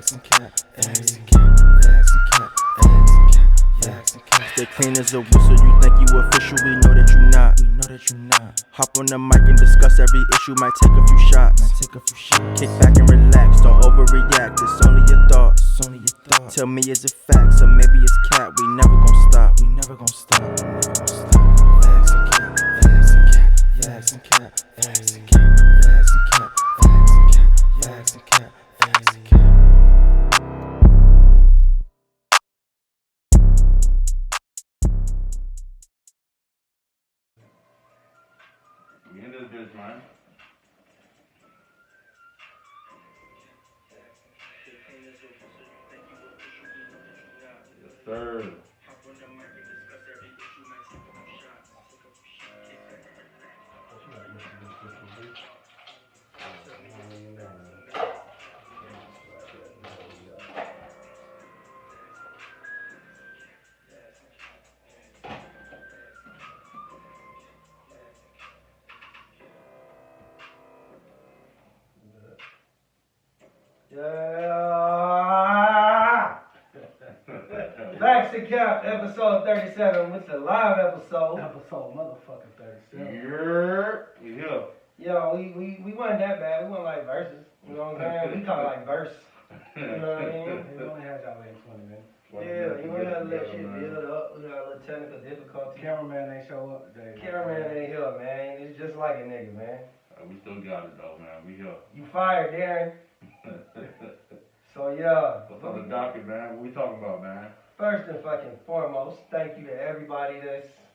Stay clean as a whistle, you think you official, we know that you not. Hop on the mic and discuss every issue, might take a few shots. Kick back and relax, don't overreact, it's only your thoughts. Tell me is it facts, or maybe it's cat, we never gon' stop. We in this bitch, man. Yes, sir. Facts and Cap, episode 37. What's the live episode? Episode motherfucking 37. Yeah. Yo, we wasn't that bad. We wasn't like verses. You know what I'm saying? We call it like verse. You know what I mean? We only had y'all waiting 20 minutes. Yeah, you know how to let shit build up. We got a little technical difficulty. Cameraman ain't show up today. Cameraman ain't here, man. It's just like a nigga, man. We still got it though, man. We here. You fired, Darren. So yeah. What's on the docket, man? What we talking about, man? First and fucking foremost, thank you to everybody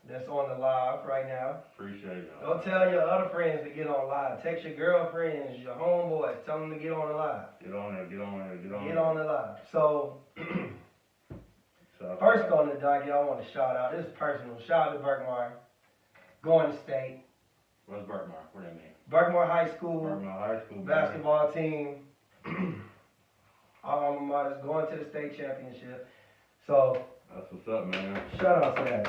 that's on the live right now. Appreciate y'all. Go tell your other friends to get on live. Text your girlfriends, your homeboys, tell them to get on the live. Get on there. Get on the live. So, first on the docket, I want to shout out. This is personal. Shout out to Berkmar, going to state. What's Berkmar? What that mean? Berkmar High School. Berkmar High School Basketball team. Our alma mater's going to the state championship. So that's what's up, man. Shout out to that.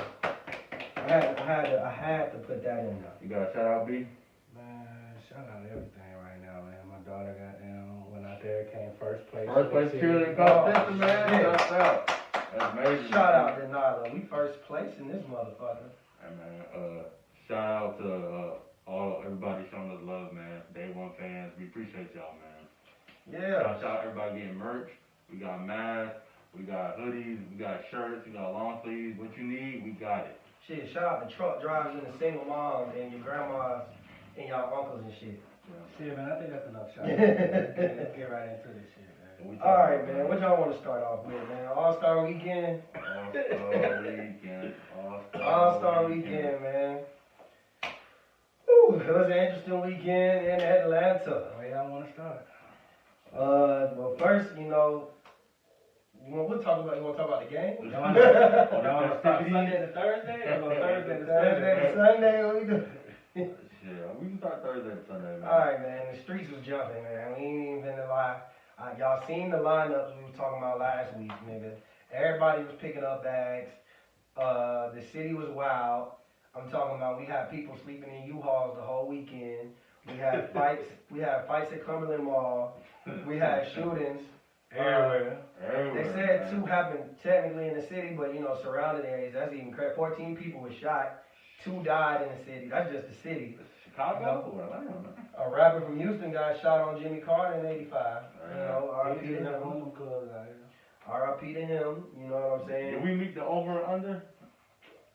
I had to put that in there. You got a shout out, B? Man, shout out to everything right now, man. My daughter got down, went out there, came first place. First place cheerleading competition, man. Yeah. Shout out. That's amazing. Shout out to Nyla. We first place in this motherfucker. Hey, man. Shout out to everybody showing us love, man. Day One fans. We appreciate y'all, man. Yeah. Shout out everybody getting merch. We got masks. We got hoodies, we got shirts, we got long sleeves. What you need, we got it. Shit, shout out to truck drivers and the single moms and your grandmas and y'all uncles and shit. Shit, man, I think that's enough shout out. Let's get right into this shit, man. Alright, man. What y'all want to start off with, man? All-Star Weekend? All-Star Weekend, man. Whew, it was an interesting weekend in Atlanta. Where y'all want to start? Well, first, you know, you want to talk about the game? Y'all want to start Sunday to Thursday or Thursday to Sunday, what we do? Yeah, we can start Thursday to Sunday, man. Alright, man. The streets was jumping, man. We ain't even finna lie. Y'all seen the lineups we were talking about last week, nigga. Everybody was picking up bags. The city was wild. I'm talking about we had people sleeping in U-Hauls the whole weekend. We had fights. We had fights at Cumberland Mall. We had shootings. Everywhere. They said 2 happened technically in the city, but you know, surrounding areas, that's even crazy. 14 people were shot. 2 died in the city. That's just the city. Chicago or Atlanta, man. A rapper from Houston got shot on Jimmy Carter in '85. You know, R.I.P. to him. R.I.P. to him. You know what I'm saying? Did we meet the over and under?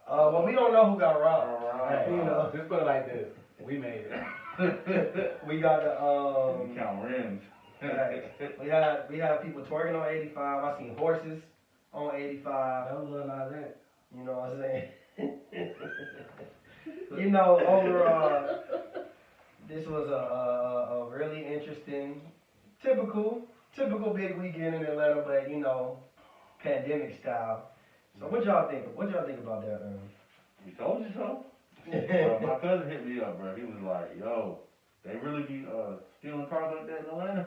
Well, we don't know who got robbed. Alright. You know, Just put it like this. We made it. we got the Count rims. we had people twerking on 85. I seen horses on 85. That was a little like that. You know what I'm saying? You know, overall, this was a really interesting, typical big weekend in Atlanta, but you know, pandemic style. So what y'all think? What y'all think about that? We told you so. My cousin hit me up, bro. He was like, "Yo, they really be stealing cars like that in Atlanta?"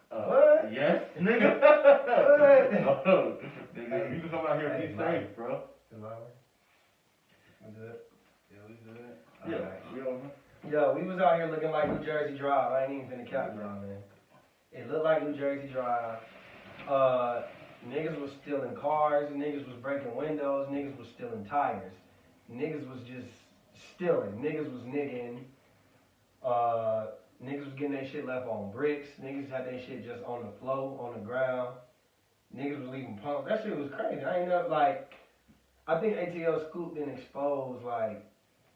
What? Yes, nigga. What? Nigga, you can come out here and be safe, bro. We good? Yeah, we good. Yeah, Alright. we over. Yo, we was out here looking like New Jersey Drive. I ain't even finna cap y'all, man. It looked like New Jersey Drive. Niggas was stealing cars, niggas was breaking windows, niggas was stealing tires. Niggas was just stealing. Niggas was nigging. Niggas was getting their shit left on bricks. Niggas had their shit just on the floor, on the ground. Niggas was leaving pumps. That shit was crazy. I ain't know, like, I think ATL scooped and exposed, like,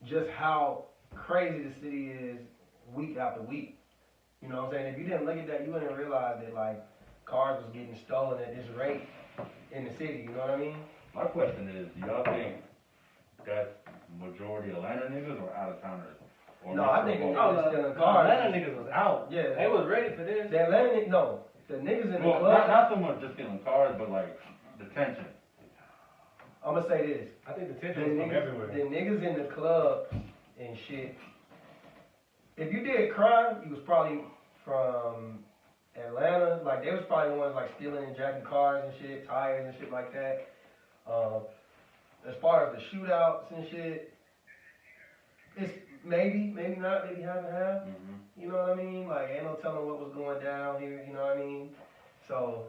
just how crazy the city is week after week. You know what I'm saying? If you didn't look at that, you wouldn't realize that, like, cars was getting stolen at this rate in the city. You know what I mean? My question is, do y'all think that's majority Atlanta niggas or out of towners? Or No, I think mix of it's both? niggas stealing cars. Atlanta niggas was out. Yeah. They was ready for this. The Atlanta niggas, no. The niggas in the Well, club, not so much just stealing cars, but like detention. I'm gonna say this. I think the The tension was from everywhere. niggas in the club and shit. If you did crime, you was probably from Atlanta. Like, they was probably the ones like stealing and jacking cars and shit, tires and shit like that. As far as the shootouts and shit, it's maybe not, maybe half and half. You know what I mean? Like, ain't no telling what was going down here, you know what I mean? So,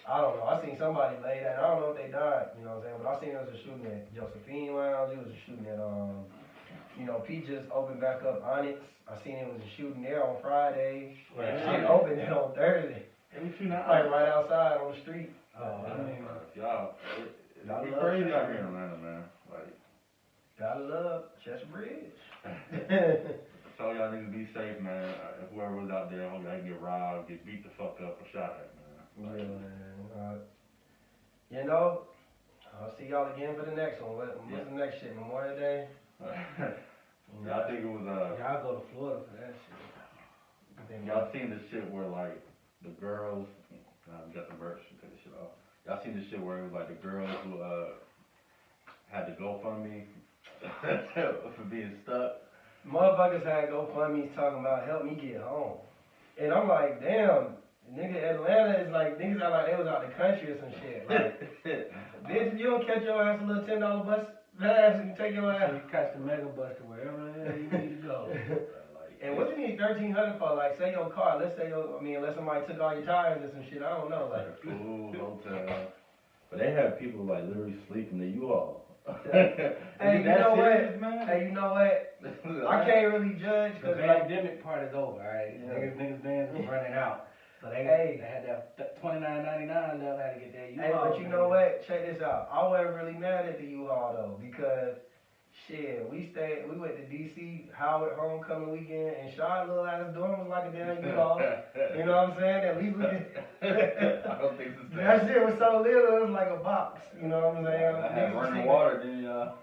I don't know. I seen somebody lay that. I don't know if they died, you know what I'm saying? But I seen there was a shooting at Josephine Lounge. It was a shooting at, you know, Pete just opened back up Onyx. I seen it was a shooting there on Friday. Right. Shit opened it on Thursday. And you not Like, right outside on the street. y'all, Gotta it's love crazy Chester. out here in Atlanta, man. Like, Gotta love Chester Bridge. tell y'all niggas be safe, man. If whoever was out there, I hope y'all get robbed, get beat the fuck up, or shot at, man. Yeah, man. You know, I'll see y'all again for the next one. What's the next shit? Memorial Day? Y'all think it was Y'all go to Florida for that shit. y'all seen the shit where like the girls, we got the verse, take the shit off. Y'all seen the shit where it was like the girls who had to GoFundMe for being stuck. Motherfuckers had GoFundMe's talking about help me get home. And I'm like, damn, nigga, Atlanta is like, niggas act like they was out the country or some shit. Like, bitch, you don't catch your ass a little $10 bus pass and you take your So ass. you catch the mega bus to wherever the hell you need to go. And what you need $1,300 for? Like, say your car, let's say unless somebody took all your tires or some shit, I don't know. Like, Food, hotel. But they have people like literally sleeping in the U-Haul. hey, you know what? Man? Hey, you know what? I can't really judge The because like, pandemic part is over, right? Yeah. Niggas bands was running out. So they had that $29.99 left, had to get that U-Haul. hey, but you know what? Check this out. I wasn't really mad at the U-Haul though because shit, we went to DC Howard homecoming weekend and Shaw's little ass dorm was like a damn U-Haul. You know what I'm saying? At least we could. I don't think it's the same. That shit was so little, it was like a box. You know what I'm saying? I had Niggas was running thinking- water, didn't y'all?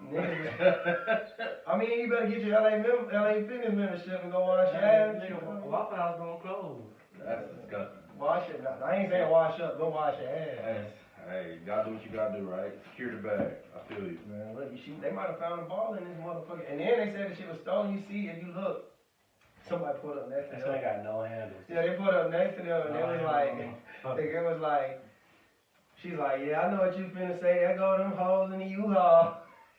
I mean, you better get your LA Fitness membership and go wash your ass. Waffle House gonna close. That's disgusting. Wash it. I ain't saying wash up. Go wash your ass. Hey, you gotta do what you gotta do, right? Secure the bag. I feel you. Man, look, they might have found a ball in this motherfucker. And then they said the shit was stolen. You see, if you look, somebody put up next to That them. shit got no handles. Yeah, they put up next to them, and it was like, the girl was like, she's like, yeah, I know what you finna say. There go them hoes in the U-Haul.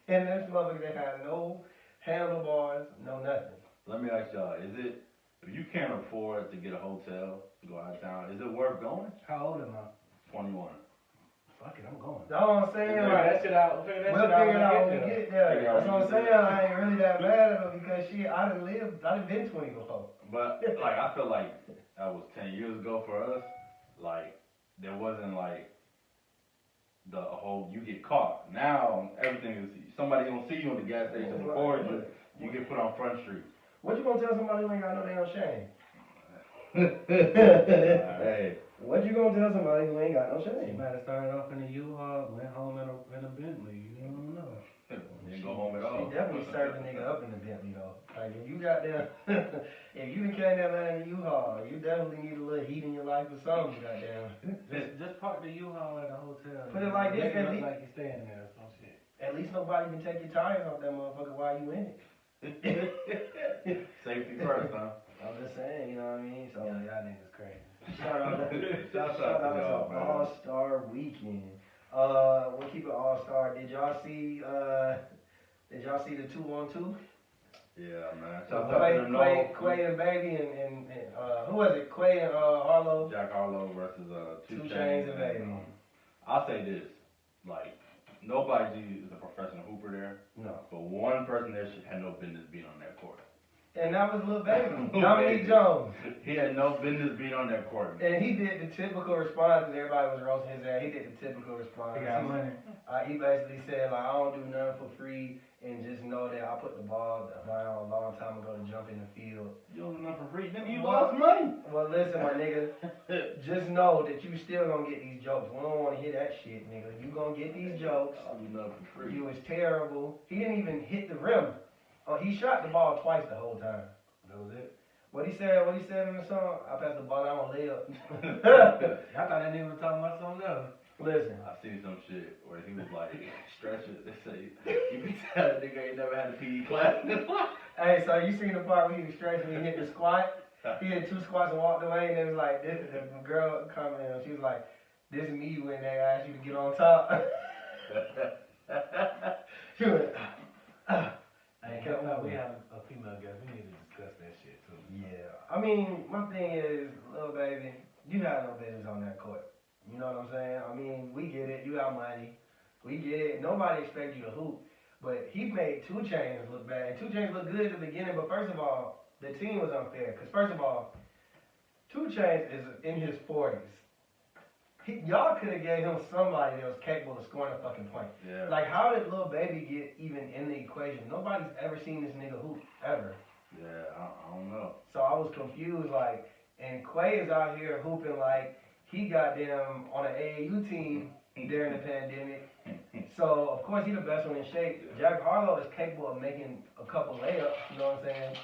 And this motherfucker, they had no handlebars, no nothing. Let me ask y'all, is it, if you can't afford to get a hotel to go out of town, is it worth going? How old am I? 21. Fuck it, I'm going. That's what I'm saying. Figure Like, that shit out. Figure that we'll shit out figure it out when when we we get get there. Figure out That's when what I'm we saying. get there. I ain't really that mad at her because shit, I done been 20 before. But, like, I feel like that was 10 years ago for us. Like, there wasn't, like, the whole, you get caught. Now, everything is, somebody gonna see you in the gas station, record you, you get put on Front Street. What you gonna tell somebody who ain't got no damn shame? Hey. What you gonna tell somebody who ain't got no She shame? might have started off in a U-Haul, went home in a Bentley. You don't know. Didn't go home at all. She definitely served a nigga up in the Bentley though. Like if you got there, if you done came down there in the U-Haul, you definitely need a little heat in your life or something, goddamn. Just park the U-Haul at the hotel. Put it like this, Make it at look least- like you're staying there or some shit. At least nobody can take your tires off that motherfucker while you in it. Safety first, huh? I'm just saying, you know what I mean? So Yeah, y'all niggas crazy. shout out Shout shout out to y'all, to man. All-Star Weekend. We'll keep it All-Star. Did y'all see the 2-on-2? Yeah, man. Shout out to them Quay and Baby and who was it? Quay and Harlow. Jack Harlow versus 2 2 Chainz Chainz and Baby. I'll say this, like, nobody is a professional hooper there, No. but one person there should have no business being on that court. And that was Lil Baby, Dominique Jones. He had no business being on that court. And he did the typical response, and everybody was roasting his ass. He did the typical response. He got money. He basically said, like, I don't do nothing for free, and just know that I put the ball down a long time ago to jump in the field. You don't do nothing for free, then you Well- lost money. Well, listen, my nigga, just know that you still gonna get these jokes. We don't want to hear that shit, nigga. You gonna get these jokes. I'll do nothing for free. You was terrible. He didn't even hit the rim. Oh, he shot the ball twice the whole time. That was it. What he said in the song, I passed the ball down on layup. I thought that nigga was talking about something else. Listen, I seen some shit where he was like, stretching. They say, you can tell that nigga ain't never had a PE class in his life. hey, so you seen the part where he was stretching, he hit the squat? He hit 2 squats and walked away, and it was like, this, the girl come in, she was like, this is me when they asked you to get on top. She went, Hey, how about we have a female guest? We need to discuss that shit too. yeah. I mean, my thing is, Lil Baby, you have no business on that court. You know what I'm saying? I mean, we get it. You got money. We get it. Nobody expects you to hoop. But he made 2 Chainz look bad. And 2 Chainz looked good at the beginning, but first of all, the team was unfair. Because first of all, 2 Chainz is in his 40s. Y'all could have gave him somebody that was capable of scoring a fucking point. Yeah. Like, how did Lil Baby get even in the equation? Nobody's ever seen this nigga hoop, ever. Yeah, I don't know. So I was confused, like, and Quay is out here hooping like he got them on an AAU team during the pandemic. So, of course, he the best one in shape. Jack Harlow is capable of making a couple layups, you know what I'm saying?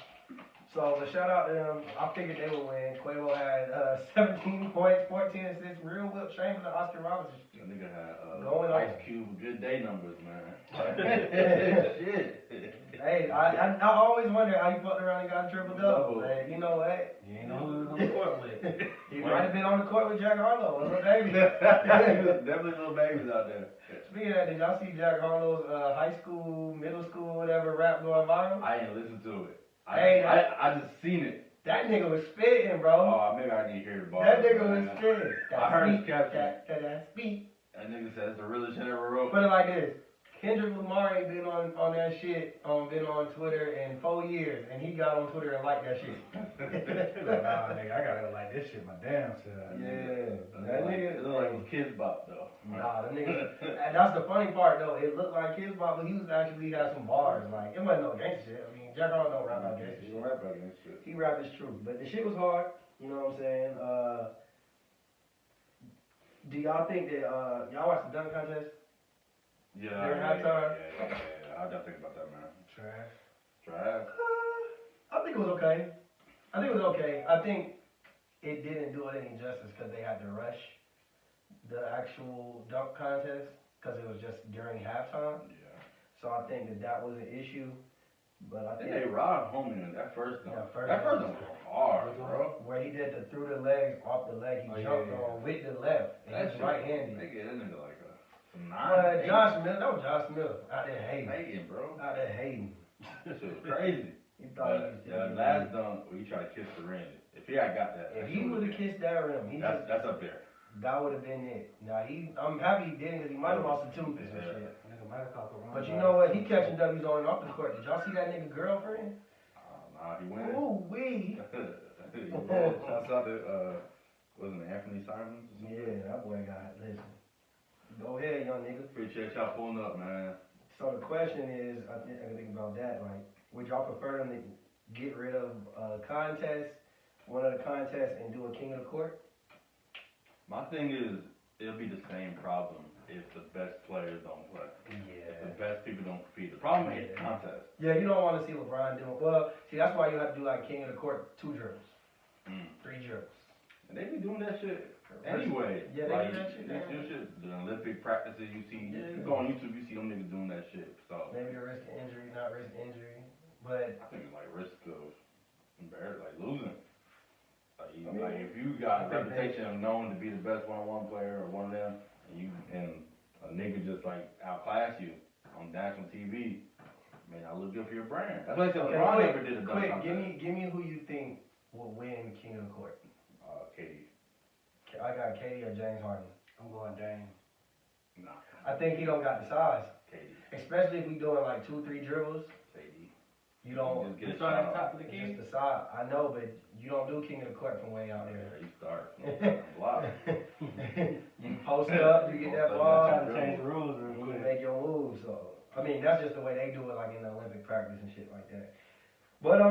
So, but shout out to them. I figured they would win. Quavo had 17 points, 14 assists, real Wilt Chamberlain, Oscar Robertson. That nigga had Going Ice on. Cube good day numbers, man. Shit. Hey, I always wonder how you fucked around and got a triple-double. Hey, you know what? You ain't know who was on the court with. He might have been on the court with Jack Harlow, Lil Baby. Definitely little babies out there. Speaking of that, did y'all see Jack Harlow's high school, middle school, whatever rap going viral? I ain't listened to it. Hey, I just seen it. That nigga was spitting, bro. Oh, maybe I need to hear the bar. That nigga was spitting. I heard his caption. That speak. That nigga said it's the realest shit I ever wrote. Put it like this. Kendrick Lamar ain't been on that shit, been on Twitter in 4 years, and he got on Twitter and liked that shit. Nah, nigga, I gotta like this shit my damn self. Yeah. It That look nigga. like it was Kids Bop though. Nah, the nigga. And that's the funny part though. It looked like his bop, but he was actually had some bars. Like it wasn't no gangster shit. I mean, Jack Harlow don't rap about gangster You shit. don't rap about that shit. He rap his truth, but the shit was hard. You know what I'm saying? Do y'all think that y'all watched the dunk contest? Yeah, During halftime? yeah. I gotta think about that, man. Trash. Trash. I think it was okay. I think it didn't do it any justice because they had to rush the actual dunk contest because it was just during halftime. Yeah. So I think that was an issue. But I I think think they robbed homie in that first dunk. Yeah, first that first dunk. dunk was hard, bro. where he did the through the legs, off the leg, he Oh, jumped yeah. on with the left, and That he's shit- right-handed. They gave that nigga like some But 9. Josh Miller, that was Josh Miller out there hating. Hating, bro. Out there hating. That shit was crazy. He thought But he the was last dunk where he tried to kiss the ring, if he had got that, If he would have kissed that rim, that's up there. that would have been it. Now I'm happy he didn't because he might have lost a tooth or some Yeah. shit. Nigga might have caught the wrong But you guy. know what? He catching W's on and off the court. Did y'all see that nigga girlfriend? Nah, he went. Ooh wee. Yeah, shouts out to wasn't it Anthony Simons? Yeah, that boy got listen. Go ahead, young nigga. Appreciate y'all pulling up, man. So the question is, I think about that. Like, would y'all prefer them to get rid of a contest, one of the contests, and do a king of the court? My thing is, it'll be the same problem if the best players don't play. If the best people don't compete. The problem is Yeah. contest. Yeah, you don't want to see LeBron doing. Well, see, that's why you have to do like king of the court, 2 dribbles, 3 dribbles. And they be doing that shit anyway. Yeah, they like, do that shit, This yeah. shit, the Olympic practices you see, Yeah. you go on YouTube, you see them niggas doing that shit. So Maybe a risk of injury, not risk of injury, but I think it's like risk of embarrassing, like losing. Like, I mean, like if you got a I think reputation of known to be the best one-on-one player or one of them, and a nigga just like outclass you on national TV, may not look good for your brand. That's why Okay, LeBron never did a dunk quick, contest. give me who you think will win King of the Court. KD. I got KD or James Harden. I'm going Dame. Nah. I think he don't got the size, KD. especially if we doing like 2-3 dribbles. KD. You don't. Just get a It's on shot the off. top of the It's key. just the side. I know, but you don't do King of the Court from way out Yeah, there. you start. Block. You post up, you get that ball, Trying to change the rules real and you quick. make your moves. So I mean, that's just the way they do it, like in the Olympic practice and shit like that. But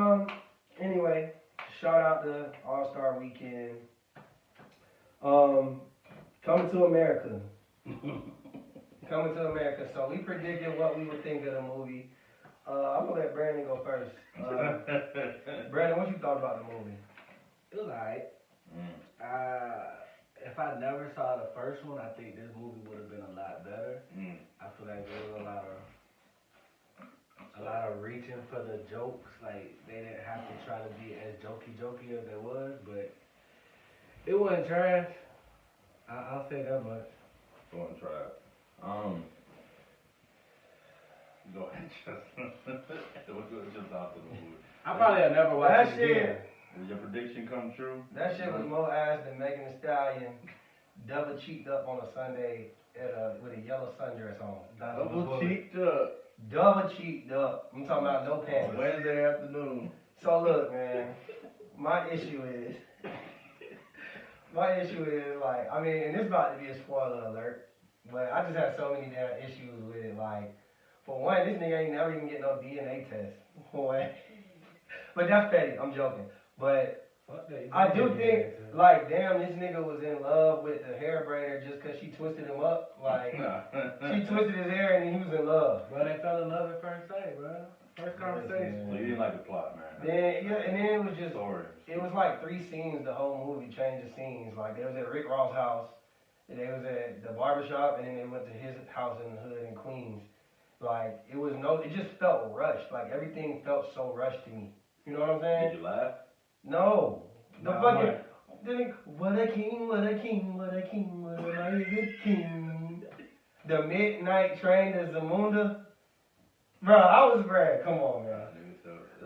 anyway, shout out to All Star Weekend. Coming to America. Coming to America. So we predicted what we would think of the movie. I'm gonna let Brandon go first. Brandon, what you thought about the movie? It was alright. If I never saw the first one, I think this movie would have been a lot better. I feel like there was a lot of reaching for the jokes. Like they didn't have to try to be as jokey as there was, but it wasn't trash. I'll say that much. Go and try it. Go ahead, Justin. What's your thoughts on the movie? I probably have never watched That it again. shit, Did your prediction come true? that shit was more ass than Megan Thee Stallion double cheeked up on a Sunday with a yellow sundress on. Double cheeked up Double cheeked up. I'm talking about no on pants. Wednesday afternoon. So look, man, my issue is like, I mean, and this about to be a spoiler alert, but I just have so many damn issues with it. Like, for one, this nigga ain't never even get no DNA test. Boy. But that's petty. I'm joking. But Fuck that. I do think, like, damn, this nigga was in love with the hair braider just because she twisted him up. Like, she twisted his hair and he was in love. Bro, they fell in love at first sight, bro. First conversation. Well, you didn't like the plot, man. Then, yeah, and then it was just, Sorry. it was like 3 scenes, the whole movie changed the scenes. Like, they was at Rick Ross' house, and they was at the barbershop, and then they went to his house in the hood in Queens. Like, it just felt rushed. Like, everything felt so rushed to me. You know what I'm saying? Did you laugh? No. The Nah, fucking, what? what a king, what a king, what a king, what a mighty king. The Midnight Train to Zamunda. Bro, come on, man.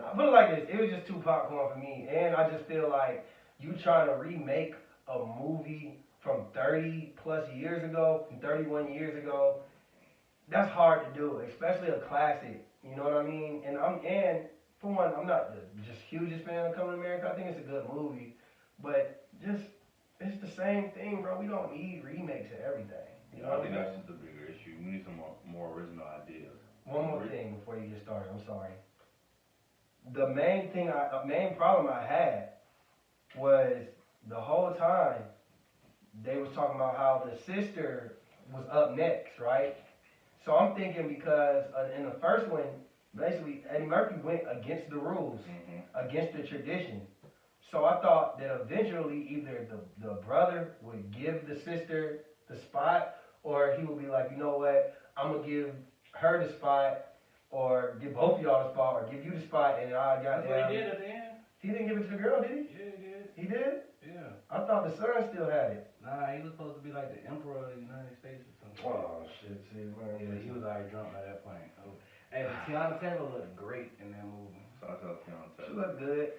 I put it like this, it was just too popcorn for me, and I just feel like you trying to remake a movie from 30 plus years ago, from 31 years ago, that's hard to do, especially a classic, you know what I mean? And for one, I'm not the just hugest fan of Coming to America, I think it's a good movie, but just, it's the same thing, bro, we don't need remakes of everything. You know I what think I'm that's saying? just the bigger issue. We need some more original ideas. One more thing before you get started, I'm sorry. The main problem I had was the whole time they was talking about how the sister was up next, right? So I'm thinking because in the first one, basically Eddie Murphy went against the rules, against the tradition. So I thought that eventually either the brother would give the sister the spot, or he would be like, you know what, I'm gonna give her the spot, or give both of y'all the spot, or give you the spot, and I got That's what he did at the end. He didn't give it to the girl, did he? Yeah, he did. He did? Yeah. I thought the son still had it. Nah, he was supposed to be like the emperor of the United States or something. Oh shit, see, man. Yeah, he was already drunk by that point. Oh. Hey, but Tiana Taylor looked great in that movie. So I tell Keanu She Taylor. looked good.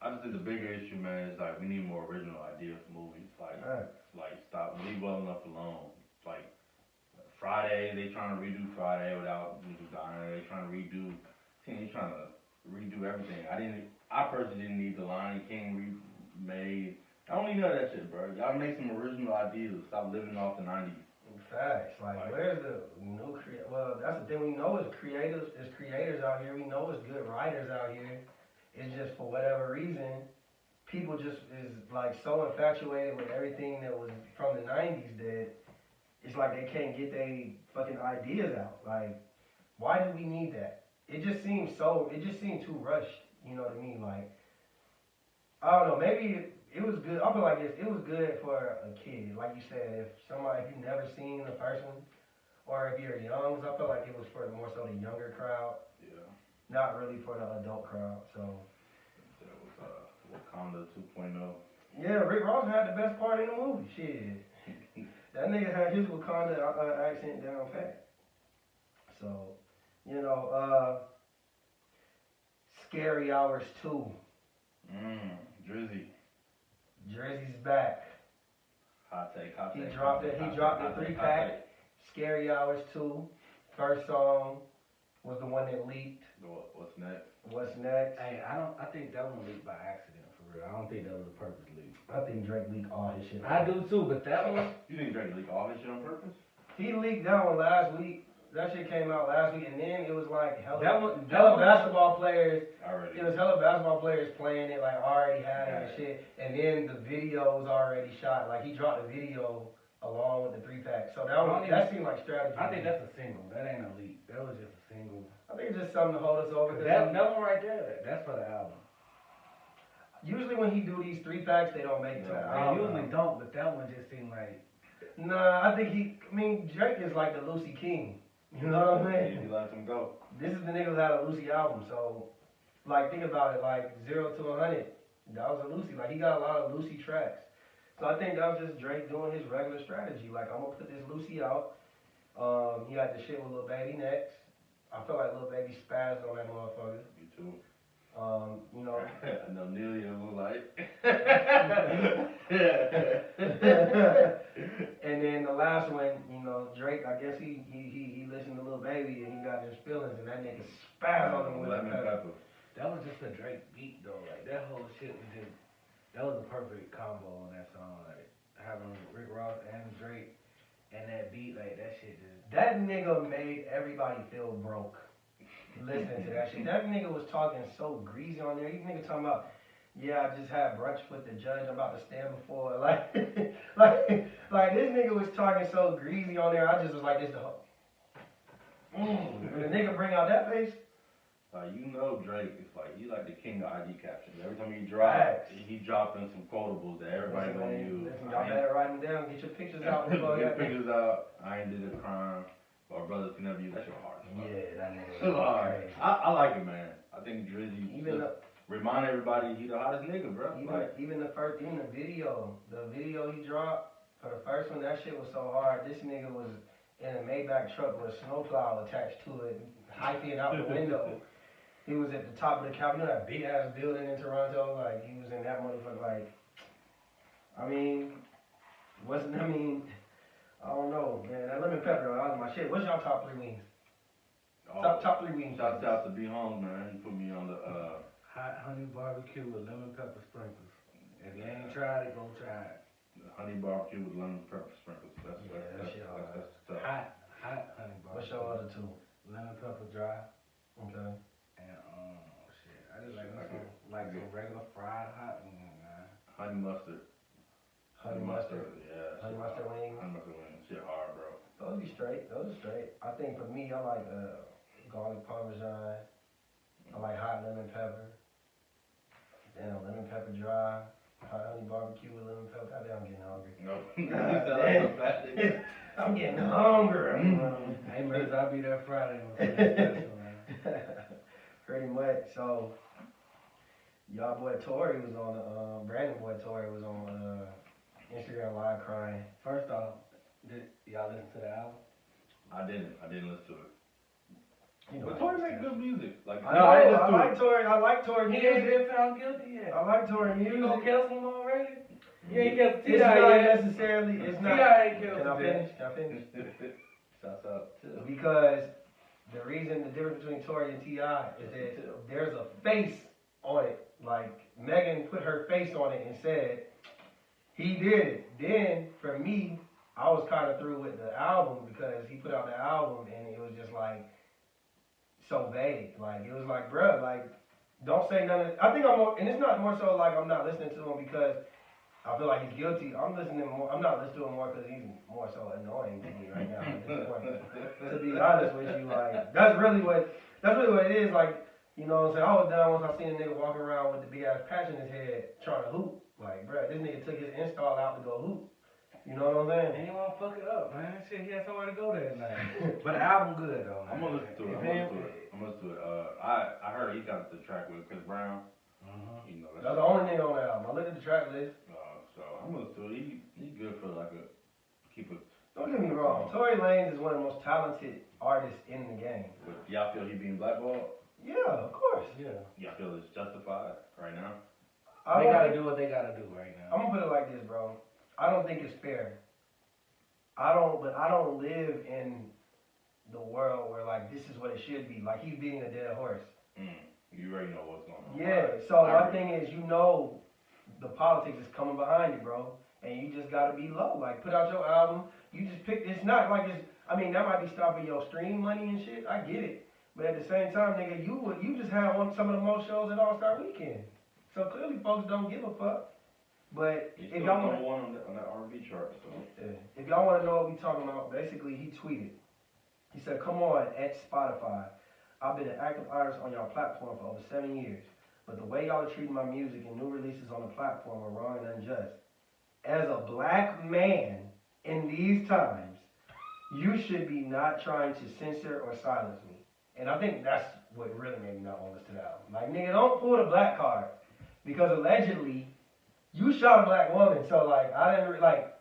I just think the bigger issue, man, is like we need more original ideas for movies. Like stop, leave well enough alone. Like Friday, they trying to redo Friday without Donna. They trying to redo. They trying to redo everything. I personally didn't need the Lion King remade. I don't need none of that shit, bro. Y'all make some original ideas. Stop living off the '90s. Facts. Like, where's the new well, that's the thing, we know as creators out here, we know as good writers out here. It's just for whatever reason, people just is like so infatuated with everything that was from the 90s that it's like they can't get their fucking ideas out. Like, why do we need that? It just seems too rushed, you know what I mean? Like, I don't know, maybe it was good. I feel like it was good for a kid. Like you said, if you've never seen the first one, or if you're young, I feel like it was for more so the younger crowd, Yeah. not really for the adult crowd. So, That was Wakanda 2.0. yeah, Rick Ross had the best part in the movie. Shit. That nigga had his Wakanda accent down pat. So, you know, Scary Hours 2. Drizzy. Drizzy's back. Hot take. He dropped it. He dropped the 3-pack. Scary Hours 2. First song was the one that leaked. What's next? What's next? Hey, I think that one leaked by accident for real. I don't think that was a purpose leak. I think Drake leaked all his shit. I do too, but that one. You think Drake leaked all his shit on purpose? He leaked that one last week. That shit came out last week, and then it was like hella That one- basketball players. Already. It was hella basketball players playing it, like already had it and shit. And then the video was already shot. Like he dropped the video along with the 3-pack. So that seemed like strategy. I think that's a single. That ain't a leak. That was just a single. I think it's just something to hold us over. That one right there, that's for the album. Usually when he do these 3-packs, they don't make it to the I album. usually don't, but that one just seemed like. Nah, I think Drake is like the Lucy King. You know what I'm saying? He lets him go. This is the nigga that had a Lucy album, so like think about it, like 0 to 100, that was a Lucy. Like he got a lot of Lucy tracks. So I think that was just Drake doing his regular strategy. Like I'm gonna put this Lucy out. He had the shit with Lil Baby next. I feel like Lil Baby spazzed on that motherfucker. You too. You know. I know Nelia was like. And then the last one, you know, Drake, I guess he listened to Lil Baby and he got his feelings and that nigga spazzed on him with Lemon pepper. That was just a Drake beat though. Like that whole shit was just. That was the perfect combo on that song. Like having Rick Ross and Drake and that beat, like that shit just. That nigga made everybody feel broke. Listening to that shit. That nigga was talking so greasy on there. These niggas talking about, yeah, I just had brunch with the judge. I'm about to stand before. Like this nigga was talking so greasy on there. I just was like, this the whole. When the nigga bring out that face. You know Drake is like, he like the king of IG captions. Every time he drop, Facts. he dropping some quotables that everybody gonna use. Listen, y'all better write them down. Get your pictures out. Before Get pictures out. I ain't did a crime. Or brothers can never use that shit hard. Yeah, that nigga. It's hard. Crazy. I like it, man. I think Drizzy Even just remind everybody he the hottest nigga, bro. even the video he dropped for the first one, that shit was so hard. This nigga was in a Maybach truck with a snowplow attached to it, hiking out the window. He was at the top of the cap. You know that big ass building in Toronto? Like he was in that motherfucker. Like, I don't know, man. That lemon pepper, that was my shit. What's y'all top 3 wings? Top 3 wings. Shout out to B Holmes, man. He put me on the Hot honey barbecue with lemon pepper sprinkles. If you ain't tried it, go try it. honey barbecue with lemon pepper sprinkles. That's tough. Hot honey barbecue. What's your other 2? Lemon pepper dry. Okay. And shit. I just like some regular fried hot wings, man. Honey mustard. Honey mustard. Yeah. Honey mustard wings. Honey mustard wings. Shit hard, bro. Those are straight. I think for me, I like garlic parmesan. I like hot lemon pepper. Then lemon pepper dry. Hot honey barbecue with lemon pepper. Goddamn, I'm getting hungry. No. You sound like some fat nigga. I'm getting hungry. Hey, man, I'll be there Friday. Special, man. Pretty much. So, y'all boy Tory was on Brandon boy Tory was on Instagram Live crying. First off, did y'all listen to the album? I didn't listen to it. You know, But Tory make good music. Like I like Tory He ain't music. been found guilty yet. I like Tory music. You gonna cancel him already? You ain't canceled It's T.I. not yet. necessarily. It's not. T.I. ain't Can I canceled finish? yet. Can I finish? Shouts out to Because the difference between Tory and T.I. is that there's a face on it. Like Megan put her face on it and said he did it. Then for me, I was kind of through with the album because he put out the album and it was just like so vague. Like it was like, bruh, like don't say nothing. I think I'm more, and it's not more so like I'm not listening to him because I feel like he's guilty. I'm not listening to him more because he's more so annoying to me right now at this point. To be honest with you, like that's really what it is. Like, you know what I'm saying? I was down once I seen a nigga walking around with the big ass patch in his head trying to hoop. Like, bruh, this nigga took his install out to go hoop. You know what I'm saying? And he won't fuck it up, man. Shit, he had somewhere to go that night. But the album good though, man. I'm gonna listen to it. I heard he got the track with Chris Brown. You know, That's the only nigga on the album. I looked at the track list. so I'm gonna listen to it. He good for like a keep it. Don't get me wrong. Tory Lanez is one of the most talented artists in the game. Y'all feel he being blackballed? Yeah, of course. Yeah. Y'all feel it's justified right now? They gotta do what they gotta do right now. I'm gonna put it like this, bro. I don't think it's fair. I don't live in the world where like this is what it should be. Like he's beating a dead horse. You already know what's going on. Yeah. So my thing is, the politics is coming behind you, bro, and you just gotta be low. Like put out your album. You just pick. It's not like it's. I mean, that might be stopping your stream money and shit. I get it. But at the same time, nigga, you just had some of the most shows at All Star Weekend. So clearly, folks don't give a fuck. But He's if still y'all number want, one on that R&B chart. So. if y'all want to know what we talking about, basically he tweeted. He said, "Come on, at Spotify. I've been an active artist on y'all platform for over 7 years. But the way y'all are treating my music and new releases on the platform are wrong and unjust. As a black man in these times, you should be not trying to censor or silence me." And I think that's what really made me not want to listen to the album. Like, nigga, don't pull the black card. Because allegedly, you shot a black woman. So, like, I didn't, like,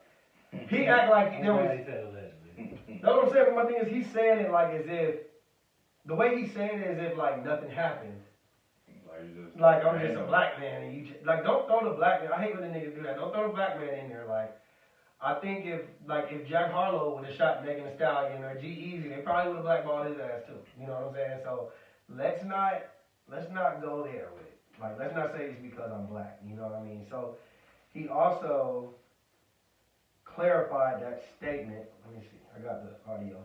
he act like there was... He said allegedly. That's what I'm saying, but my thing is he's saying it like as if... The way he's saying it is as if, like, nothing happened. Like, I'm just a black man. And you just, like, don't throw the black man... I hate when the niggas do that. Don't throw the black man in there, like... I think if Jack Harlow would have shot Megan Thee Stallion or G-Eazy, they probably would have blackballed his ass too. You know what I'm saying? So let's not go there with it. Like, let's not say it's because I'm black. You know what I mean? So he also clarified that statement. Let me see. I got the audio.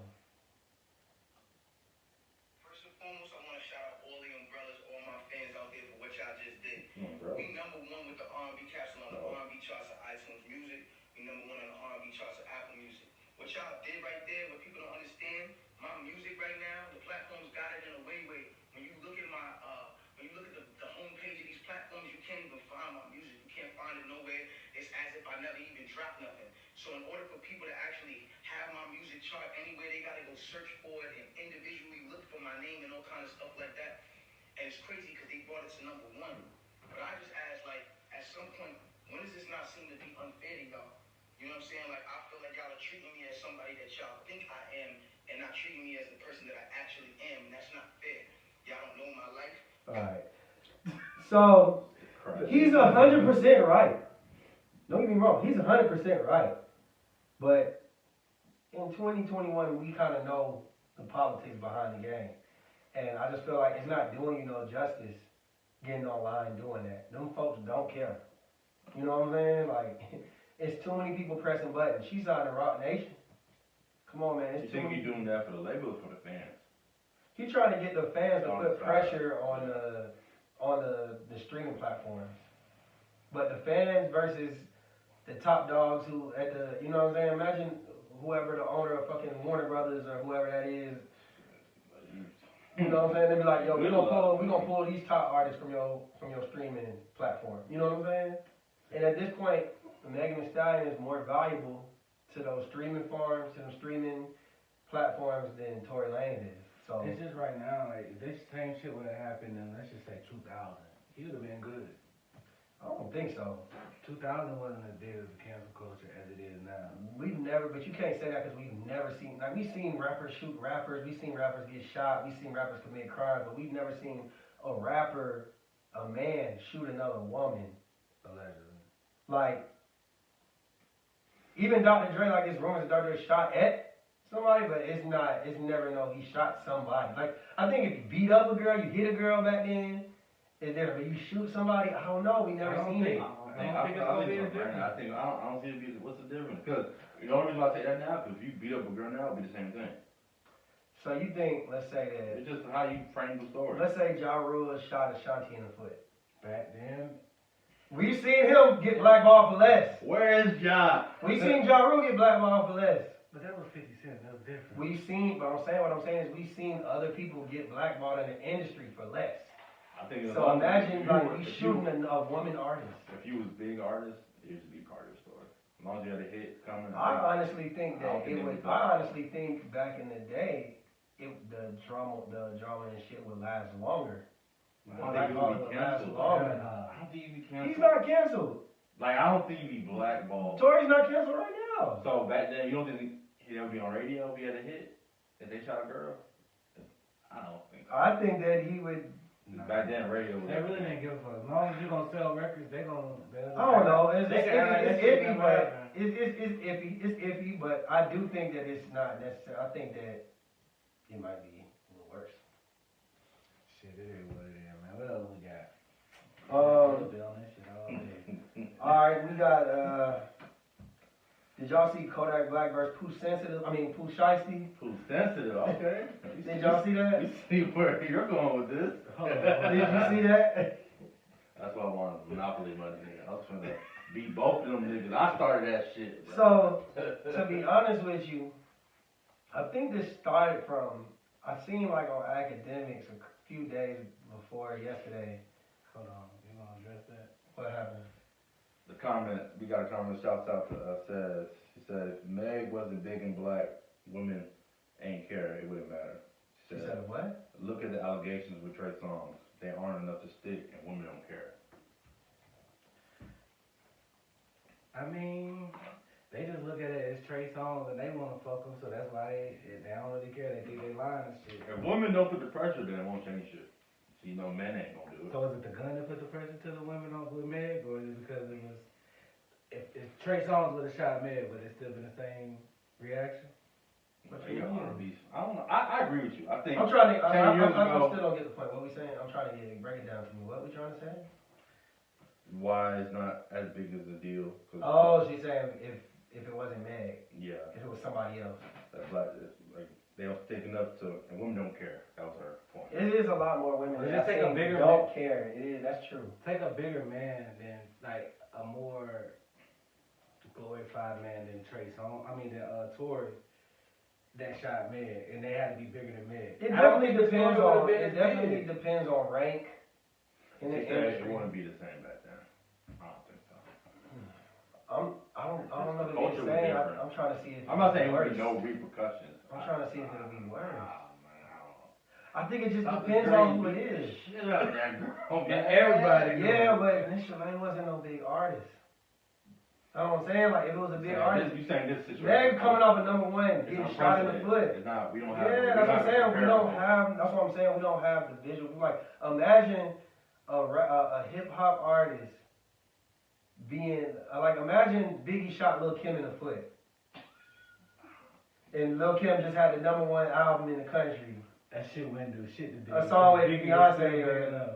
First and foremost, I want to shout out all the umbrellas, all my fans out there for what y'all just did. We number one with the R&B capsule on the R&B charts of iTunes Music. We number one on the R&B charts of Apple Music. What y'all did right there, what people don't understand, my music right now, the platforms got it in a way where when you look at the homepage of these platforms, you can't even find my music. You can't find it nowhere. It's as if I never even dropped nothing. So in order for people to actually have my music chart anywhere, they gotta go search for it and individually look for my name and all kind of stuff like that. And it's crazy because they brought it to number one. But I just asked, like, at some point, when does this not seem to be unfair to y'all? You know what I'm saying? Like, I feel like y'all are treating me as somebody that y'all think I am and not treating me as the person that I actually am. And that's not fair. Y'all don't know my life. Alright. So he's 100% right. Don't get me wrong, he's 100% right. But in 2021, we kind of know the politics behind the game. And I just feel like it's not doing you no justice getting online doing that. Them folks don't care. You know what I'm saying? Like, it's too many people pressing buttons. She's on the Rock Nation. Come on, man. You think he's doing that for the label or for the fans? He's trying to get the fans to put pressure on the streaming platforms. But the fans versus the top dogs who at the, you know what I'm saying? Imagine whoever the owner of fucking Warner Brothers or whoever that is. You know what I'm saying? They be like, yo, we gonna pull these top artists from your streaming platform. You know what I'm saying? And at this point, Megan Thee Stallion is more valuable to those streaming farms, to those streaming platforms than Tory Lanez is. So It's just right now, like, if this same shit would have happened in, let's just say 2000, he would have been good. I don't think so. 2000 wasn't as big as the cancel culture as it is now. We've never, but you can't say that because we've never seen, like, we've seen rappers shoot rappers, we've seen rappers get shot, we've seen rappers commit crimes, but we've never seen a rapper, a man, shoot another woman. Allegedly. Like, even Dr. Dre, like, there's rumors that Dr. Dre shot at somebody, but it's never no, he shot somebody. Like, I think if you beat up a girl, you hit a girl back then, it's different. But you shoot somebody, I don't know, we never seen it. I don't see it. What's the difference? Because the only reason I say that now, because if you beat up a girl now, it'll be the same thing. So you think, let's say that, It's just how you frame the story. let's say Ja Rule shot Ashanti in the foot. Back then, We've seen him get blackballed for less. Where is Ja? We've seen Ja Rule get blackballed for less. but that was 50 Cent, that was different. We've seen, but what I'm saying is we've seen other people get blackballed in the industry for less. I think So imagine like you shooting a woman artist. If you was a big artist, it used to be part of the story. As long as you had a hit coming. I honestly think I don't that think it it would. was I honestly think back in the day, the drama and shit would last longer. I think it would be canceled. Longer. I don't think you'd be He's canceled. not canceled. Like, I don't think you'd be blackballed. Tory's not canceled right now. So back then, you don't think he'd ever be on radio if he had a hit? If they shot a girl? I don't think so. I think that he would. Back then, radio was. They really didn't give a fuck. As long as you gonna sell records, they gonna. I don't know. It's They can act like that shit iffy, never but happened. it's iffy. It's iffy, but I do think that it's not necessary. I think that it might be a little worse. Shit, it is what it is, man. What else we got? Um, We'll be on that shit all day. All right, we got. Did y'all see Kodak Black versus Pooh Sensitive? I mean Pooh Shiesty. Who's sensitive? Okay. Did y'all see that? You see where you're going with this? Did you see that? That's why I wanted monopoly money, nigga. I was trying to beat both of them niggas. I started that shit. So, to be honest with you, I think this started from. I seen like on academics a few days before yesterday. Hold on, you wanna address that? What happened? The comment, we got a comment, shouts out to says, she said, if Meg wasn't big and black, women ain't care, it wouldn't matter. She You said, said what? look at the allegations with Trey Songz. They aren't enough to stick and women don't care. I mean, they just look at it as Trey Songz and they wanna fuck them, so that's why they don't really care. They think they lying and shit. If women don't put the pressure, then it won't change shit. So you know men ain't gonna do it. So is it the gun that put the pressure to the women on with Meg, or is it because it was if Trey Songz would have shot Meg, would it still been the same reaction? What Like, you your mean? R&B. I don't know. I agree with you. I think I'm trying to. 10 I years still ago, don't get the point. What we saying? I'm trying to break it down to me. What we trying to say? why it's not as big as a deal. 'Cause Oh, she's saying if it wasn't Meg, yeah, if it was somebody else. that's like they don't stick enough to, and women don't care. That was her point. It is a lot more women Well, that just take a I think bigger don't man. care. It is. That's true. Take a bigger man than like a more glorified man than Trey Songz. I mean, than Tory that shot Meg, and they had to be bigger than Meg. It I don't definitely think the depends story would've on. been It as definitely big. depends on rank in the She said it industry. wouldn't be the same back then. I don't think so. I don't know if Culture it's was saying. different. I'm trying to see if I'm not saying it's there worse. would be no repercussions. I'm trying to see if it'll be worse. Ah, man, I don't know. I think it just Stop depends the on who crazy it is. Shit out of that girl, And man. everybody knew. Yeah, but Nisha Lane wasn't no big artist. You know what I'm saying? Like if it was a big artist, You saying this situation? Meg coming off of number one, It's getting not shot in the precedent. foot. It's not. We don't have. Yeah, that's what I'm saying. We don't have. That's what I'm saying. We don't have the visual. Like, imagine a hip hop artist being like, imagine Biggie shot Lil Kim in the foot, and Lil Kim just had the number one album in the country. That shit wouldn't do shit to do. A song with Biggie Beyonce was still or- big enough.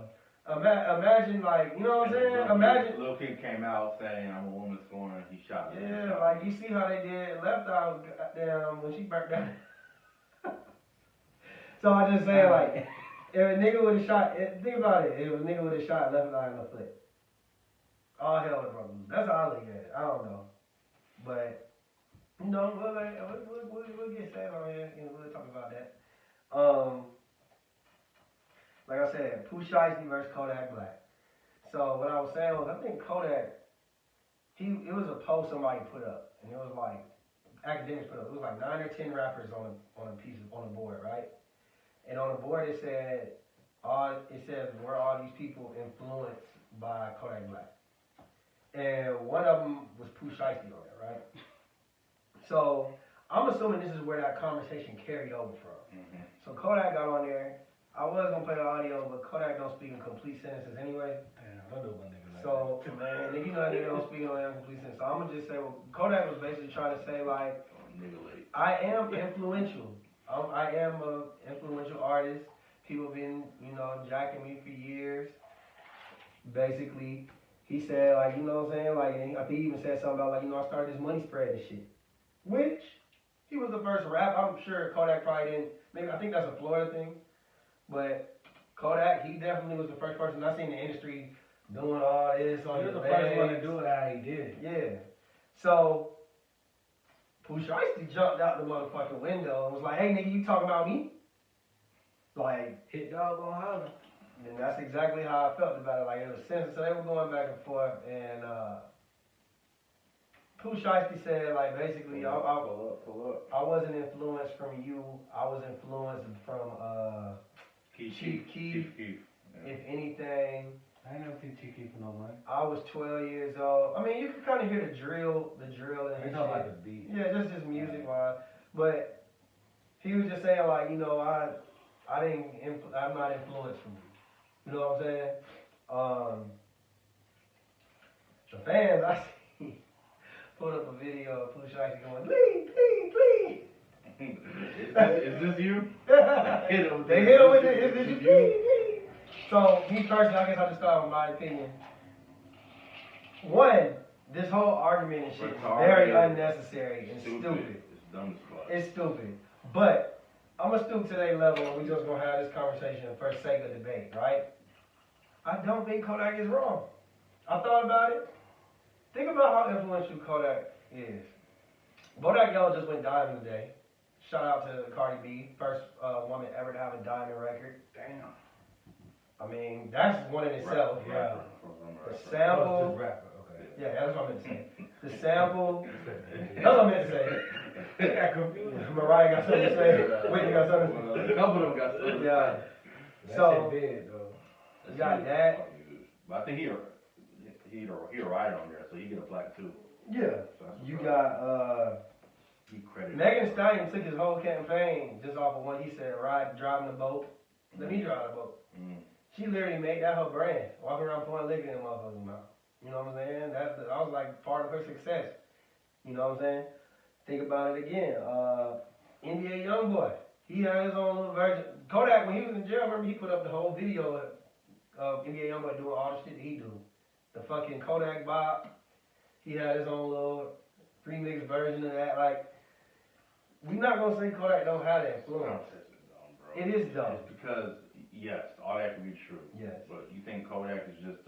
Imagine like, you know what I'm saying? Imagine. Lil Kim came out saying, "I'm a woman scorner." He shot. me. Yeah, like you see how they did Left Eye, goddamn, when she burnt down. So I just say like, if a nigga would have shot, think about it, if a nigga would have shot Left Eye in the foot, all hell would broken loose. That's how I look at it. I don't know, but you know, we'll get sad on here. You know, we'll talk about that. Like I said, Pooh Shiesty versus Kodak Black. So what I was saying was, I think Kodak. It was a post somebody put up, and it was like academics put up. It was like 9 or 10 rappers on a piece on the board, right? And on the board it said were all these people influenced by Kodak Black, and one of them was Pooh Shiesty on there, right? So I'm assuming this is where that conversation carried over from. Mhm. So Kodak got on there. I was gonna play the audio, but Kodak don't speak in complete sentences anyway. Damn, I know one nigga like So, man, if you know they don't speak on incomplete sentence. So I'm gonna just say, well, Kodak was basically trying to say, like, Nigga late. I am influential. I am an influential artist. People been, jacking me for years. Basically, he said, like, you know what I'm saying? Like, and I think he even said something about, like, I started this money spread and shit. Which, he was the first rap. I'm sure Kodak probably didn't. Maybe, I think that's a Florida thing. But Kodak, he definitely was the first person I seen in the industry doing all this on He was the the first one to bags. do it how he did it. Yeah. So, Pooh Shiesty jumped out the motherfucking window and was like, hey, nigga, you talking about me? Like, Hit dog on holler. and that's exactly how I felt about it. Like, it was sensitive. So they were going back and forth. And Pooh Shiesty said, like, basically, Pull up. I wasn't influenced from you. I was influenced from Chief Keef. Yeah. If anything, I ain't never seen Chicky for no money. I was 12 years old. I mean, you can kind of hear the drill in They his talk shit. about the beat. Yeah, just his music wise. But he was just saying, like, I I'm not influenced from you. You know what I'm saying? The fans, I see, put up a video of Pooh Shiesty going, please, please, please. Is this you? They hit him with it. Is this you? So, me personally, I guess I'll just start with my opinion. One, this whole argument and shit is very unnecessary and stupid. It's dumb as fuck. It's stupid. But I'm gonna stoop to their level and we just gonna have this conversation for sake of debate, right? I don't think Kodak is wrong. I thought about it. Think about how influential Kodak is. Bodak Yellow just went diamond today. Shout out to Cardi B, first woman ever to have a diamond record. Damn. I mean, that's one in itself. Yeah. The sample. Rapper, okay. Yeah, that's what I meant to say. The sample. That's what I meant to say. Got confused. Mariah got something to say. Whitney got something to say. A couple of them got stuff. Yeah. That So, shit big, though. you got that. But I think he a writer on there, so he get a plaque too. Yeah. So that's You what's got, up. He credited. Megan Thee Stallion took his whole campaign just off of what he said, driving the boat. Let me drive the boat. Mm. She literally made that her brand. Walking around pouring liquor in motherfuckers' mouth. You know what I'm saying? That was like part of her success. You know what I'm saying? Think about it again. NBA Youngboy. He had his own little version. Kodak, when he was in jail, remember he put up the whole video of NBA Youngboy doing all the shit that he do. The fucking Kodak Bop. He had his own little remix version of that. Like, we not gonna say Kodak don't have that influence. It is dumb. It's because, yes, all that can be true. Yes. But you think Kodak is just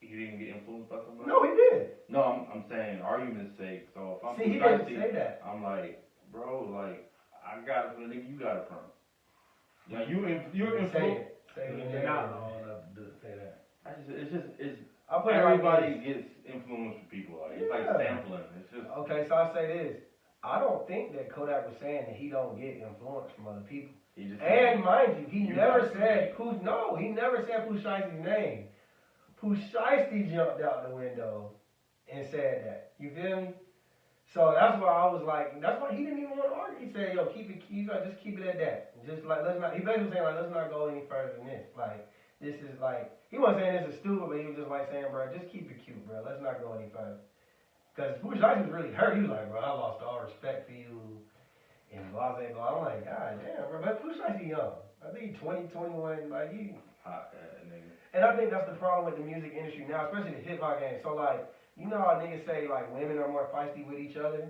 he didn't get influenced by somebody? No, he did. No, I'm saying argument's sake. So if I'm See, he Pooh didn't Shiesty, say that. I'm like, bro, like I got it from the nigga you got it from. Now you're Say influenced. it. Say it. You're not long enough to say that. It's I put it like everybody this. gets influenced from people. Like it's like Yeah. sampling. It's just Okay, so I say this. I don't think that Kodak was saying that he don't get influence from other people. he just And mind you, he You never got said he never said Pooh Shiesty's name. Pooh Shiesty jumped out the window and said that. You feel me? So that's why I was like, that's why he didn't even want to argue. He said, yo, just keep it at that. Just like he basically saying like, let's not go any further than this. Like, this is like, he wasn't saying this is stupid, but he was just like saying, bro, just keep it cute, bro. Let's not go any further. Because Pooh Shiesty was really hurt. He was like, bro, I lost all respect for you. And blah, blah, blah. I'm like, God damn, bro. But Pooh Shiesty young. I think he's 20, 21. Like, he. hot nigga. And I think that's the problem with the music industry now, especially the hip hop game. So, like, you know how niggas say, like, women are more feisty with each other?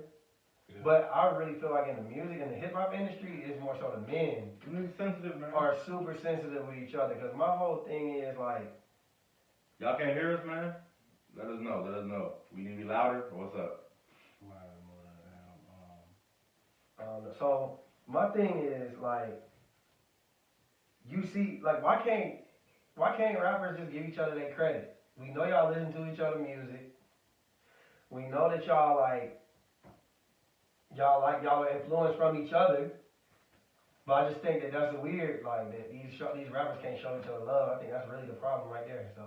Yeah. But I really feel like in the music and the hip hop industry, it's more so the men Niggas sensitive, man. are super sensitive with each other. Because my whole thing is, like, Y'all can't hear us, man? Let us know. Let us know. We need to be louder or what's up? So my thing is like, you see, like why can't rappers just give each other their credit? We know y'all listen to each other music. We know that y'all are influenced from each other. But I just think that that's weird, like that these rappers can't show each other love. I think that's really the problem right there. So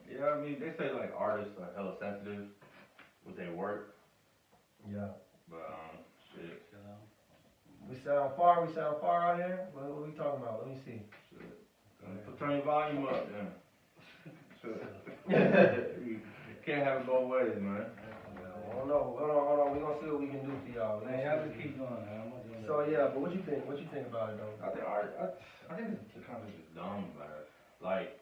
Yeah, I mean they say like artists are hella sensitive with their work, yeah, but shit. we sound far out here. What are we talking about? Let me see. Turn your volume up, yeah. You can't have it both ways, man. I don't know. Hold on. We're gonna see what we can do for y'all. Man, y'all just keep going, man. So yeah, but what you think? What you think about it though? I think the concept is dumb, man. Like,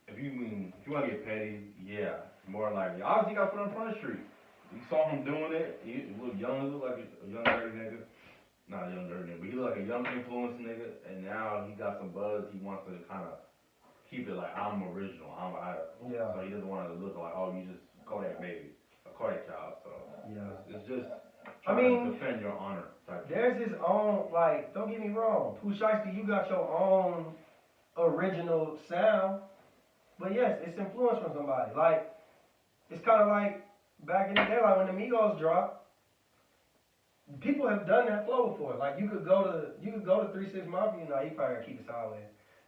if you want to get petty, yeah, more likely. Obviously, you got put in front of the street. You saw him doing it. He looked like a young dirty nigga. Not a young dirty nigga, but he looked like a young influenced nigga. And now he got some buzz. He wants to kind of keep it like I'm original. Yeah. So he doesn't want to look like, oh, you just Kodak baby, a Kodak child. So Yeah. it's just I trying mean, to defend your honor type. There's his own, like, don't get me wrong, Pooh Shiesty, you got your own original sound, but yes, it's influenced from somebody. Like, it's kind of like back in the day, like when the Migos dropped, people have done that flow before. Like, you could go to 3 6 Mafia, you probably gotta keep it sideways.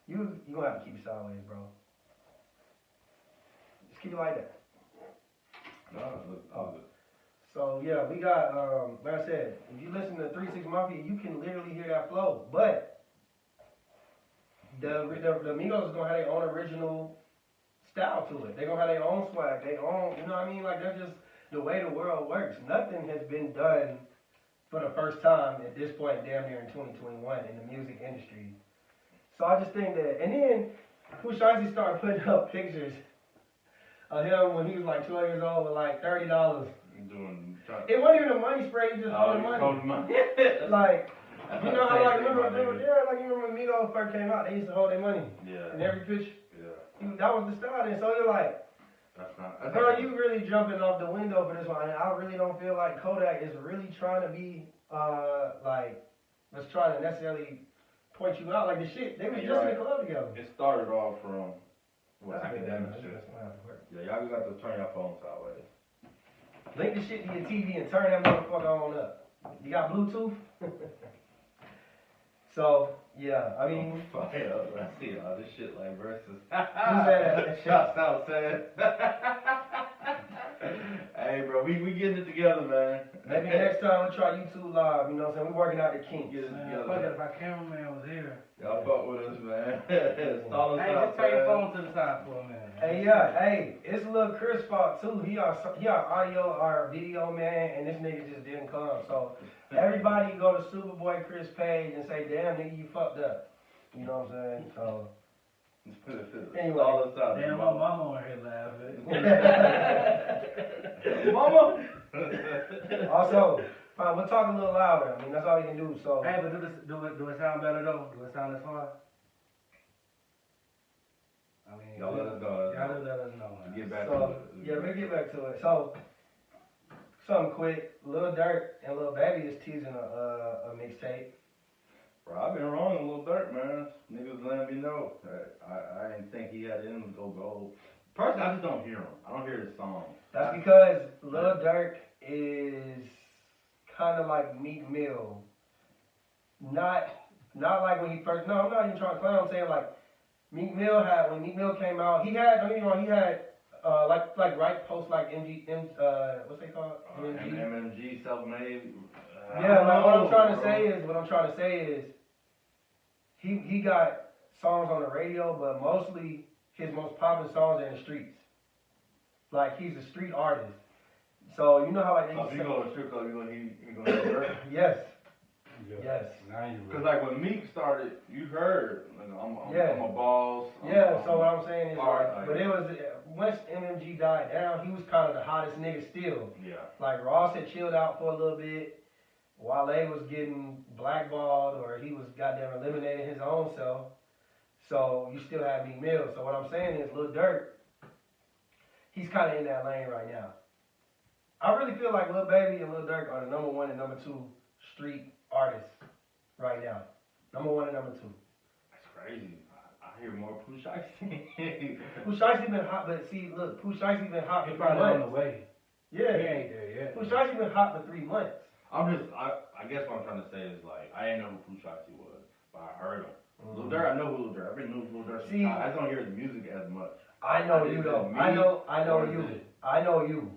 You gonna have to keep it sideways, bro. Just keep it like that. No, So yeah, we got like I said, if you listen to 3 6 Mafia, you can literally hear that flow. But the Migos is gonna have their own original style to it. They're gonna have their own swag, their own, you know what I mean? Like that's just the way the world works. Nothing has been done for the first time at this point, damn near in 2021 in the music industry. So I just think that, and then Pooh Shiesty started putting up pictures of him when he was like 12 years old with like $30. It wasn't even a money spray, he just holding money. Like, you know how, like, remember, yeah, like, you remember when Migos first came out, they used to hold their money in every picture. Yeah. That was the style then. So you're like, That's bro, you really jumping off the window for this one. And I really don't feel like Kodak is really trying to be, was trying to necessarily point you out. Like the shit, they was just in the club together. It started off from academic That's shit. good. That's good. Yeah, y'all got to turn your phones sideways. Link the shit to your TV and turn that motherfucker on up. You got Bluetooth? So, yeah, I mean. Fire up, I see all this shit like versus. Who's that? Shots out, said. Hey, bro, we getting it together, man. Maybe next time we'll try YouTube Live, you know what I'm saying? We're working out the kinks. Get it Man, together. fuck it, if our cameraman was here. Y'all fuck with us, man. Stall us Hey, out, just turn your man. phone to the side for a minute. Hey, yeah, hey, it's a little Chris fault too. He our audio, our video man, and this nigga just didn't come. So everybody go to Superboy Chris page and say, damn nigga, you fucked up. You know what I'm saying? So anyway. Stall us out. Damn, my mama on here laughing. Mama. Also, fine, we'll talk a little louder. I mean, that's all you can do. So Hey, but do it sound better though? Do it sound as far? I mean, Y'all let us know. Y'all just let us know, man. Get back to So, it. yeah, we'll get back to it. So, something quick. Lil Durk and Lil Baby is teasing a mixtape. Bro, I've been wrong a little dirt, man. Niggas letting me know. I didn't think he had it in him to go gold. Personally, I just don't hear him. I don't hear his songs. That's because Lil Durk is kind of like Meek Mill. Not like when he first. No, I'm not even trying to clown. I'm saying like Meek Mill had when Meek Mill came out. He had. Don't get me wrong. He had like right post like what's they called? MMG. MMG, self-made. Yeah, like what I'm trying to say is he got songs on the radio, but mostly his most popular songs are in the streets. Like he's a street artist. So you know how like they If you go to the strip club, he gonna do dirt. Yes. Yes. Cause like when Meek started, you heard, like, I'm a boss. Yeah, so what I'm saying is Alright, like, but it was once MMG died down, he was kind of the hottest nigga still. Yeah. Like Ross had chilled out for a little bit. Wale was getting blackballed or he was goddamn eliminating his own self. So you still have Meek Mill. So what I'm saying is Lil Durk, he's kind of in that lane right now. I really feel like Lil Baby and Lil Durk are the number 1 and number 2 street artists right now. Number 1 and number 2. That's crazy. I hear more Pooh Shiesty. Pooh Shiesty been hot, but see, look, Pooh Shiesty been hot for He 3 probably on months. the way. Yeah. He ain't there yet. Pooh Shiesty been hot for 3 months. I guess what I'm trying to say is like, I didn't know who Pooh Shiesty was, but I heard him. Lil Durk, I know who Lil Durk. I've been knowing Lil Durk since See, I just don't hear his music as much. I know you though. I know or you. is it- I know you.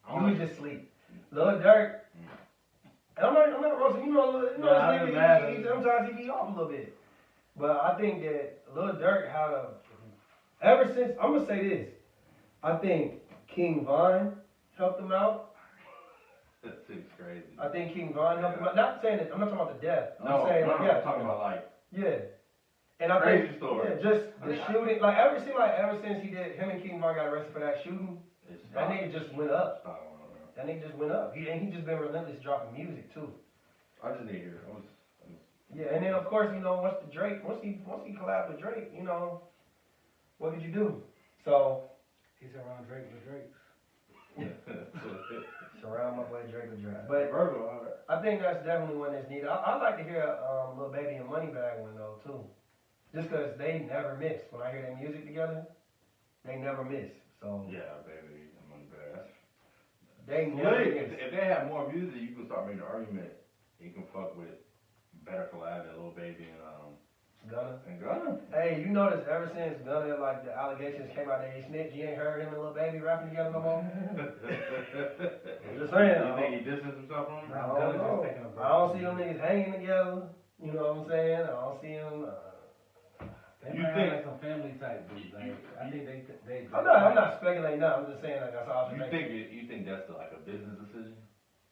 I don't You know. just sleep. Lil Durk. And I'm not roasting. You know, No, I this ain't nigga, mad. sometimes he be off a little bit. But I think that Lil Durk had ever since, I'm going to say this. I think King Von helped him out. That shit's crazy. I think King Von helped him out. Not saying that, I'm not talking about the death. I'm No, saying, no, like, yeah. I'm talking about like, Yeah. And I crazy think, story. yeah, just the shooting, like ever since he did, him and King Von got arrested for that shooting, it's that nigga just went up. stop. That nigga just went up. He just been relentless dropping music too. I just need to hear it. Yeah, and then of course, you know, once he collabed with Drake, you know, what could you do? So He's around Drake with Drake. surround my boy Drake with Drake. But Virgo, all right. I think that's definitely one that's needed. I'd like to hear Lil Baby and Moneybagg one though too. Just cause they never miss. When I hear their music together, they never miss. So Yeah, baby, I'm on the best. they never If miss. they have more music, you can start making an argument. You can fuck with better collab than Lil Baby Gunna. and Gunna. Hey, you notice ever since Gunna, like, the allegations came out that he snitched, you ain't heard him and Lil Baby rapping together no more? Just saying. You think he distanced himself from him? I don't know. I don't see them niggas hanging together. You know what I'm saying? I don't see them. They You might think- have like some family type beat. Like I think they. I'm not speculating now. I'm just saying like that's all. You think that's like a business decision?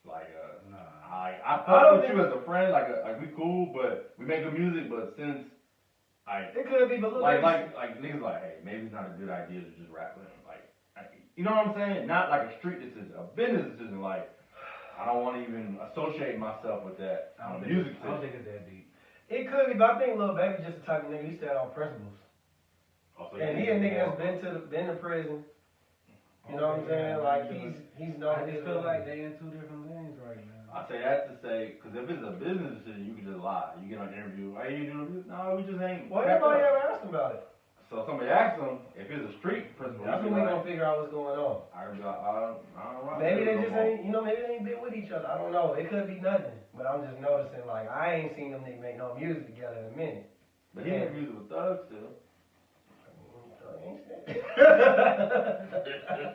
Like Nah. I I fuck don't with think- you as a friend, like we cool, but we make good music, but since It could be, but look, like niggas like, hey, maybe it's not a good idea to just rap with him. Like, you know what I'm saying? Not like a street decision, a business decision. Like, I don't want to even associate myself with that I on don't a music think decision. it's that deep. it could be, but I think Lil Baby just the type of nigga he stand on principles, Also, and he a nigga that's been to prison. You know what I'm saying? Like he's no. I just feel like they in two different lanes right now. I say that to say, because if it's a business decision, you can just lie. You get on an interview, hey, you doing this? No, we just ain't. Well, cracked everybody up. ever asked him about it. So somebody asks him, if it's a street principle, That's he when we be gonna like, figure out what's going on. I don't know. Maybe they just ain't, maybe they ain't been with each other. I don't know. It could be nothing. But I'm just noticing, like, I ain't seen them niggas make no music together in a minute. But he make music with thugs still.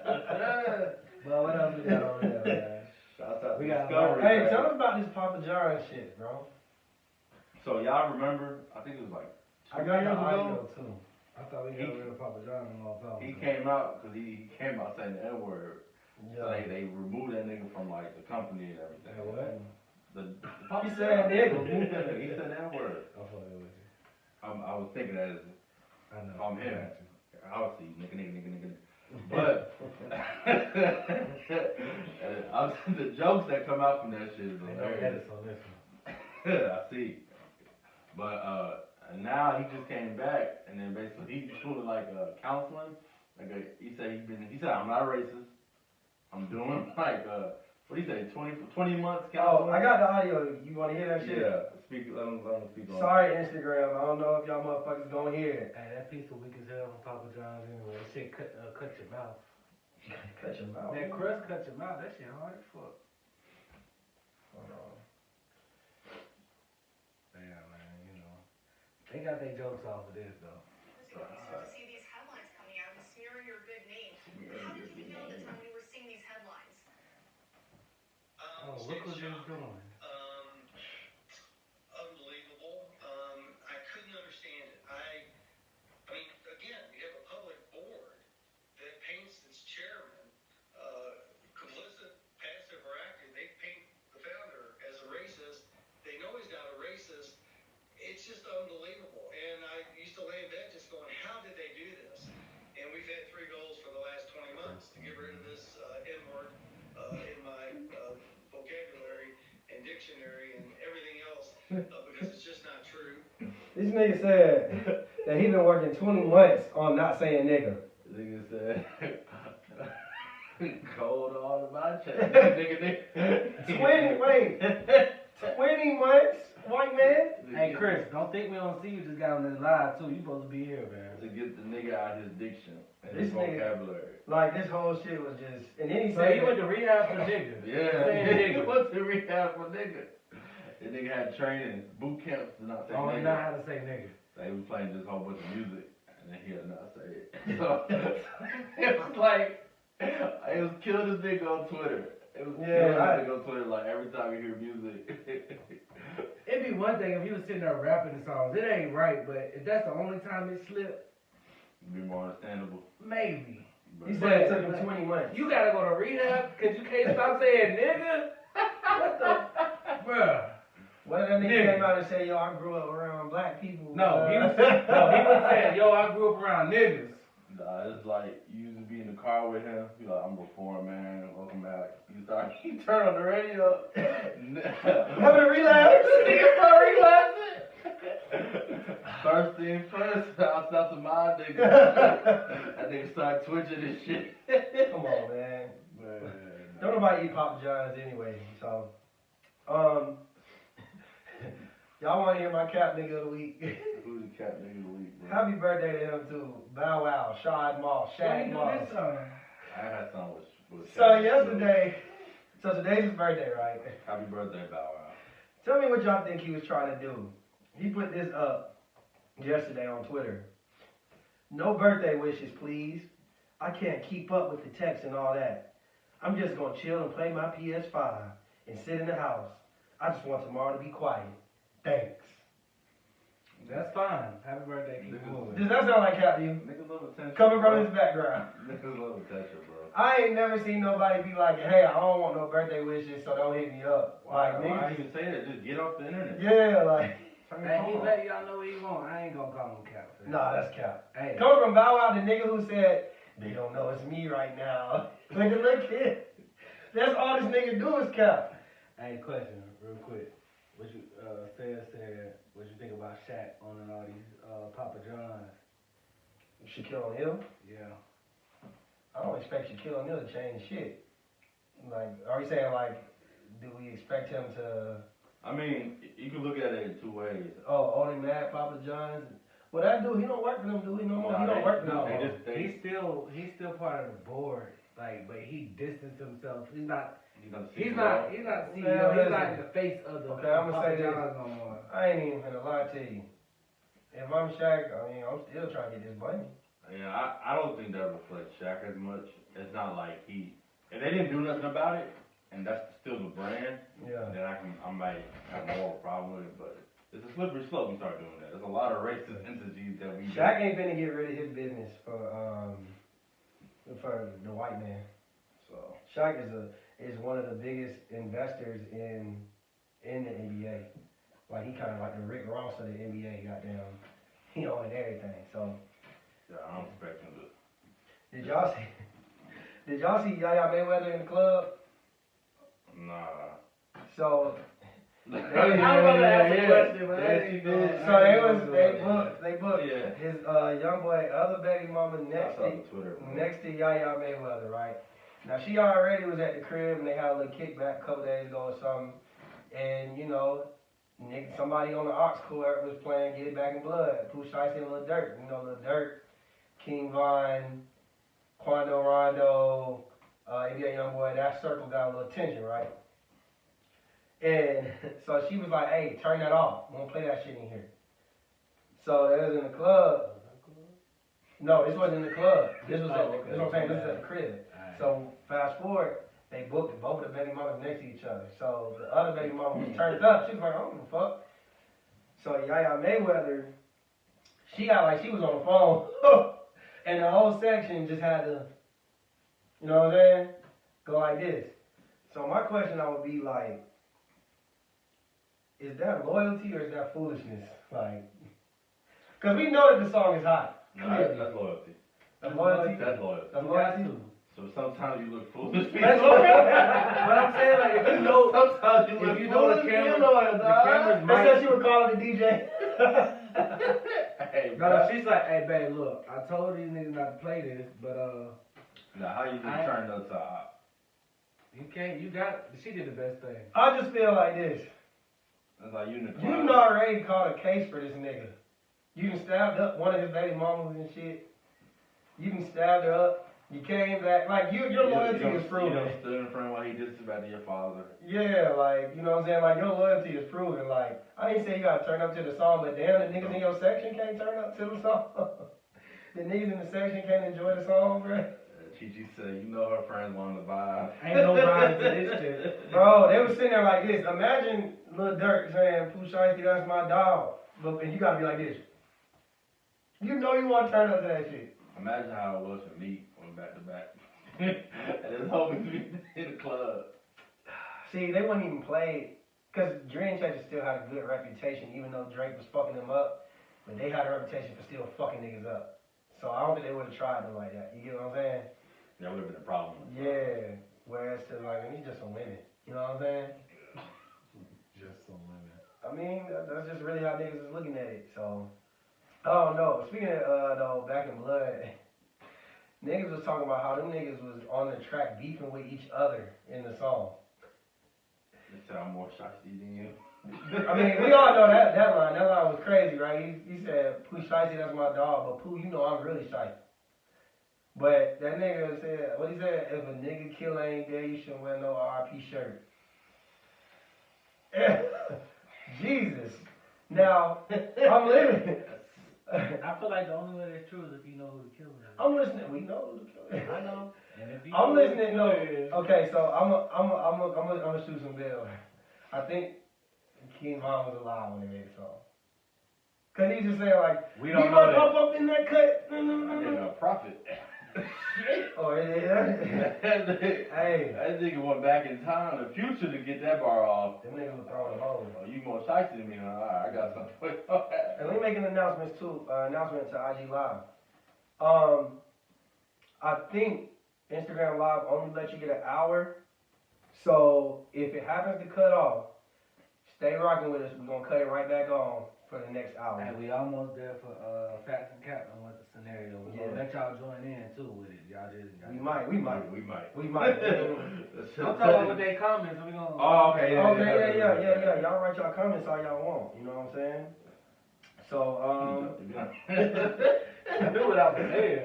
But what else we got over there, man? Shouts out to We got Discovery. Hey, man. tell us about this Papa John shit, bro. So y'all remember? I think it was like I got the years ago. audio too. I thought we got rid of Papa John a long time He ago. came out because he came out saying the N word. So Yeah. they removed that nigga from like the company and everything. Hey, what? The He said nigga. He said that word. I'm fucking with you. I was thinking that as I know. I'm him. I got you. Obviously, nigga. But the jokes that come out from that shit is They know hilarious. edits on this one. I see. But now he just came back and then basically he's doing like counseling. He said I'm not a racist. I'm doing like what do you say 20 months counseling. Oh, I got the audio. You want to hear that shit? Yeah. Let him speak on. Sorry, Instagram. I don't know if y'all motherfuckers gonna hear it. Hey, that piece of weak as hell from Papa John's anyway. That shit cut your mouth. Cut your mouth. That crust cut your mouth. That shit hard as fuck. Hold on. Yeah, man, you know. They got their jokes off of this, though. So when you start to see these headlines coming out and smearing your good name, how did you feel at the time when you were seeing these headlines? Oh, look what they're doing. Unbelievable. I couldn't understand it. I mean, again, you have a public board that paints its chairman, complicit, passive, or active. They paint the founder as a racist. They know he's not a racist. It's just unbelievable. And I used to lay in bed just going, how did they do this? And we've had 3 goals for the last 20 months to get rid of this N-word in my vocabulary and dictionary and everything else because it's just not true. This nigga said that he been working 20 months on not saying nigga. Nigga said cold all in my chest. nigga. 20 months, white man? Hey, Chris, don't think we don't see you just got on this live, too. You supposed to be here, man. To get the nigga out his diction and This his nigga- vocabulary. Like, this whole shit was just, and then he So said, he went to rehab for niggas. Yeah, Saying he nigga. went to rehab for nigga. That nigga had training, boot camps to not say Only nigga. know how to say nigga. So he was playing this whole bunch of music, and then he had to not say it. So it was like, it was killing this nigga on Twitter. It was killing this nigga on Twitter, like every time you hear music. It'd be one thing if he was sitting there rapping the songs. It ain't right, but if that's the only time it slipped, Be more understandable. maybe. But he said it took him 20 months. You gotta go to rehab because you can't stop saying nigga? What the? Bruh. What if that nigga Nigga. came out and said, yo, I grew up around black people? No, he was saying, yo, I grew up around niggas. Nah, it's like you used to be in the car with him. Be like, I'm reformed, man. Welcome back. You turn on the radio. Having a relapse? Nigga start relapsing. First thing first, I stopped to my nigga. That nigga started twitching and shit. Come on, man. Man, Don't nobody eat Papa John's anyway, so. Y'all want to hear my cap nigga of the week? Who's the cat nigga of the week, bro? Happy birthday to him too. Bow Wow, Shad Moss, Why Shad you do Moss. this song? I had something with So yesterday, so today's his birthday, right? Happy birthday, Bow Wow. Tell me what y'all think he was trying to do. He put this up yesterday on Twitter. No birthday wishes, please. I can't keep up with the text and all that. I'm just gonna chill and play my PS5 and sit in the house. I just want tomorrow to be quiet. Thanks. That's fine. Happy birthday, keep moving. Does that sound like Cap to you? Niggas love attention. Coming bro. from his background. Niggas love attention, bro. I ain't never seen nobody be like, hey, I don't want no birthday wishes, so don't hit me up. Why Like, why niggas, even say that? Just get off the internet. yeah, like, Turn your Hey, he phone off. let y'all know what he want. I ain't gonna call him Cap. nah, that's Cap. Hey, Coming from Bow Wow, the nigga who said, they don't know it's me right now. Like, look kid. That's all this nigga do is Cap. hey, question, real quick. What you said? What you think about Shaq owning all these Papa John's? Shaquille O'Neal? Yeah. I don't expect Shaquille O'Neal to change shit. Like, are you saying, like, do we expect him to, I mean, you can look at it in two ways. owning that Papa John's? Well, that dude, he don't work for them, do he, no more? Nah, He don't they- work for them no, no they more. just- they- He's still part of the board. Like, but he distanced himself. He's not You know, CEO. He's not CEO. Man, He's not listen. in the face of the Okay, I'ma Papa say this. John's no more. I ain't even gonna lie to you. If I'm Shaq, I mean, I'm still trying to get this money. Yeah, I don't think that reflects Shaq as much. It's not like if they didn't do nothing about it, and that's still the brand, Yeah. then I might have more of a problem with it. But it's a slippery slope. You start doing that. There's a lot of racist entities that we. Shaq ain't finna get rid of his business for the white man. So Shaq is one of the biggest investors in the NBA. Like he kind of like the Rick Ross of the NBA. Goddamn, he owning everything. So yeah, I don't expect him to. did y'all see? Did y'all see Yaya Mayweather in the club? Nah. So I was about to ask a question, but I Yes, ain't you gonna- did. So they booked Yeah. his young boy, other baby mama I next saw to the Twitter. bro. next to Yaya Mayweather, right? Now she already was at the crib and they had a little kickback a couple days ago or something, and you know, somebody on the aux court was playing Get It Back in Blood, Pooh Shiesty and Lil Durk, you know Lil Durk, King Von, Quando Rondo, NBA YoungBoy, that circle got a little attention, right? And so she was like, hey, turn that off. We don't play that shit in here. So they was in the club. No, this wasn't in the club. This was at the, this is what I'm saying, this is at the crib. So fast forward, they booked it, both of the baby mamas next to each other. So the other baby mama was turned up. She was like, I don't give a fuck. So Yaya Mayweather, she got like she was on the phone. And the whole section just had to, you know what I'm saying, go like this. So my question I would be like, is that loyalty or is that foolishness? Like, because we know that the song is hot. No, that's loyalty. That's loyalty. That's loyalty. That's You got loyalty. to. So sometimes you look foolish. That's what I'm saying. Like, if you know, Sometimes you look If you know the foolish, camera, you know it, the dog. camera's they said she would call the DJ. Hey, No, bro. she's like, hey, babe, look, I told these niggas not to play this, but Now, how you just I- turned up to op? you can't. You got. She did the best thing. I just feel like this. That's like you in the You club. done already caught a case for this nigga. You done stabbed up one of his baby mamas and shit. You done stabbed her up. You came back. Like, your loyalty is You proven. done stood in front while he disrespected your father. Yeah, like, you know what I'm saying? Like, your loyalty is proven. Like, I didn't say you gotta turn up to the song, but damn, the niggas in your section can't turn up to the song. The niggas in the section can't enjoy the song, bro. Chi said, you know her friends wanted to vibe. Ain't no vibe to this shit. Bro, they was sitting there like this. Imagine Lil Durk saying, Pooh Shiesty, that's my dog. But and you gotta be like this. You know you wanna turn up to that shit. Imagine how it was for me going back to back. And his homies be in the club. See, they wouldn't even play, because Dream Catcher still had a good reputation, even though Drake was fucking them up. But they had a reputation for still fucking niggas up. So I don't think they would have tried them like that. You get what I'm saying? That would have been a problem. Yeah. Whereas to like, I mean, just some women. You know what I'm saying? Just some women. I mean, that's just really how niggas is looking at it. So, I don't know. Speaking of, though, Back in Blood, niggas was talking about how them niggas was on the track beefing with each other in the song. They said I'm more shiesty than you. I mean, we all know that line. That line was crazy, right? He said, Pooh Shiesty, that's my dog, but Pooh, you know I'm really shiesty. But that nigga said, what he said, if a nigga killer ain't there, you shouldn't wear no RP shirt. Jesus. Now, I'm living. I feel like the only way that's true is if you know who the killer is. I'm listening. We know who the killer is. I know. And if you I'm know listening. who No. the killer is- Okay, so I'm gonna shoot some bill. I think King Von was alive when they made the song. Cause he just saying like, We you don't might know pop up in that cut. I nigga a prophet. Oh yeah. Hey, That nigga went back in time, the future, to get that bar off. them niggas were throwing hoes. Oh, you more shiesty than me, huh? Alright, I got something for you. And let me make an announcement too. Announcement to IG Live. I think Instagram Live only lets you get an hour. So if it happens to cut off, stay rocking with us. We're gonna cut it right back on for the next hour. And we almost there for Facts and Captain with the scenario. We're gonna let y'all join in too with it. Y'all just We might. We might. I'm I'm talking about with their comments. We gonna. Oh, okay, Yeah. Y'all write y'all comments all y'all want. You know what I'm saying? So, I knew what I was saying.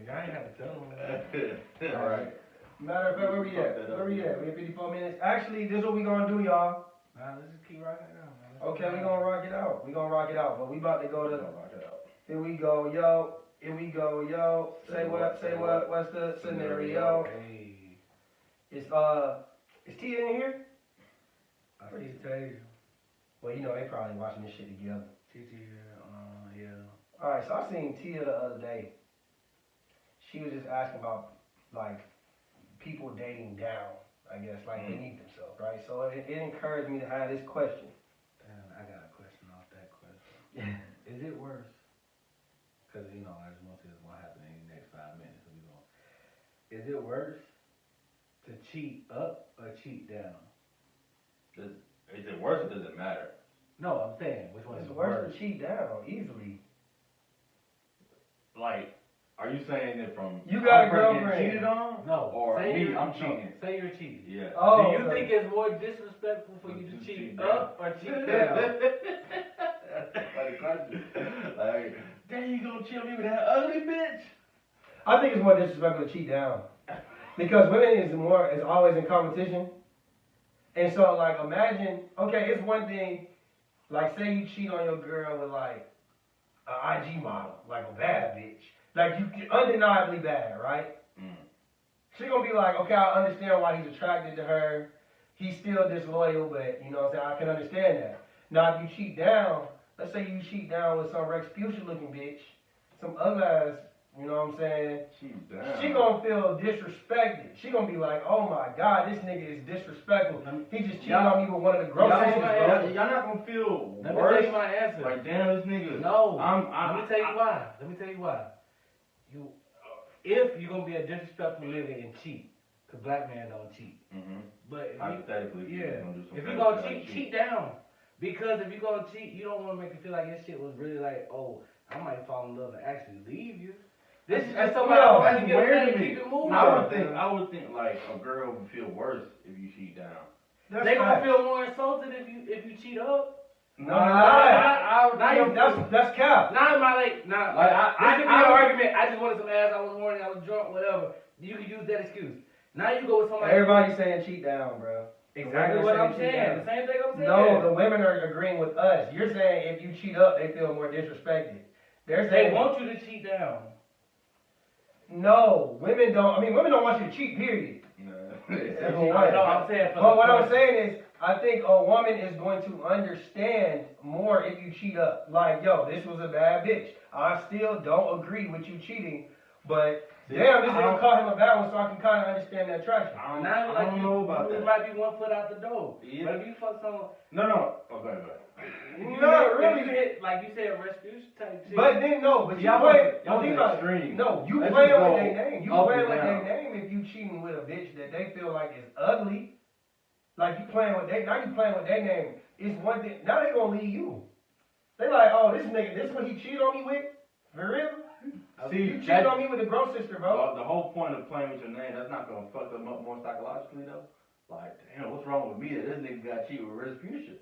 Y'all ain't have to tell them. Alright. matter of fact, where we at? Where we at? We at 54 minutes. Actually, this is what we gonna do, y'all. Nah, let's just keep rocking it out, man. Okay, we gonna rock it out. But we about to go to. Here we go, yo. Here we go, yo. Say what? Say what? What's the scenario? Hey, Is Tia in here? I see Tasia. Well, you know they probably watching this shit together. Titi, yeah. All right, so I seen Tia the other day. She was just asking about like people dating down, I guess, like beneath themselves, right? So it encouraged me to have this question. Damn, I got a question off that question. Is it worse? Because, you know, I just want to see what's going to happen in the next 5 minutes. So we going. Is it worse to cheat up or cheat down? Is it worse or does it matter? No, I'm saying, which one It's is worse to cheat down easily. Like, are you saying it from You got a I'm getting girlfriend. cheated on? No. Or say me, you're- I'm no, cheating. Say you're cheating. Yeah. Oh, Do you okay. think it's more disrespectful for you to To cheat cheat up or cheat That's down? a funny question. Like, damn, you gonna chill me with that ugly bitch? I think it's more disrespectful to cheat down because women is always in competition, and so like imagine, okay, it's one thing, like say you cheat on your girl with like an IG model, like a bad bitch, like you undeniably bad, right? Mm. She gonna be like, okay, I understand why he's attracted to her. He's still disloyal, but you know what I'm saying, I can understand that. Now if you cheat down, let's say you cheat down with some Rex Fuchsia looking bitch, some ugly ass, you know what I'm saying? Cheat down. She gonna feel disrespected. She gonna be like, oh my God, this nigga is disrespectful. He just cheated on me with one of the groceries. Y'all not gonna feel Let me worse? tell you my answer. Like, damn, this nigga. No. Let Let me tell you why. If you're gonna be a disrespectful nigga and cheat, cause black men don't cheat. Mm-hmm. But if Hypothetically, yeah, gonna do some if you crazy gonna shit, cheat, cheat down. Because if you gonna cheat, you don't want to make it feel like this shit was really like, oh, I might fall in love and actually leave you. This is just somebody No, trying to get weird away to and me. keep it moving. I would think like a girl would feel worse if you cheat down. They gonna feel more insulted if you cheat up. No, that's cap. Now am I like now? Like, This could be an argument. I just wanted some ass. I was horny. I was drunk. Whatever. You can use that excuse. Now you go with somebody. Everybody's saying cheat down, bro. Exactly what I'm saying. The same thing I'm saying. No, the women are agreeing with us. You're saying if you cheat up, they feel more disrespected. They're saying They want you to cheat down. no, women don't. I mean, women don't want you to cheat. Period. Nah. No, I'm saying for But what I'm saying is, I think a woman is going to understand more if you cheat up. Like, yo, this was a bad bitch. I still don't agree with you cheating, but damn, this nigga caught him a bad one, so I can kind of understand that traction. I Now don't know about you that. might be 1 foot out the door. Yeah. But if you fuck someone, No. Okay. if you No, hit, really. if you hit, like you said, Rasputin type shit. But then no, but you Y'all play. y'all think was about it. extreme. No, you Let's playing just with go their name. You up playing and with their down. name if you cheating with a bitch that they feel like is ugly. Like you playing with now you playing with their name. It's one thing. Now they gonna leave you. They like, oh, this nigga, this what he cheated on me with? For real? See, You cheated on me with the gross sister, bro. The whole point of playing with your name, that's not gonna fuck them up more psychologically though. Like, damn, what's wrong with me that this nigga got cheated with Rasputin?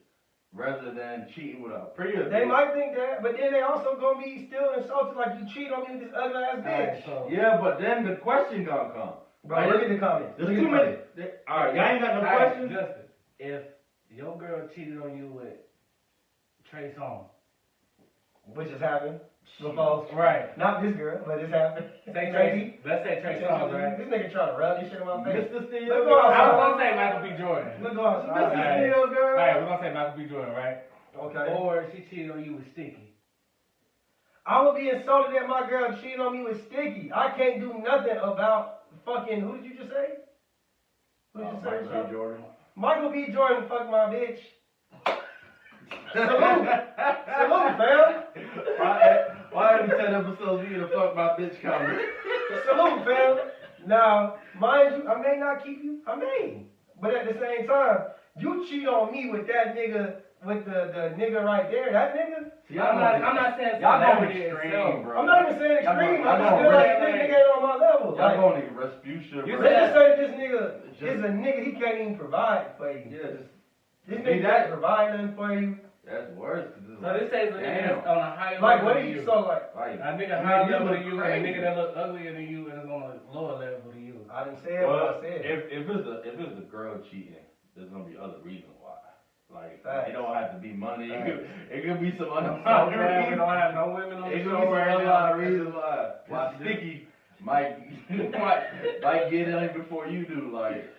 Rather than cheating with a prettier They bitch. might think that, but then they also gonna be still insulted like you cheated on me with this ugly ass bitch. Yeah, but then the question gonna come. Bro, look at the comments. There's Look at too the many. comments. Alright, y'all ain't got no Alright, questions? Justin, if your girl cheated on you with Trey Songz, Which has happened before. right? Not this girl, but it's happened. Say Trey, let's say Trey Songz, right? This nigga trying to rub this shit in my face. Mr. Steel Look Girl. outside. I was gonna say Michael B. Jordan. Look outside. Mr. Steel Girl. Alright, we're gonna say Michael B. Jordan, right? Okay. or she cheated on you with Sticky. I would be insulted that my girl cheated on me with Sticky. I can't do nothing about fucking, who did you just say? Who did you say? Michael B. Jordan. Michael B. Jordan fucked my bitch. Salute. Salute, fam. Why every 10 episodes you gonna fuck my bitch comment? Salute, fam. Now, mind you, I may not keep you. I may. But at the same time, you cheat on me with that nigga, with the nigga right there, that nigga. I'm not saying y'all going celebrity extreme, itself. bro. I'm not even saying Y'all extreme. going- I just y'all feel going like this nigga ain't on my level. Y'all Like, going to Respucia, You bro. let's just say that this nigga is a nigga, he can't even provide for you. Yeah, just, This Be nigga that- can't provide nothing for you. that's worse. Cause So this says a nigga that's on a higher Like, level what than do you. you, so like, Like, A nigga man, higher you level look than you, and a crazy. nigga that look uglier than you and is on a lower level than you. I didn't say it, well, but I said it. if it's a girl cheating, there's gonna be other reasons why. Like, Facts. it don't have to be money. It could be some So other glad we don't have no women on the It could show be some right other now. reasons why Sticky might get in before you do. Like,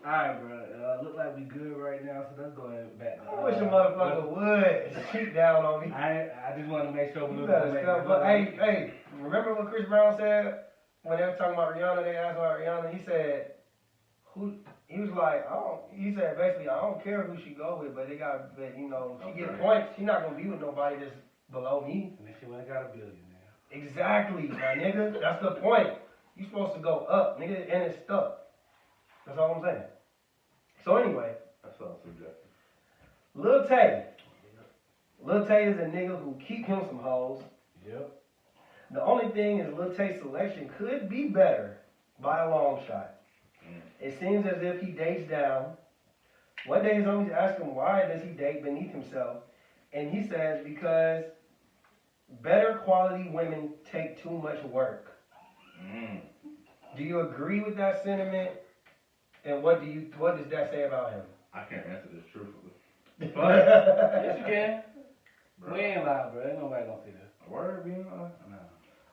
Alright, bro. Look like we good right now, so let's go ahead back. I wish a motherfucker would cheat down on me. I just want to make sure we You look better make stop. it But look hey, like- hey, remember what Chris Brown said when they were talking about Rihanna? They asked about Rihanna. He said, "Who?" He was like, "I don't." He said basically, "I don't care who she go with, but they got, but you know, she get Okay. points. She not gonna be with nobody that's below me." And then she went and got a billionaire. Exactly, my nigga. That's the point. You supposed to go up, nigga, and it's stuck. That's all I'm saying. So anyway, that's all subjective. Lil Tay. Lil Tay is a nigga who keep him some hoes. Yep. The only thing is Lil Tay's selection could be better by a long shot. It seems as if he dates down. One day his homies ask him why does he date beneath himself, and he says because better quality women take too much work. Do you agree with that sentiment? And what does that say about him? I can't answer this truthfully. Yes, you can. We ain't loud, bro. Ain't nobody gonna see this. Word being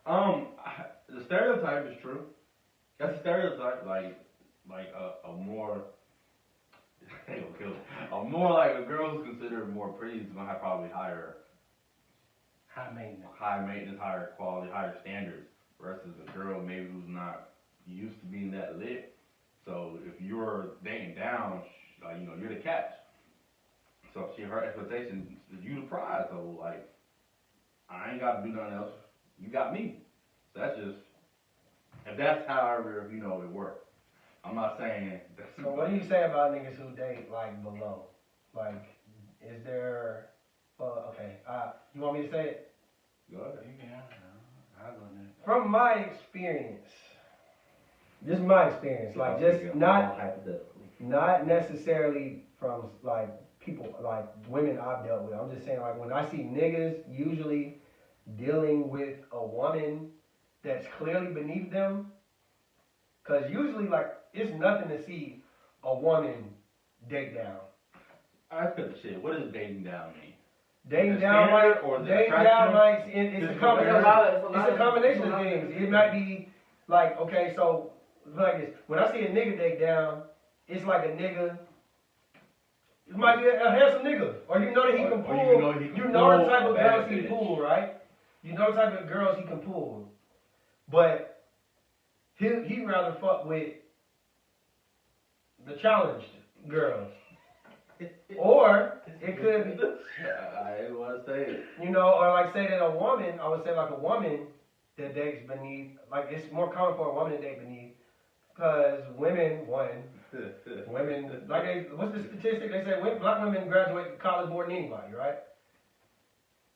No. the stereotype is true. That's a stereotype, like a more, a more like a girl who's considered more pretty is gonna have probably higher High maintenance. maintenance, higher quality, higher standards versus a girl maybe who's not used to being that lit. So if you're dating down, like, you know, you're the catch. So her expectation is you the prize. So like, I ain't got to do nothing else. You got me. So that's just, if that's however, you know, it works. I'm not saying that's. So what do you say about niggas who date like below? Like, is there? Okay. You want me to say it? Go ahead. You can. I'll go next. From my experience, this is my experience. Like, just not necessarily from like people like women I've dealt with. I'm just saying like when I see niggas usually dealing with a woman that's clearly beneath them, cause usually like it's nothing to see a woman date down. I cut the shit. What does dating down mean? Dating The down standard like or the dating attraction? down like it's a It's combination. a lot It's a combination it's a of lot things. of It might be like okay, so like this. When I see a nigga date down, it's like a nigga. It might be a handsome nigga, or you know that he can pull. Or you know he can You know the pull type of a bad girls he bitch. pull, right? You know the type of girls he can pull, but he rather fuck with the challenged girls, or it could be. I didn't want to say it. You know, or like say that a woman, I would say like a woman that dates beneath, like it's more common for a woman to date beneath, because women, like what's the statistic? They say black women graduate college more than anybody, right?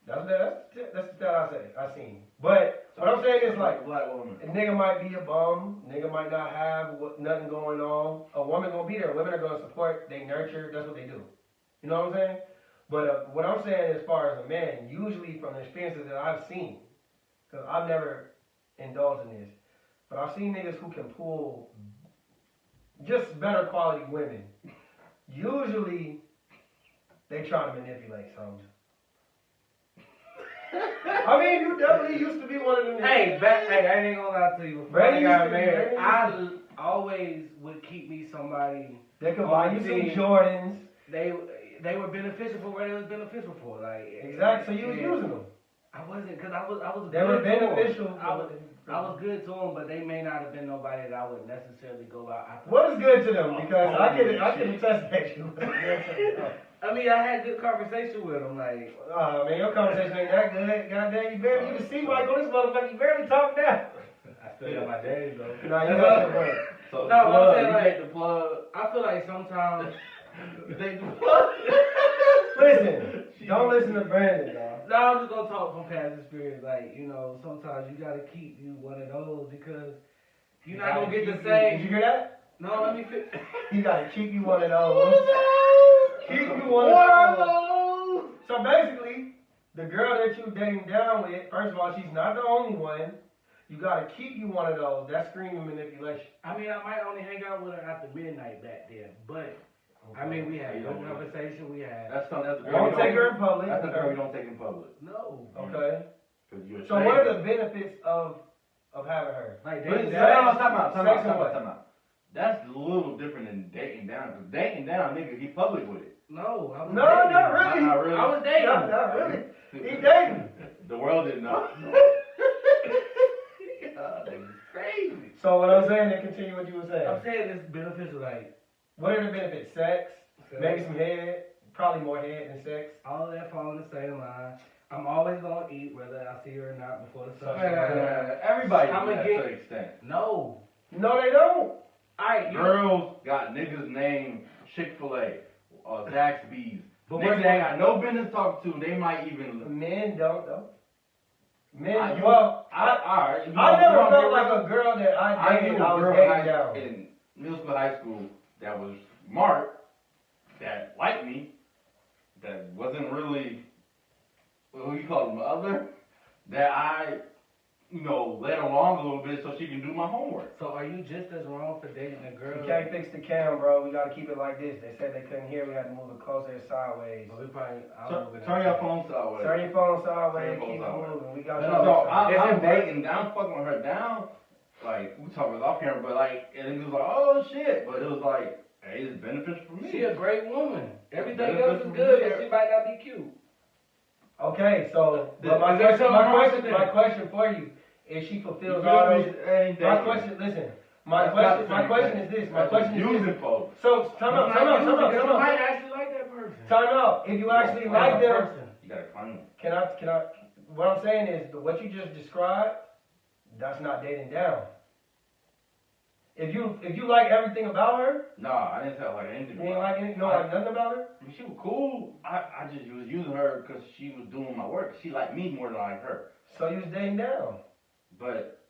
That's the stat I seen. But what I'm saying is like, black woman. a nigga might be a bum, nigga might not have nothing going on. A woman gonna be there. Women are gonna support, they nurture, that's what they do. You know what I'm saying? But what I'm saying as far as a man, usually from the experiences that I've seen, because I've never indulged in this, but I've seen niggas who can pull just better quality women. Usually, they try to manipulate something. I mean, you definitely used to be one of them niggas. Hey, I ain't gonna lie to you. Before Brandon I got used to- married, Brandon I always would keep me somebody. They could buy you some Jordans. They they were beneficial for what it was beneficial for. Like Exactly. So you was yeah. using them. I wasn't, cause I was. They were good to 'em. beneficial. I was good to them, but they may not have been nobody that I would necessarily go out. What is good to them? Because I can attest that you. I mean, I had good conversation with them. Like, Oh man, your conversation ain't that good. Goddamn, you can see why I go this motherfucker. You barely talk now. I still got my days though. Nah, you got your work. So No, the but I'm plug, saying, you like- take the plug. I feel like sometimes. You take the plug. Listen, don't listen to Brandon, dog. No, I'm just gonna talk from past experience. Like, you know, sometimes you gotta keep you one of those because you're not gonna get the Did same. you hear that? No, let me finish. You gotta keep you one of those. Keep you one of those. So basically, the girl that you dating down with, first of all, she's not the only one. You gotta keep you one of those. That's screaming manipulation. I mean, I might only hang out with her after midnight back then, but I mean, we had good conversation. We had That's the girl. Don't take her in public. That's the girl you don't take in public. no. Okay. Cause you're So what are the benefits of having her? Like But they time out. That's a little different than dating down. Cause dating down, nigga, he public with it. No, I was No, dating. not really. Not really. I was dating. Not really. He dating. The world didn't know. God, that's crazy. So what I'm saying, then continue what you were saying. I'm saying it's beneficial. Like What are the benefits? Sex, maybe some head, probably more head than sex. all of that fall in the same line. I'm always gonna eat whether I see her or not before the sun. Everybody I'ma do that get- to an extent. No. No, they don't. Alright, Girls got niggas named Chick-fil-A, Zaxby's. But Niggas what- they ain't got no business talking to. They might even. Men don't though. Men, I never felt like a girl that I knew dated. a I was girl dating down. in middle school, high school that was smart, that liked me, that wasn't really, what you call them, other, that I, led along a little bit so she can do my homework. so are you just as wrong for dating a girl? We can't fix the cam, bro. We gotta keep it like this. They said they couldn't hear. We had to move it closer and sideways. But we probably Turn your phone sideways. Turn your phone sideways. Turn Keep your it phone moving. We got So you. I'm dating down, fucking with her down. Like, we talking about off camera, but like, and it was like, oh shit. But it was like, hey, it's beneficial for me. She a great woman. Everything Benefits else is from good, there. but she might not be cute. Okay, so but my Is there question, something my wrong question for you is she fulfills all those. My question, listen. My question is this. My question is using this. folks. So time out. You might actually like that person. Time out. If you actually like them, You gotta claim them. can I? What I'm saying is what you just described. That's not dating down. If you like everything about her, Nah, I didn't tell her anything. you ain't about like anything, like nothing about her. I mean, she was cool. I just was using her because she was doing my work. She liked me more than I liked her. So you was dating down. But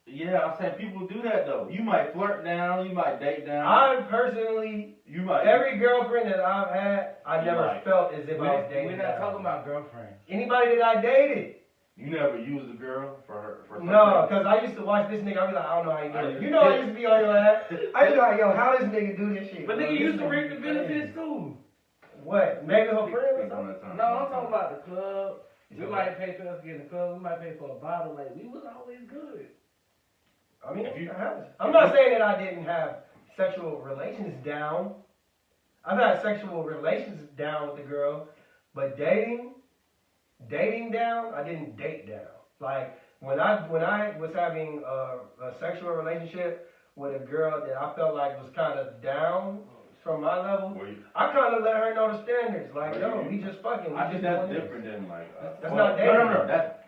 yeah, I said people do that though. You might flirt down, you might date down. I personally, You might. every girlfriend that I've had, I You never like- felt as if I was dating We're not down. talking about girlfriends. Anybody that I dated. You never used a girl for something. No, because I used to watch this nigga, I'd be like, I don't know how you do it. You know I used to be on your ass. I used to be like, yo, how this nigga do this shit? But bro? nigga This used to nigga reap the crazy. benefits too. What? Maybe her friend or Speak something? on that time. No, I'm talking about the club. We might pay for us to get in the club. We might pay for a bottle. Like, we was always good. I mean, If you- I'm not saying that I didn't have sexual relations down. I've had sexual relations down with the girl, but dating down, I didn't date down. Like when I was having a sexual relationship with a girl that I felt like was kind of down from my level, Were you- I kind of let her know the standards. Like, Were yo, you- we just fucking. We I think just that's doing this. different than like. That's not dating. No. That's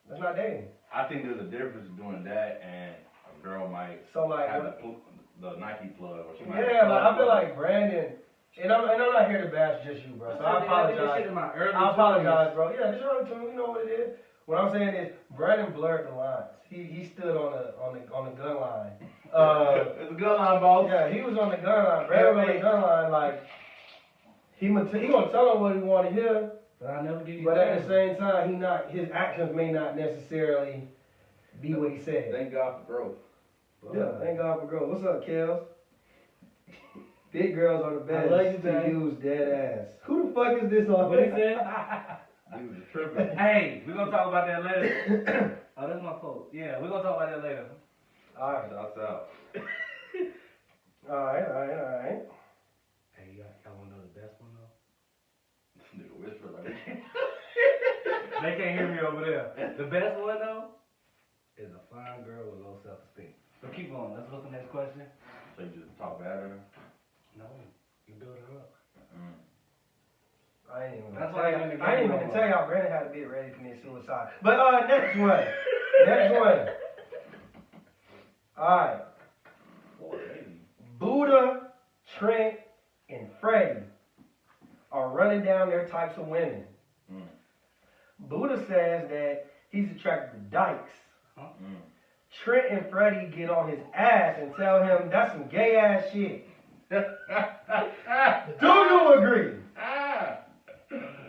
That's not dating. I think there's a difference doing that and a girl might So like, have the Nike plug or she might. yeah, like I feel like Brandon, and I'm not here to bash just you, bro. So I did this apologize. shit in my early I 20s. apologize, bro. Yeah, this early 20s, you know what it is. What I'm saying is, Brandon blurred the lines. He stood on the gun line. It's a good line, boss. Yeah, he was on the gun line. Brandon was on the gun line, like he gonna tell him what he want to hear, But I never give you but a at the chance. same time, his actions may not necessarily be what he said. Thank God for growth. Yeah, thank God for growth. What's up, Kels? Big girls are the best I like you, to man. use dead ass. Who the fuck is this on? What he said? He was tripping. Hey, we're gonna talk about that later. Oh, that's my fault. Yeah, we're gonna talk about that later. All right, Shouts out. all right. Hey, y'all wanna know the They can't hear me over there. The best one though is a fine girl with low self-esteem. So keep going. Let's go to the next question. So you just talk bad at her? No, you build her up. I ain't even That's gonna why tell I ain't y'all. in the I ain't game even no gonna more. tell y'all Brandon had to be ready to commit suicide. But next one. Next one. Alright. Buddha, Trent, and Freddie are running down their types of women. Buddha says that he's attracted to dykes. Trent and Freddie get on his ass and tell him that's some gay ass shit. Do you agree?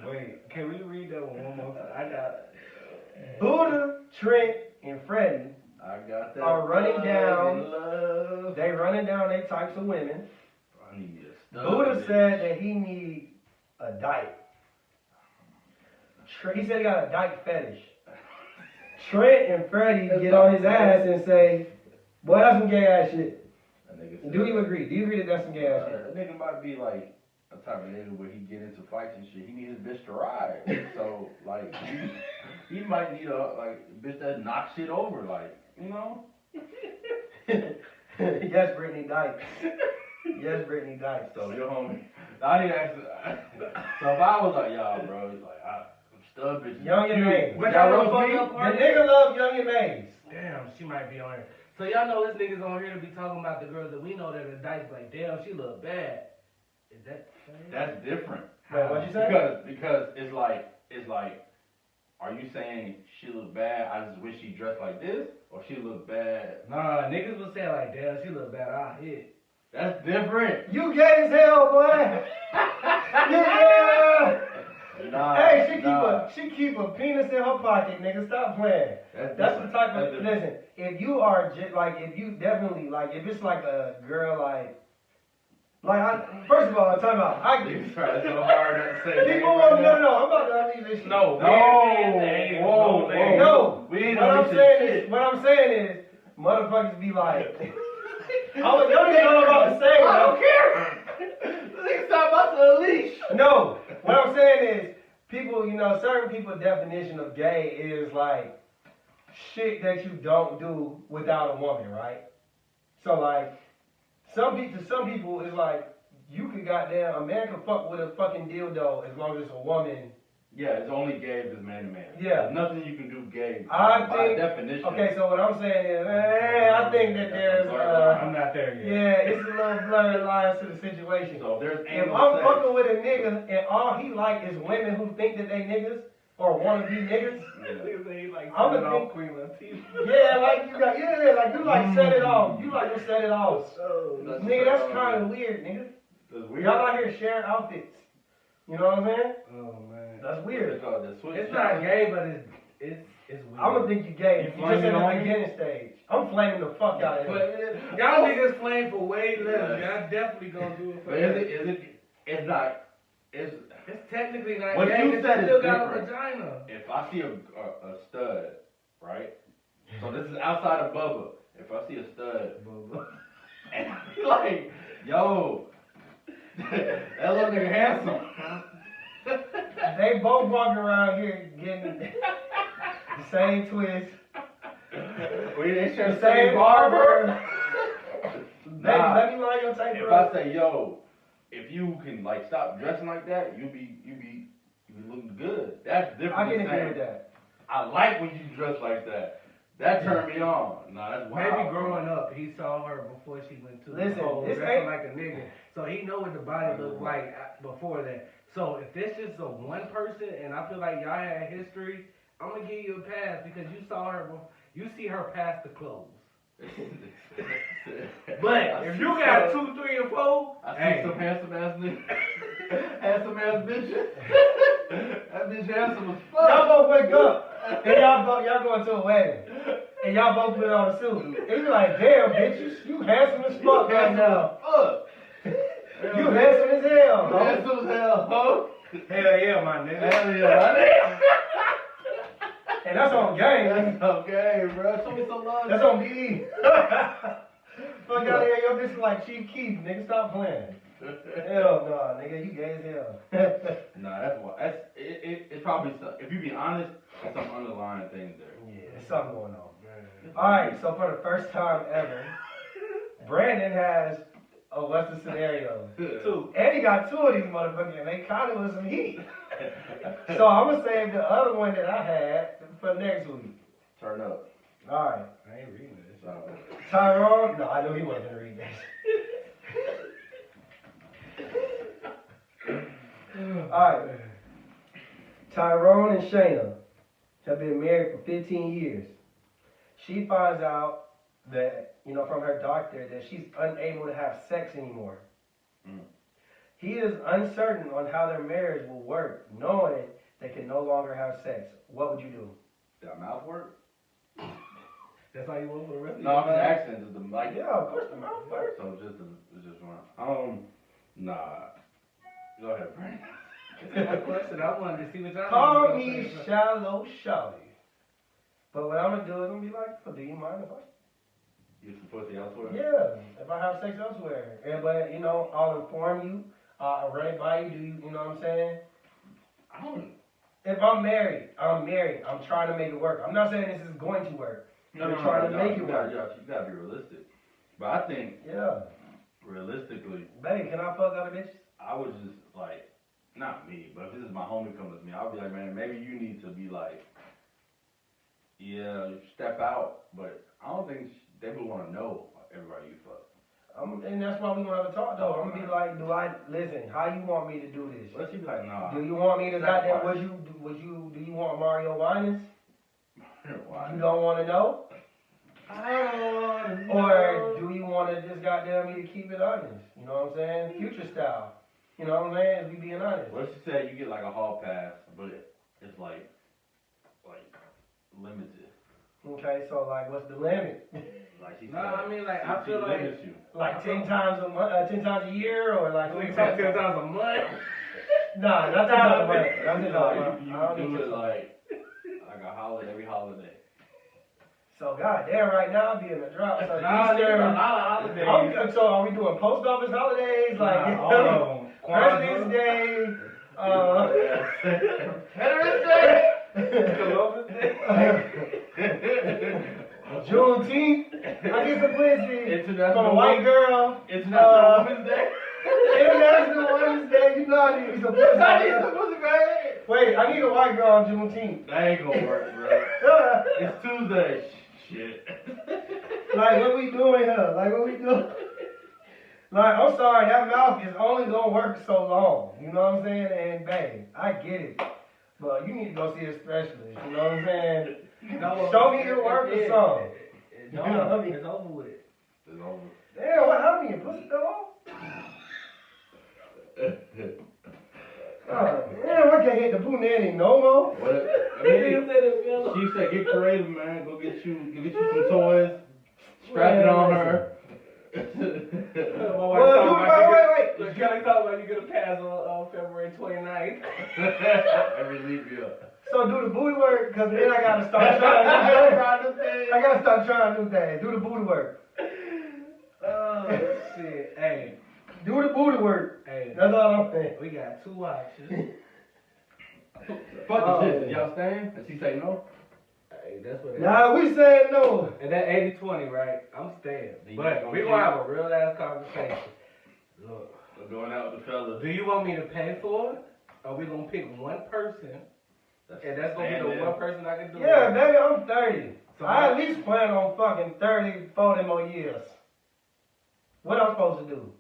Wait, can we read that one more time? I got Buddha, Trent, and Freddie I got that. are running down. Love. They running down their types of women. I need a stud. Buddha said that he need a dyke. He said he got a dyke fetish. Trent and Freddie get on his ass and say, boy, that's some gay ass shit. That nigga said- Do you agree? Do you agree that that's some gay ass shit? That nigga might be like a type of nigga where he get into fights and shit. He need his bitch to ride. So like he might need a bitch that knocks shit over, like, you know? Yes, Brittany Dykes. Yes, Brittany Dykes. So your homie, I need to ask. So if I was like, y'all, bro, it's like I'm stud bitches. Young and Maze. What Y'all y'all roast fucked me? up The part? nigga love Young and Maze. damn, she might be on here. So y'all know this nigga's on here to be talking about the girls that we know that are dykes. Like, damn, she look bad. Is that the same? That's different. Wait, what'd you say? Because it's like, are you saying she look bad? I just wish she dressed like this, or she look bad? Nah, niggas was saying like, damn, she look bad. I hit. That's different. You gay as hell, boy. Yeah. Nah, Hey, she keep a penis in her pocket, nigga. Stop playing. That's the different. type of That's different. listen. If you are if you definitely if it's like a girl first of all, I'm talking about Niggas trying so hard not to say name people. right now. No, I'm about to unleash this shit. No, whoa. No, We ain't what I'm unleashing saying shit. is, motherfuckers be like, y'all niggas know what I'm about to say. I don't care. Niggas talking about to unleash. No, what I'm saying is, people, certain people's definition of gay is like shit that you don't do without a woman, right? So some people it's like you could a man can fuck with a fucking dildo as long as it's a woman. Yeah, it's only gay if it's man to man. Yeah. There's nothing you can do gay I by think- definition. Okay, so what I'm saying is, I think that there's I'm not there yet. yeah, it's a little blurred lines to the situation. So if there's If anal I'm sex, fucking with a nigga and all he like is women who think that they niggas or want to be niggas, Niggas say he like I'm sucking a off big- Queen Latifah. yeah, you set it off. You to set it off. That's Nigga, that's so kind of weird, nigga. That's weird. Y'all out here sharing outfits. You know what I'm saying? Oh man. That's What they weird. call it, the switch It's not gay, but it's weird. I'm gonna think you gay. You You just in flaming the on me? beginning stage. I'm flaming the fuck out of him. But Y'all niggas playing for way less. Yeah. Y'all definitely gonna do it for But less. it's not, it's, It's technically not What gay. you 'cause said still is got a different. vagina. if I see a stud, right? So this is outside of Bubba. If I see a stud, and I be like, yo, that little nigga handsome. They both walking around here getting the same twist, We ain't share the the same same barber. barber. Baby, Nah. let me line your tape, If bro. I say, yo, if you can stop dressing like that, you be looking good. That's different. I can than agree saying, with that. I like when you dress like that. That turned me on. Nah, that's wild. Maybe growing up, he saw her before she went to Listen, the whole this dressing ain't- like a nigga. So he know what the body looked like before that. So if this is a one person and I feel like y'all had history, I'm gonna give you a pass because you saw her. You see her past the clothes. But if you got 2, 3, or 4, I see hey, some handsome ass nigga. Handsome ass bitch. That bitch handsome as fuck. Y'all both wake up and y'all going to a wedding and y'all both put on a suit. And you like, damn, bitch, you handsome as fuck right now. Fuck. You handsome as hell, bro. Handsome as hell, ho. hell yeah, my nigga. Hell yeah, my nigga. And that's on game. That's okay, bro. Show me some love. That's on BE. Fuck out of here, yo, bitch is like Chief Keef, nigga, stop playing. Hell no, nigga, you gay as hell. Nah, that's why. It's probably if you be honest, there's some underlying things there. Yeah, there's something going on. Alright, so for the first time ever, Brandon has a what's the scenario? 2. And he got 2 of these motherfuckers, and they kind of was some heat. So I'm gonna save the other one that I had for next week. Turn up. Alright. I ain't reading this. Tyrone? No, I knew he wasn't gonna read that. Alright. Tyrone and Shayna have been married for 15 years. She finds out that, from her doctor, that she's unable to have sex anymore. Mm. He is uncertain on how their marriage will work, knowing they can no longer have sex. What would you do? Did our mouth work? That's how you want for the rest of No, your I'm just life? asking. Is the mic? Yeah, of course the mouth first. So it's just one. Nah. Go ahead, Brandon. That's my question. I wanted to see what y'all Call was me gonna say. shallow Shawty. But what I'm gonna do is I'm gonna be like, do you mind if I? Get some pussy elsewhere? Yeah, if I have sex elsewhere. Yeah, but I'll inform you. I'll run it by you. Do you know what I'm saying? I don't. If I'm married, I'm married. I'm trying to make it work. I'm not saying this is going to work. I'm trying to make it work. You gotta be realistic. But I think, Yeah. realistically, Babe, can I fuck other bitches? I would just like, not me, but if this is my homie coming to me, I'll be like, man, maybe you need to be like, yeah, step out. But I don't think they would want to know everybody you fuck. And that's why we gonna have a talk though. I'm gonna be like, listen, how you want me to do this? Let's be like, nah. Do you want me to Sacrifice. goddamn, do you want Mario Winans? Why? You don't wanna know? I don't want to Or do you wanna just goddamn me to keep it honest? You know what I'm saying? Future style. You know what I'm saying? As we being honest. Let's just say you get like a hall pass, but it's like limited. Okay, so like what's the limit? Like she No, said, I mean, like, she I feel like- limits you. Like 10 times a month, 10 times a year, or like We talk 10 times a month. Nah, not 10 times a month. Not 10 times a No, month. you I don't do need it to. like a holiday, every holiday. So goddamn, right now I'm being a drop. So Nah, Easter, there's a lot of holidays. so are we doing post office holidays like Nah, all of them. President's Day? Veterans Day. Columbus Day. Juneteenth? I get some pussy International from a white girl. International Women's Day. International Women's Day. You know I need me some pussy. I need some pussy, babe. Wait, I need a white girl on Juneteenth. That ain't gonna work, bro. It's Tuesday. Shit. Like, what we doing here? Like, what we doing? Like, I'm sorry, that mouth is only gonna work so long. You know what I'm saying? And babe, I get it. But you need to go see a specialist. You know what I'm saying? No, Show me your work or something. It's You know what I mean? It's over with. It's over. Damn, what happened? Your pussy fell off? Damn, I can't hit the punani no more. What? I mean, she said, get creative, man. Go get you some toys. Strap it on her. Wait. Look, Kelly talking about you get a pass on February 29th. Every leap year. So do the booty work, cause then I gotta start trying new things. I gotta start trying new things. Do the booty work. Oh, shit. Hey. Do the booty work. Hey. That's all I'm saying. We got 2 options. Fuck Oh. the shit. Y'all staying? And she say no? Hey, that's what it is. Nah, we said no. And that 80-20, right? I'm staying. You But gonna we cheat? gonna have a real ass conversation. Look, I'm going out with the fellas. do you want me to pay for it? Or we gonna pick one person, and that's gonna be the one person I can do Yeah, it? baby, I'm 30. So I at what- least plan on fucking 30, 40 more years. What I'm supposed to do?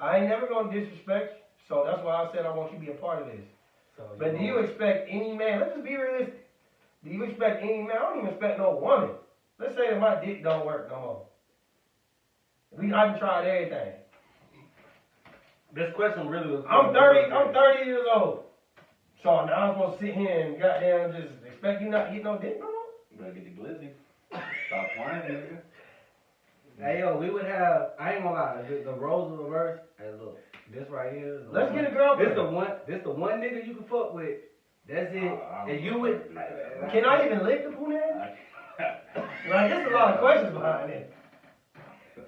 I ain't never gonna disrespect you, so that's why I said I want you to be a part of this. So But do you expect any man, let's just be realistic. Do you expect any man, I don't even expect no woman. Let's say that my dick don't work no more. I done tried everything. This question really was. I'm 30 years old. So now I'm supposed to sit here and goddamn just expect you not to get no dick no more? You better get the glizzy. Stop playing, nigga. Hey yo, we would have. I ain't gonna lie. The roles of reverse. Hey look, this right here. is the Let's one- get a girlfriend. This the one nigga you can fuck with. That's it. I don't And you know would. if I can do that. Can I even lick the punani? Like, there's a lot of questions behind it.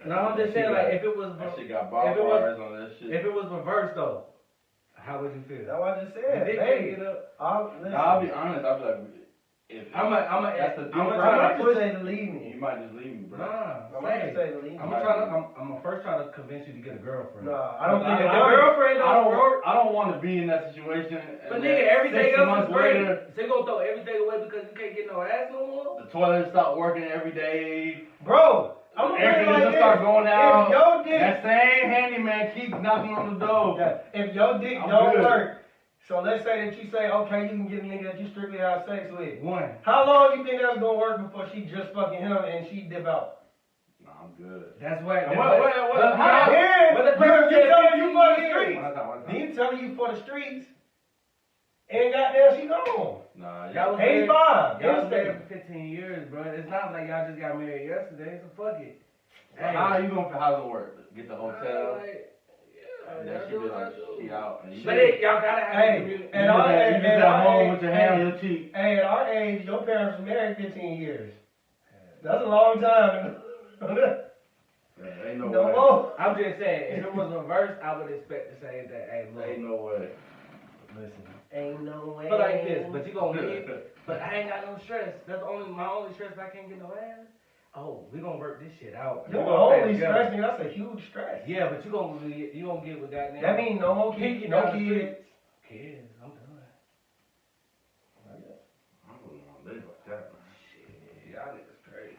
No, I'm just saying, like, if it was, That shit got if barbed it was- wires on that shit. if it was reversed though, how would you feel? That's what I just said. If they Baby, pick it up, I'll be honest, I'll be like, if I'm that's the I'm deal gonna I try might to just push. say to leave me. you might just leave me, bro. Nah, I might just say. say to leave me. I'm gonna first try to convince you to get a girlfriend. Nah, I don't think If the the girlfriend I don't work. I don't want to be in that situation. But and nigga, then everything 6 else months is great. later, So you gonna throw everything away because you can't get no ass no more? the toilet stop working every day. Bro, I'm gonna put it Everything like just this. start going out. If your dick, That same handyman keep knocking on the door. if your dick I'm don't good. work, so let's say that you say, okay, you can get a nigga that you strictly have sex with. One. How long you think that's gonna work before she just fucking him and she dip out? Nah, I'm good. That's why. How? Then, But the you person said telling you for the 15 streets. One time. Then you telling you for the streets, and goddamn, she gone. Nah, Y'all was Age married- 5. Y'all was Yes, married for 15 years, bro. It's not like y'all just got married yesterday, so fuck it. How you gonna how does it work? Get the hotel. Like, yeah, And then she be like, she out. And you But y'all gotta have Hey, community. and all that- you just and at all home that- with your hand on your cheek. Hey, at our age, your parents were married 15 years. That's a long time. Yeah, ain't no No way. more. I'm just saying, if it was reversed, I would expect the same thing. Hey, look. Ain't no way. Listen, ain't no way. But like this, but you gonna leave. But I ain't got no stress. That's my only stress. If I can't get no ass. Oh, we gonna work this shit out. Your We gonna stay only together. stress, nigga, that's a huge stress. Yeah, but you gonna get with goddamn. That means no more Kick kids, you no down the kids. Kids, I'm done. I don't know, they like that, man. Shit, y'all niggas crazy.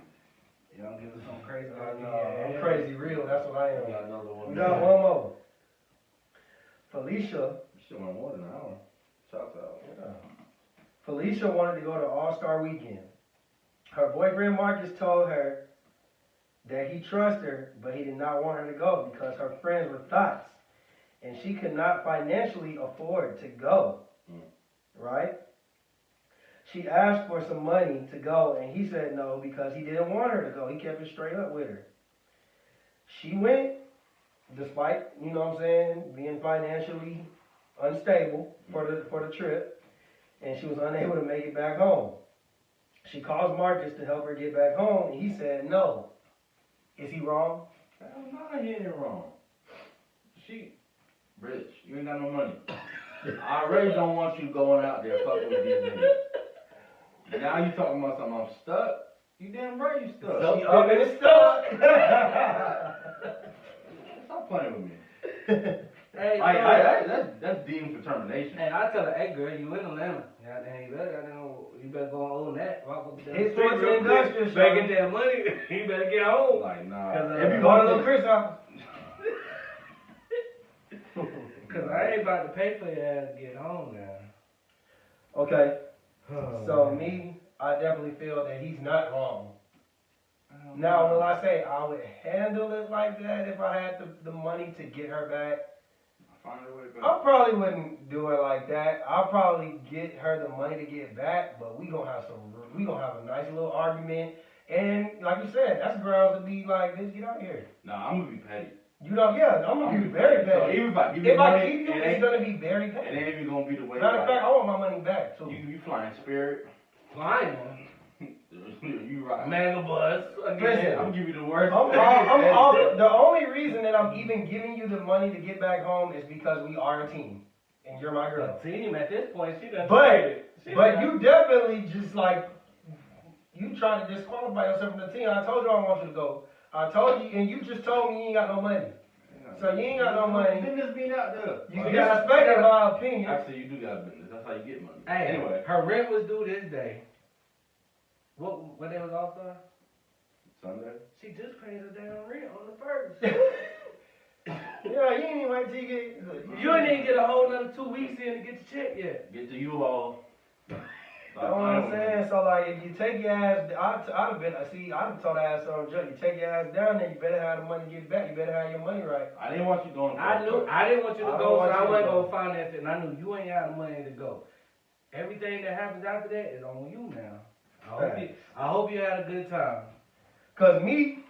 Y'all give us some crazy. I'm crazy real, that's what I am. Got another one. We got one more. Felicia. Shit went more than an hour. Shouts out. Felicia wanted to go to All-Star Weekend. Her boyfriend Marcus told her that he trusts her, but he did not want her to go because her friends were thoughts, and she could not financially afford to go. Right? She asked for some money to go, and he said no because he didn't want her to go. He kept it straight up with her. She went, despite, you know what I'm saying, being financially unstable for the trip, and she was unable to make it back home. She calls Marcus to help her get back home, and he said no. Is he wrong? Hell no, he ain't wrong. She rich. You ain't got no money. I already don't want you going out there fucking with these niggas. Now you talking about something I'm stuck? You damn right you stuck. She up and stuck. Stop playing with me. Hey, That's deemed for termination. Hey, I tell her, hey girl, you in Atlanta. Goddamn, you better go on that. Walk up the His street sports real and quick. industrial Better show. get that money. You better get home. Like, nah. If you go to Little Chris house. Cause I ain't about to pay for your ass to get home now. Okay, Oh, so man. me, I definitely feel that he's not wrong. Now, will I say I would handle it like that if I had the money to get her back? Find a way back. I probably wouldn't do it like that. I'll probably get her the money to get back, but we gonna have a nice little argument. And like you said, that's grounds to be like, let's get out here. Nah, I'm gonna be petty. You know, yeah, I'm gonna be very So petty. even if I give you If I money, keep you, it it's ain't, gonna be very it petty. ain't even gonna be the way. Matter of like, fact, I want my money back too. you flying Spirit. Flying. You right. Mega bus. Listen, I'm gonna give you the worst. I'm off. The only reason that I'm even giving you the money to get back home is because we are a team, and you're my girl. Team at this point, she done But traded. She but done- you definitely just like you trying to disqualify yourself from the team. I told you I want you to go. I told you, and you just told me you ain't got no money. So you ain't got no money. Business being out there. You disrespected my opinion. Actually, you do got a business. That's how you get money. Hey, Anyway, her rent was due this day. What day was All-Star? Sunday. She just paid her damn rent on the first. Yeah, you ain't even wait till you get. You ain't even get a whole another 2 weeks in to get your check yet. Get to you all. You know what I'm saying? So like, if you take your ass, I'd have told her ass on judge. You take your ass down there, you better have the money to get it back. You better have your money right. I didn't want you going. I didn't want you to I don't go, so want I you to wasn't go. gonna finance it, and I knew you ain't had the money to go. Everything that happens after that is on you now. I hope you had a good time. Cause me,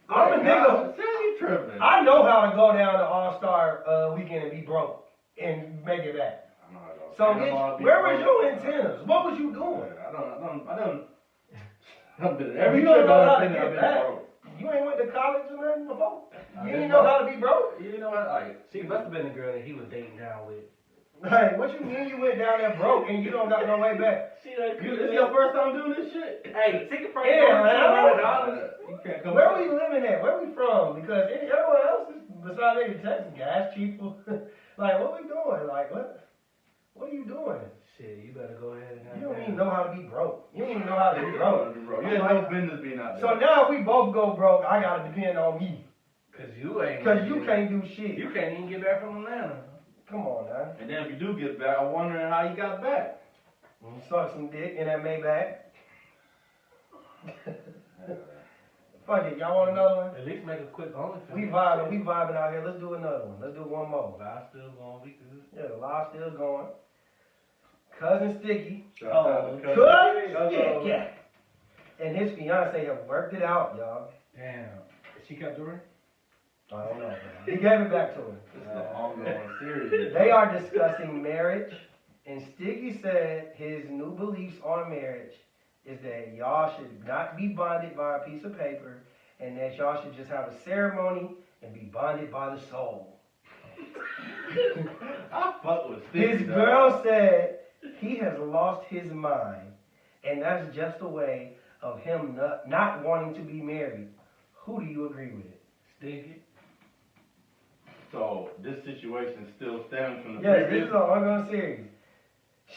I'm a nigga. Say you tripping. I know how to go down to All-Star weekend and be broke and make it back. I know how to go. So Panama, bitch, where Beach was Road. your antennas? What was you doing? I don't. I've been every You don't trip know how I've to been. get I've been back. broke. You ain't went to college or nothing before? You didn't know how to be broke? You know what? Like, She must have been the girl that he was dating down with. Like, what you mean you went down there broke and you don't got no way back? She like, this is your first time doing this shit? Hey, ticket price Yeah, man. $200. You can't come Where we living at? Where we from? Because everywhere else is, besides maybe Texas, gas cheaper. Like, what we doing? Like, what are you doing? Shit, you better go ahead and have You don't that. even know how to be broke. You don't even know how to be broke. Bro, you have no business being out there. So now if we both go broke, I gotta depend on me. Cause you ain't. Cause you can't do shit. You can't even get back from Atlanta. Come on, man. And then if you do get back, I'm wondering how you got back. Suck some dick in that Maybach. Fuck it, y'all want another one? At least make a quick OnlyFans. We vibing out here. Let's do another one. Let's do one more. Live still going. We good. Yeah, the live still going. Cousin Sticky. Shout out to Cousin Sticky. And his fiance have worked it out, y'all. Damn. She kept doing? I don't know, man. He gave it back to her. This is an ongoing series. They are discussing marriage, and Sticky said his new beliefs on marriage is that y'all should not be bonded by a piece of paper, and that y'all should just have a ceremony and be bonded by the soul. I fuck with Sticky. His girl said he has lost his mind, and that's just a way of him not wanting to be married. Who do you agree with? Sticky. So this situation still stems from the Yes, this previous. is an ongoing series.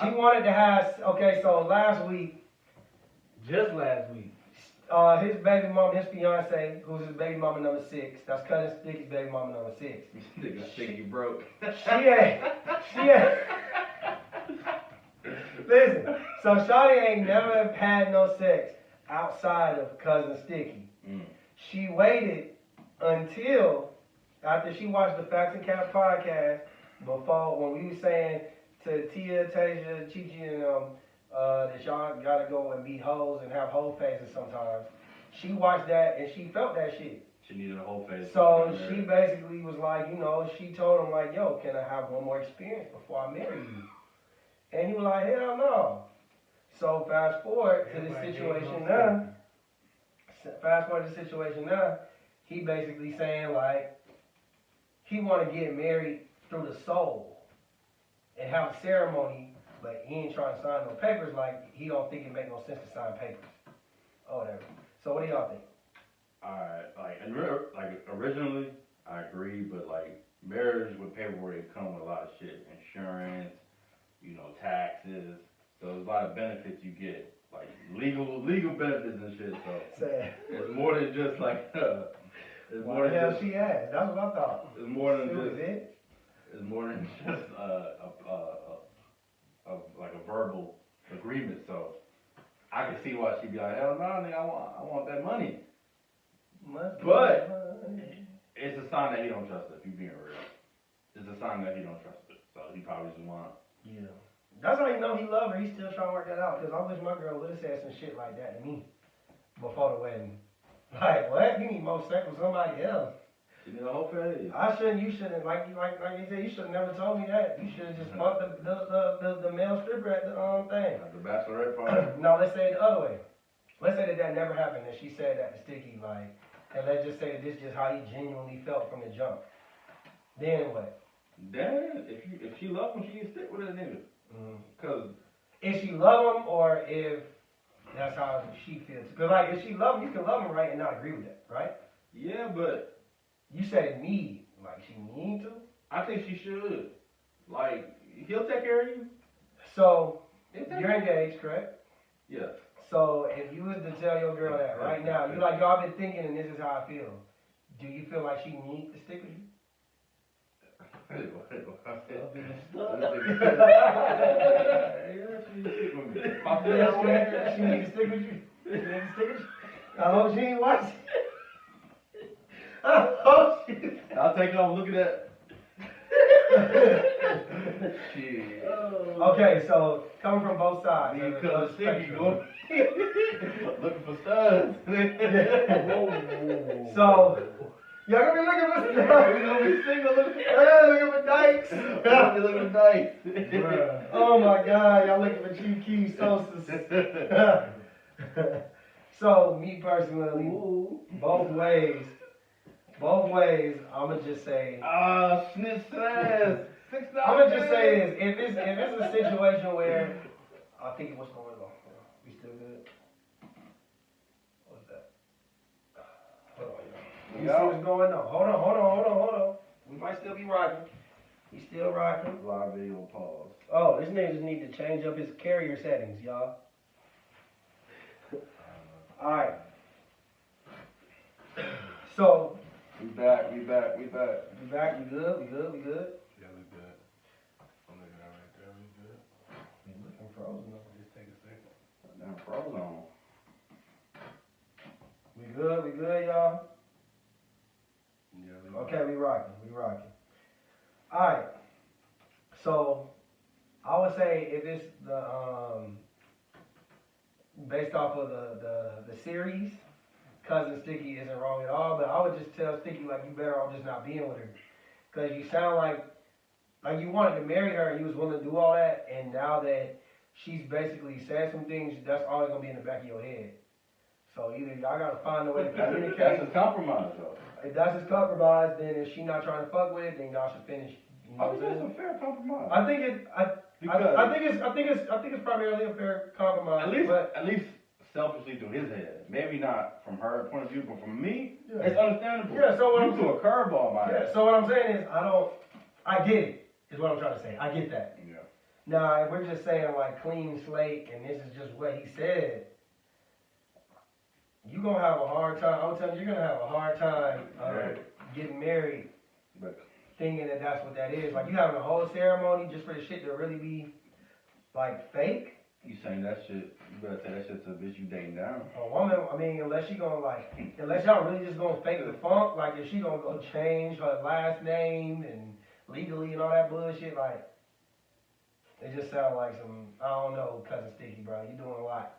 She wanted to have, okay, so last week, Just last week. his baby mama, his fiance, who's his baby mama number 6, that's Cousin Sticky's baby mama number 6. Nigga think you broke. She ain't, listen, so Shawty ain't never had no sex outside of Cousin Sticky. Mm. She waited until after she watched the Facts and Cap podcast before, when we were saying to Tia, Tasia, Chi-Chi, and that y'all gotta go and be hoes and have hoe faces sometimes. She watched that and she felt that shit. She needed a whole face. So she basically was like, you know, she told him like, yo, can I have one more experience before I marry you? And he was like, hell no. So fast forward to the situation now. Fast forward to the situation now. He basically saying like, he want to get married through the soul and have a ceremony, but he ain't trying to sign no papers. Like he don't think it make no sense to sign papers or whatever. So what do y'all think? Alright, like originally I agree, but like marriage with paperwork it come with a lot of shit. Insurance, you know, taxes. So there's a lot of benefits you get. Like legal benefits and shit. So Say, it's more than just like it's why more the hell than just she asked? That's what I thought. it's more than That was just it. it's more than just like a verbal agreement. So I can see why she'd be like, hell no, nigga, I want that money. Must be But- money. It's a sign that he don't trust it, if you being real. It's a sign that he don't trust it. So he probably just want Yeah. That's how you know he love her. He's still trying to work that out. Because I wish my girl would have said some shit like that to me before the wedding. Like, what? You need more sex with somebody else. she need a whole face. You shouldn't, like you said, you should have never told me that. You should have just fucked the male stripper at the thing. Like the bachelorette party. Now, let's say it the other way. Let's say that never happened, and she said that to Sticky, like, and let's just say that this is just how he genuinely felt from the jump. Then what? Then if she love him, she can stick with that nigga. Cause If she love him, or if that's how she feels. Because, like, if she love him, you can love him, right, and not agree with that, right? yeah, but You said need. Like, she need to? I think she should. Like he'll take care of you. So, He'll take you're engaged, correct? Yeah. So, if you was to tell your girl that right now, you're like, yo, I've been thinking and this is how I feel. Do you feel like she needs to stick with you? Yeah, she can stick with me. If I feel that way, She needs to stick with you. She needs to stick with you. I hope she ain't watching. I hope she. I'll take off looking at. Shit. Okay, so coming from both sides. Me of the Cousin Sticky spectrum. going looking for studs. So, y'all gonna be looking for stuff. We gonna be single looking. Y'all looking for dykes. Y'all be looking nice. Oh my God, y'all looking for cheap keys, toasters. So me personally, both ways, I'ma just say. Snitch says $6. I'ma just say this: if it's a situation where I think what's going on, we still good. What's that? Hold on, y'all. You see what's going on? Hold on. We might still be rocking. We still rocking. Live video pause. Oh, this nigga just need to change up his carrier settings, y'all. Alright. So, We back. we back, we good? Yeah, we good. I'm looking at right there, we good. We looking frozen. Just take a second. Damn, frozen. We good, y'all? Yeah, we Okay, we rocking. Alright. So, I would say if it's the, based off of the series, Cousin Sticky isn't wrong at all, but I would just tell Sticky, like, you better off just not being with her. Because you sound like you wanted to marry her and you was willing to do all that, and now that she's basically said some things, that's always going to be in the back of your head. So either y'all got to find a way to communicate. That's a compromise, though. If that's his compromise, then if she not trying to fuck with it, then y'all should finish. You know I what think I'm that's saying? a fair compromise. I think it's primarily a fair compromise. At least selfishly through his head. Maybe not from her point of view, but from me, Yeah. it's understandable. Yeah, so what you I'm threw a curveball, my Yeah, ass. so what I'm saying is, I get it, is what I'm trying to say. I get that. Yeah. Now, if we're just saying, like, clean slate, and this is just what he said, you're going to have a hard time, I'm telling you, you're going to have a hard time Right. getting married But thinking that that's what that is. Like, you having a whole ceremony just for the shit to really be, like, fake. you saying that shit, you better say that shit to a bitch you dating down. A woman, I mean, unless y'all really just gonna fake the funk, like if she gonna go change her last name and legally and all that bullshit, like, it just sounds like some, I don't know, Cousin Sticky, bro. You doing a lot.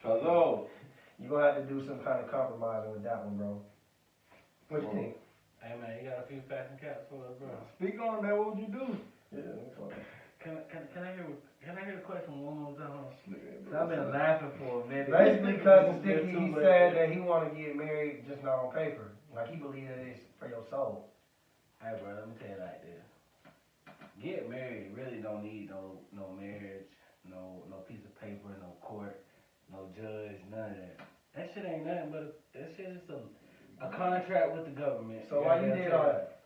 Cause You gonna have to do some kind of compromising with that one, bro. What you think? Hey man, you got a few facts and caps for us, bro. speak on that, what would you do? Yeah, that's all. Can I hear the question one more time? Nigga, I've been laughing for a minute. Basically, Cousin Sticky, he said that he wanna get married just not on paper. Like, he believes that it's for your soul. Hey bro, let me tell you like this. Get married really don't need no marriage, no piece of paper, no court, no judge, none of that. That shit ain't nothing but that shit is a contract with the government. So why you did all that?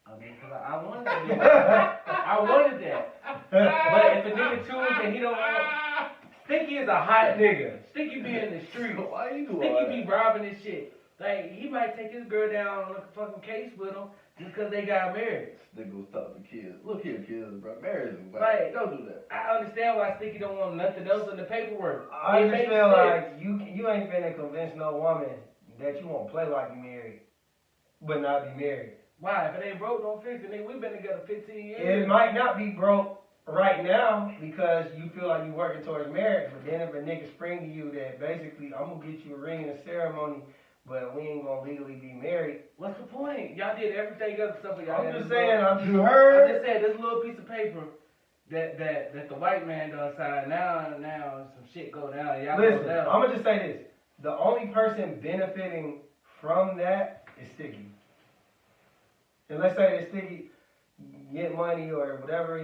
I mean, cause I wanted that. I wanted that. But if a nigga choose and he don't want, Sticky is a hot nigga. Sticky be in the streets. Why you do all Sticky that? be robbing this shit. Like, he might take his girl down on a fucking case with him just cause they got married. Nigga was talking to kids. Look here, kids, bro. Marriage is Right. Don't do that. I understand why Sticky don't want nothing else in the paperwork. I It just makes feel sense. like you ain't finna convince no woman that you won't play like you married, but not be married. Why? If it ain't broke, don't fix it. Nigga, we been together 15 years. It might not be broke right now because you feel like you working towards marriage, but then if a nigga spring to you that basically I'm gonna get you a ring and a ceremony, but we ain't gonna legally be married. What's the point? Y'all did everything else except for y'all. I'm had just this saying, little- you I heard. just said this little piece of paper that the white man done signed. Now some shit go down. Y'all Listen, go down. I'm gonna just say this: the only person benefiting from that is Sticky. And let's say that Sticky get money or whatever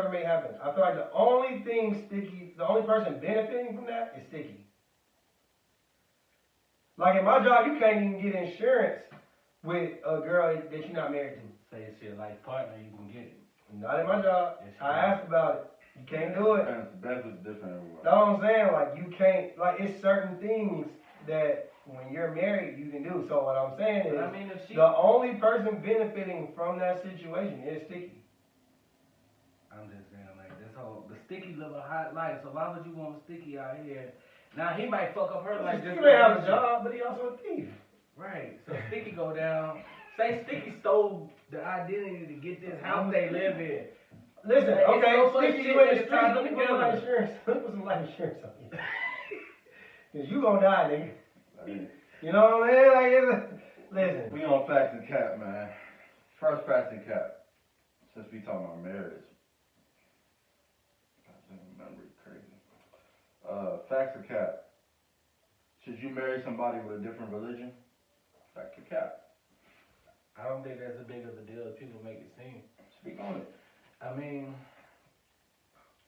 may happen. I feel like the only person benefiting from that is Sticky. Like in my job, you can't even get insurance with a girl that you're not married to. Say it's your life partner, you can get it. Not in my job. Yes, you I can. asked about it. You can't do it. Benefits different everywhere. That's what I'm saying. Like you can't. Like it's certain things that when you're married you can do. So what I'm saying is, But I mean, if she, the only person benefiting from that situation is Sticky. I'm just saying, like, this whole, the Sticky live a hot life, so why would you want Sticky out here? Now, he might fuck up her life. Sticky may have a job, but he also a thief. Right, so Sticky go down. Say Sticky stole the identity to get this house they live in. Listen, Like, it's okay, so much Sticky, shit you in the that streets. ties Let them me put some life together. insurance. Let me put some life insurance on you. Cause you gonna die, nigga. You know what I'm saying? Like, listen. We on facts and cap, man. First facts and cap. Since we talking about marriage. Goddamn, memory crazy. Facts and cap. Should you marry somebody with a different religion? Fact or cap? I don't think that's as big of a deal as people make it seem. Speak on it. I mean,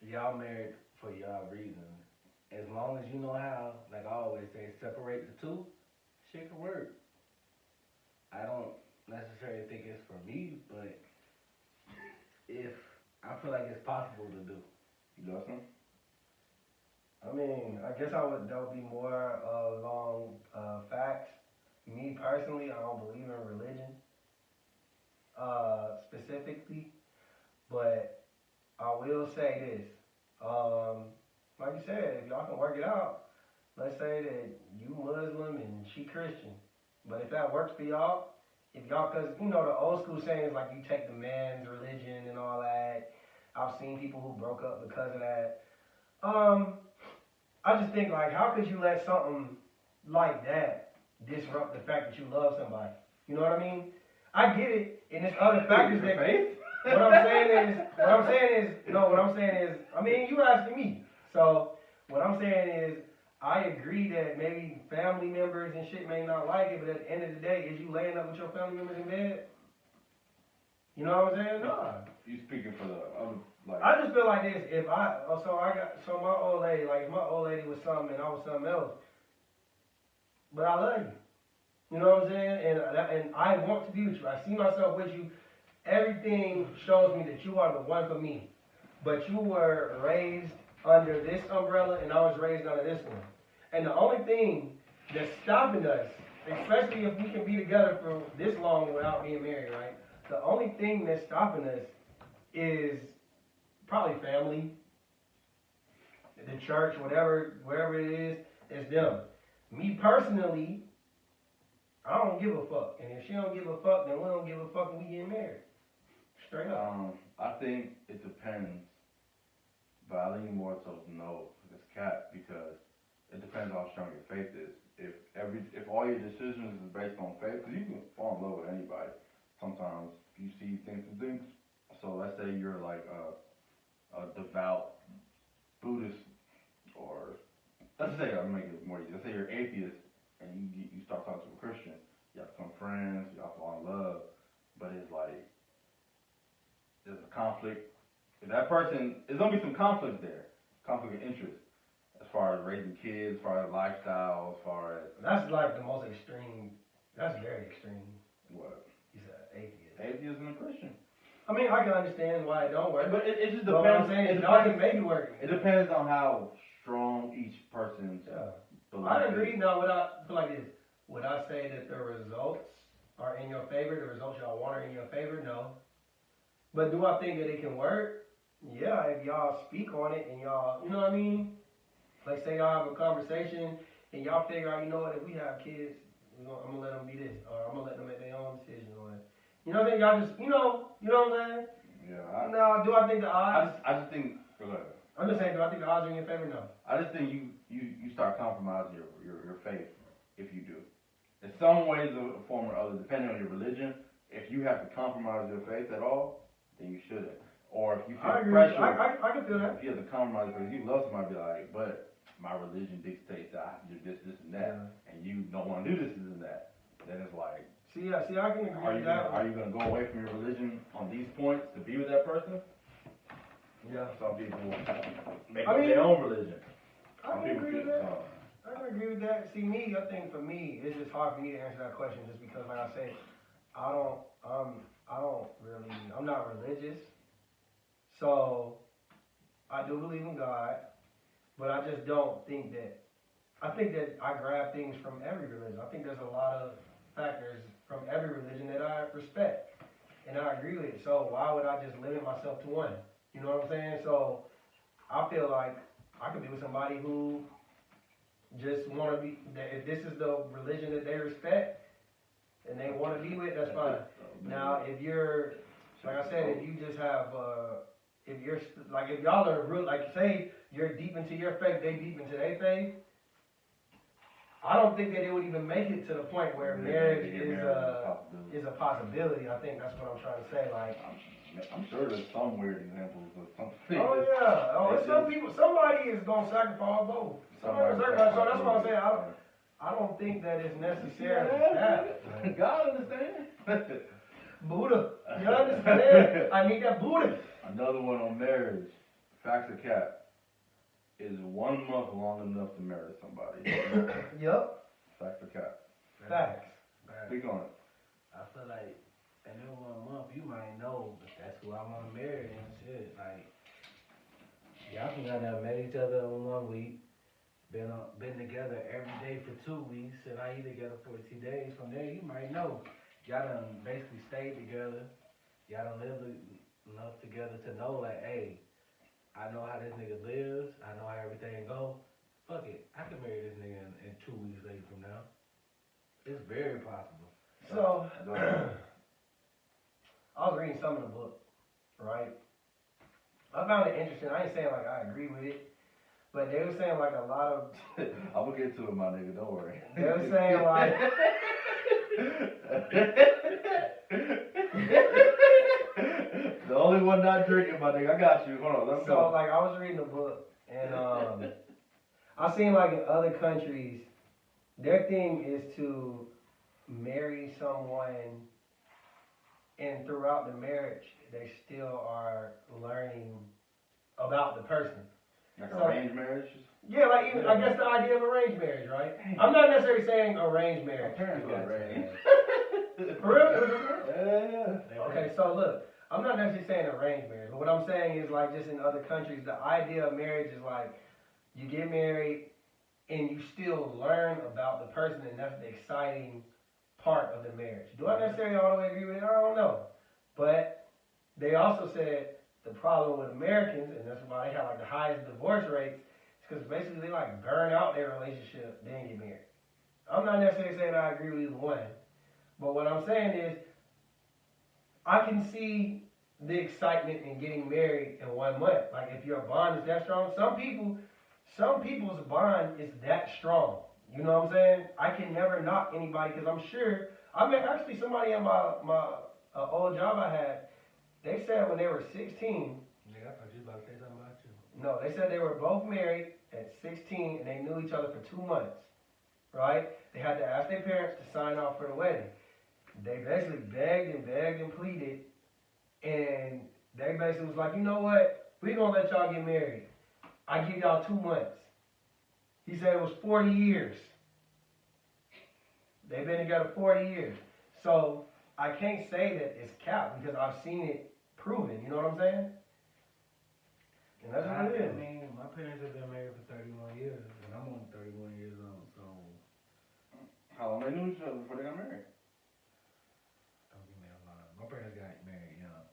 y'all married for y'all reasons. As long as you know how, like I always say, separate the two, shit can work. I don't necessarily think it's for me, but if I feel like it's possible to do. Justin? I mean, I guess that would be more along facts. Me personally, I don't believe in religion specifically, but I will say this. Like you said, if y'all can work it out, let's say that you Muslim and she Christian, but if that works for y'all, if y'all, cause you know the old school saying is like you take the man's religion and all that. I've seen people who broke up because of that. I just think like, how could you let something like that disrupt the fact that you love somebody? You know what I mean? I get it, and there's other factors that. Faith? What I'm saying is, I mean, you asking me. So what I'm saying is, I agree that maybe family members and shit may not like it, but at the end of the day, is you laying up with your family members in bed? You know what I'm saying? No. You speaking for the other, like. I just feel like this. So my old lady, like if my old lady was something and I was something else, but I love you. You know what I'm saying? And I want to be with you. I see myself with you. Everything shows me that you are the one for me. But you were raised under this umbrella and I was raised under this one. And the only thing that's stopping us, especially if we can be together for this long without being married, right? The only thing that's stopping us is probably family, the church, wherever it is, it's them. Me personally, I don't give a fuck. And if she don't give a fuck, then we don't give a fuck and we get married. Straight up. I think it depends, but I lean more to no, it's cap, because it depends on how strong your faith is. If all your decisions is based on faith, because you can fall in love with anybody. Sometimes you see things. So let's say you're like a devout Buddhist, or let's say I'll make it more easy. Let's say you're atheist and you start talking to a Christian. Y'all become friends. Y'all fall in love, but it's like there's a conflict. If that person, there's gonna be some conflict there, conflict of interest, as far as raising kids, as far as lifestyle, as far as. That's like the most extreme. That's very extreme. What? He's an atheist. Atheism and Christian. I mean, I can understand why it don't work. But it just But depends. what I'm saying is, y'all can make it work. It depends on how strong each person's Yeah. belief I is. agree. Now, would I feel like this? Would I say that the results are in your favor? The results y'all want are in your favor? No. But do I think that it can work? Yeah, if y'all speak on it and y'all, you know what I mean? Like say y'all have a conversation and y'all figure out, you know what, if we have kids, I'm gonna let them be this, or I'm gonna let them make their own decision on it. You know what I mean? Y'all just, you know what I'm saying? Yeah. Now, do I think the odds? I just think. Go ahead. I'm just saying, do I think the odds are in your favor? No. I just think you start compromising your faith if you do. In some ways, a form or other, depending on your religion, if you have to compromise your faith at all, then you shouldn't. Or if you I feel agree. pressure, I can feel that. if you have to compromise because you love somebody, be like, but my religion dictates that I have to do this, and that, and you don't want to do this, and that. Then it's like, See, I can agree are with you that. gonna go away from your religion on these points to be with that person? Yeah. Some people make I up mean, their own religion. I Some can people agree with feel that. I can agree with that. See, I think for me, it's just hard for me to answer that question just because, like I said, I'm not religious. So, I do believe in God, but I just don't think that, I think that I grab things from every religion. I think there's a lot of factors from every religion that I respect and I agree with. So, why would I just limit myself to one? You know what I'm saying? So, I feel like I could be with somebody who just want to be, that if this is the religion that they respect and they want to be with, that's fine. Now, if you're, like I said, if you just have, if you're, like if y'all are real, like say you're deep into your faith, they deep into their faith, I don't think that it would even make it to the point where marriage is a possibility. I think that's what I'm trying to say, like. I'm sure there's some weird examples of something. Oh yeah. Oh, it's some people. Somebody is gonna sacrifice both. Somebody sacrifice. So that's what I'm saying. I don't think that it's necessarily that. man. God understand. Buddha, you understand? I need that Buddha. Another one on marriage. Facts or cap. Is 1 month long enough to marry somebody? Yup, Facts or cap. facts. Speak on it. I feel like in that 1 month you might know if that's who I want to marry and shit. Like y'all can have met each other in 1 week, been together every day for 2 weeks, and now you together 14 days. From there you might know y'all done basically stayed together. Y'all done lived enough together to know like, hey, I know how this nigga lives. I know how everything go. Fuck it, I can marry this nigga in 2 weeks later from now. It's very possible. So, Go ahead. I was reading some of the book, right? I found it interesting. I ain't saying like I agree with it, but they were saying like a lot of, I'm gonna get to it, my nigga. Don't worry. they were saying like, The only one not drinking, my nigga. I got you. Hold on. Let's so go. like I was reading a book and I seen like in other countries, their thing is to marry someone, and throughout the marriage, they still are learning about the person. Like so- arranged marriage. Yeah, like even I guess the idea of arranged marriage, right? I'm not necessarily saying arranged My marriage. parents You were got arranged. For real? It was arranged? Yeah. Okay, so look, I'm not necessarily saying arranged marriage, but what I'm saying is like just in other countries, the idea of marriage is like you get married and you still learn about the person, and that's the exciting part of the marriage. Do I necessarily all the way agree with it? I don't know. But they also said the problem with Americans, and that's why they have like the highest divorce rates, is because basically they like burn out their relationship, then get married. I'm not necessarily saying I agree with either one, but what I'm saying is I can see the excitement in getting married in 1 month. Like if your bond is that strong, some people's bond is that strong. You know what I'm saying? I can never knock anybody because I'm sure. I met actually somebody at my old job I had. They said when they were 16. Nigga, I thought you was about to say something about you. No, they said they were both married at 16 and they knew each other for 2 months. Right? They had to ask their parents to sign off for the wedding. They basically begged and pleaded, and they basically was like, you know what? We gonna let y'all get married. I give y'all 2 months. He said it was 40 years. They've been together 40 years. So I can't say that it's capped because I've seen it proven. You know what I'm saying? And that's what it I is. mean, my parents have been married for 31 years, and I'm only 31 years old, so How long they knew each other before they got married? don't give me a lie. My parents got married young.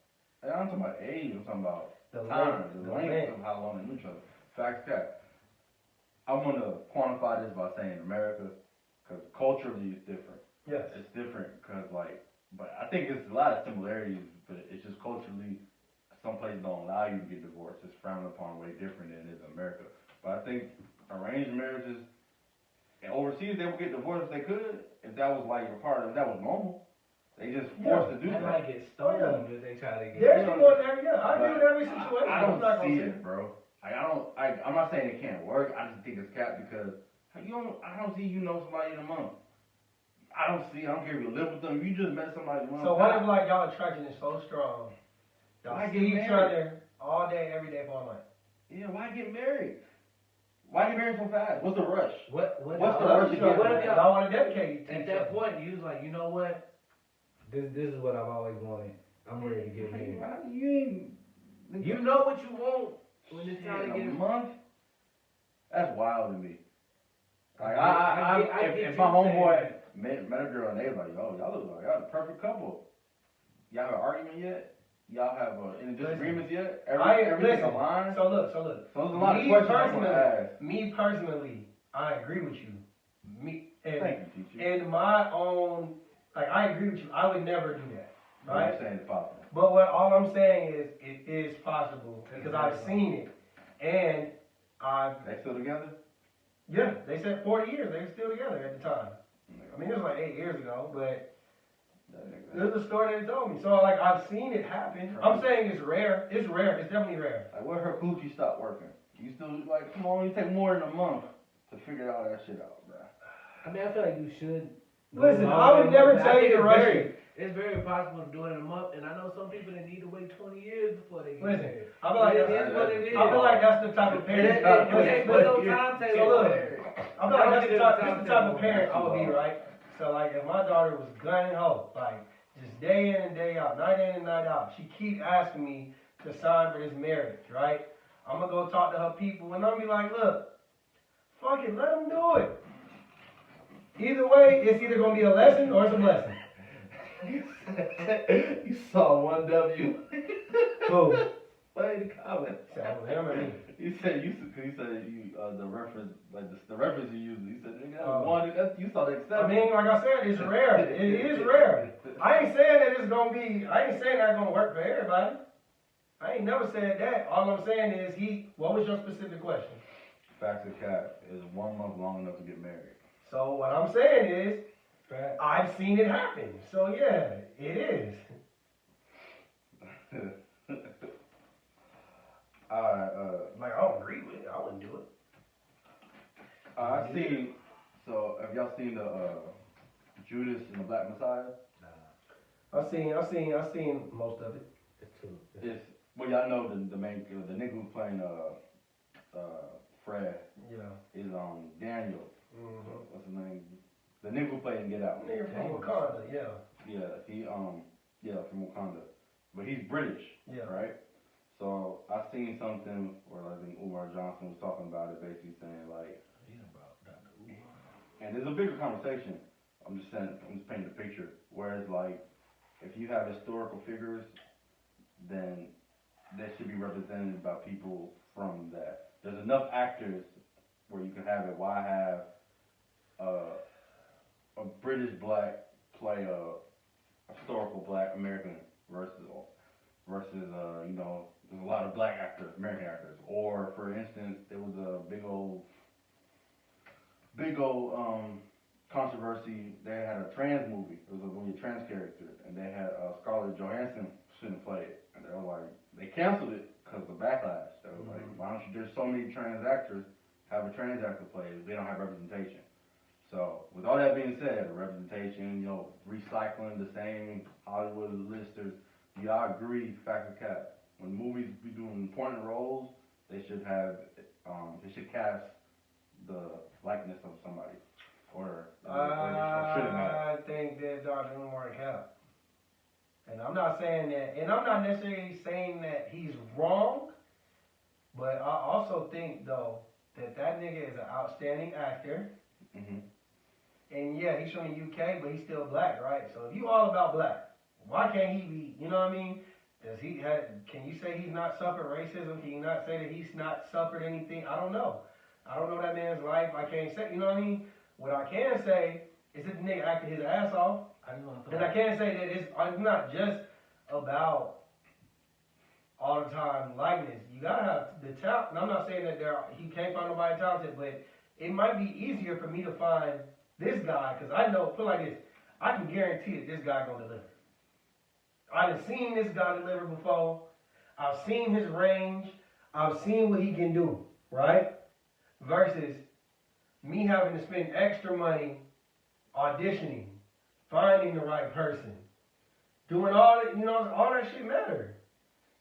Hey, I'm talking about age. I'm talking about The time, length, the length of how long they knew each other. Facts, cap. I want to quantify this by saying America, because culturally it's different. Yes. It's different because but I think it's a lot of similarities, but it's just culturally, some places don't allow you to get divorced. It's frowned upon way different than it is in America. But I think arranged marriages, and overseas they would get divorced if they could, if that was like a part of, if that was normal. They just forced to do They that. might get stoned if they try to get. There's people in every, yeah, I agree with every situation. I I'm don't not gonna see say it, bro. Like I'm not saying it can't work. I just think it's capped because I don't see you know somebody in a month. I don't care if you live with them. You just met somebody in a month. So what if like y'all attraction is so strong, y'all Why see get each married? other all day, every day for a month? Yeah, why get married? Why get married so fast? What's the rush? What What's I the love rush each to other. get what if married? y'all want to dedicate to At each that other? point, you was like, you know what? This is what I've always wanted. I'm ready to get married. You ain't. You know what you want when it's time to in a get. month? That's wild to me. Like I get if you my homeboy saying met a girl and they like, yo, y'all look like y'all the perfect couple. Y'all have an argument yet? Y'all have any disagreements yet? Everything listen. aligned? So look. So there's a lot of Me questions I want to ask. Me personally, I agree with you. Thank you, teacher. In my own, like I agree with you. I would never do that, right? I'm saying it's possible. But all I'm saying is it is possible because I've seen it, and They still together? yeah, they said 40 years. They were still together at the time. I mean, it was like 8 years ago, but there's a story that they told me. So like I've seen it happen. I'm saying it's rare. It's rare. It's definitely rare. Like where her coochie stopped working? You still like come on? You take more than a month to figure all that shit out, bro. I mean, I feel like you should. Listen, I would never tell you to rush it. It's very possible to do it in a month, and I know some people that need to wait 20 years before they get Listen, married. I feel like It that's, is what it is. I feel like that's the type of parent. But no So timetable. look, there. I feel like that's the type of parent I would be, right? So like, if my daughter was gun ho, like just day in and day out, night in and night out, she keep asking me to sign for this marriage, right? I'm gonna go talk to her people, and I'm gonna be like, look, fuck it, let them do it. Either way, it's either gonna be a lesson or it's a blessing. You saw 1W. Who? Play the comment. So, him or me? You said the reference, like the reference you used. You said nigga, that was Oh. one. You saw the I exception. mean, like I said, it's rare. It is rare. I ain't saying that it's gonna be. I ain't saying that's gonna work for everybody. I ain't never said that. All I'm saying is What was your specific question? Facts of cap is 1 month long enough to get married. So what I'm saying is, I've seen it happen. So yeah, it is. Alright, Like I don't agree with it. I wouldn't do it. I seen. So have y'all seen the Judas and the Black Messiah? I've seen most of it. It's well, y'all know the main the nigga who's playing Fred Yeah. is Daniel. Mm-hmm. What's his name? The nigga who played in Get Out. Nigga from Wakanda. Yeah. Yeah, he from Wakanda, but he's British, Yeah. right? So I seen something where I think Umar Johnson was talking about it, basically saying like, and there's a bigger conversation. I'm just painting a picture where it's like, if you have historical figures, then they should be represented by people from that. There's enough actors where you can have it. Why have a British black play a historical black American versus there's a lot of black actors, American actors. Or for instance, there was a big old controversy. They had a trans movie. It was a movie, trans character, and they had Scarlett Johansson shouldn't play it, and they were like, they canceled it because of the backlash. They were like, why don't you? There's so many trans actors, have a trans actor play it. They don't have representation. So with all that being said, representation, recycling the same Hollywood listers. Do y'all agree, fact or cap? When movies be doing important roles, they should cast the likeness of somebody, or should it not? I think that Dr. Umar Cap. And I'm not saying that, and I'm not necessarily saying that he's wrong, but I also think though that nigga is an outstanding actor. Mm-hmm. And yeah, he's from the UK, but he's still black, right? So if you all about black, why can't he be, you know what I mean? Can you say he's not suffered racism? Can you not say that he's not suffered anything? I don't know. I don't know that man's life. I can't say, you know what I mean? What I can say is that the nigga acted his ass off. And I can't say that it's not just about all the time likeness. You gotta have the talent. And I'm not saying that he can't find nobody talented, but it might be easier for me to find this guy, because I know, put it like this, I can guarantee that this guy gonna deliver. I've seen this guy deliver before. I've seen his range. I've seen what he can do, right? Versus me having to spend extra money auditioning, finding the right person, doing all that, all that shit matters.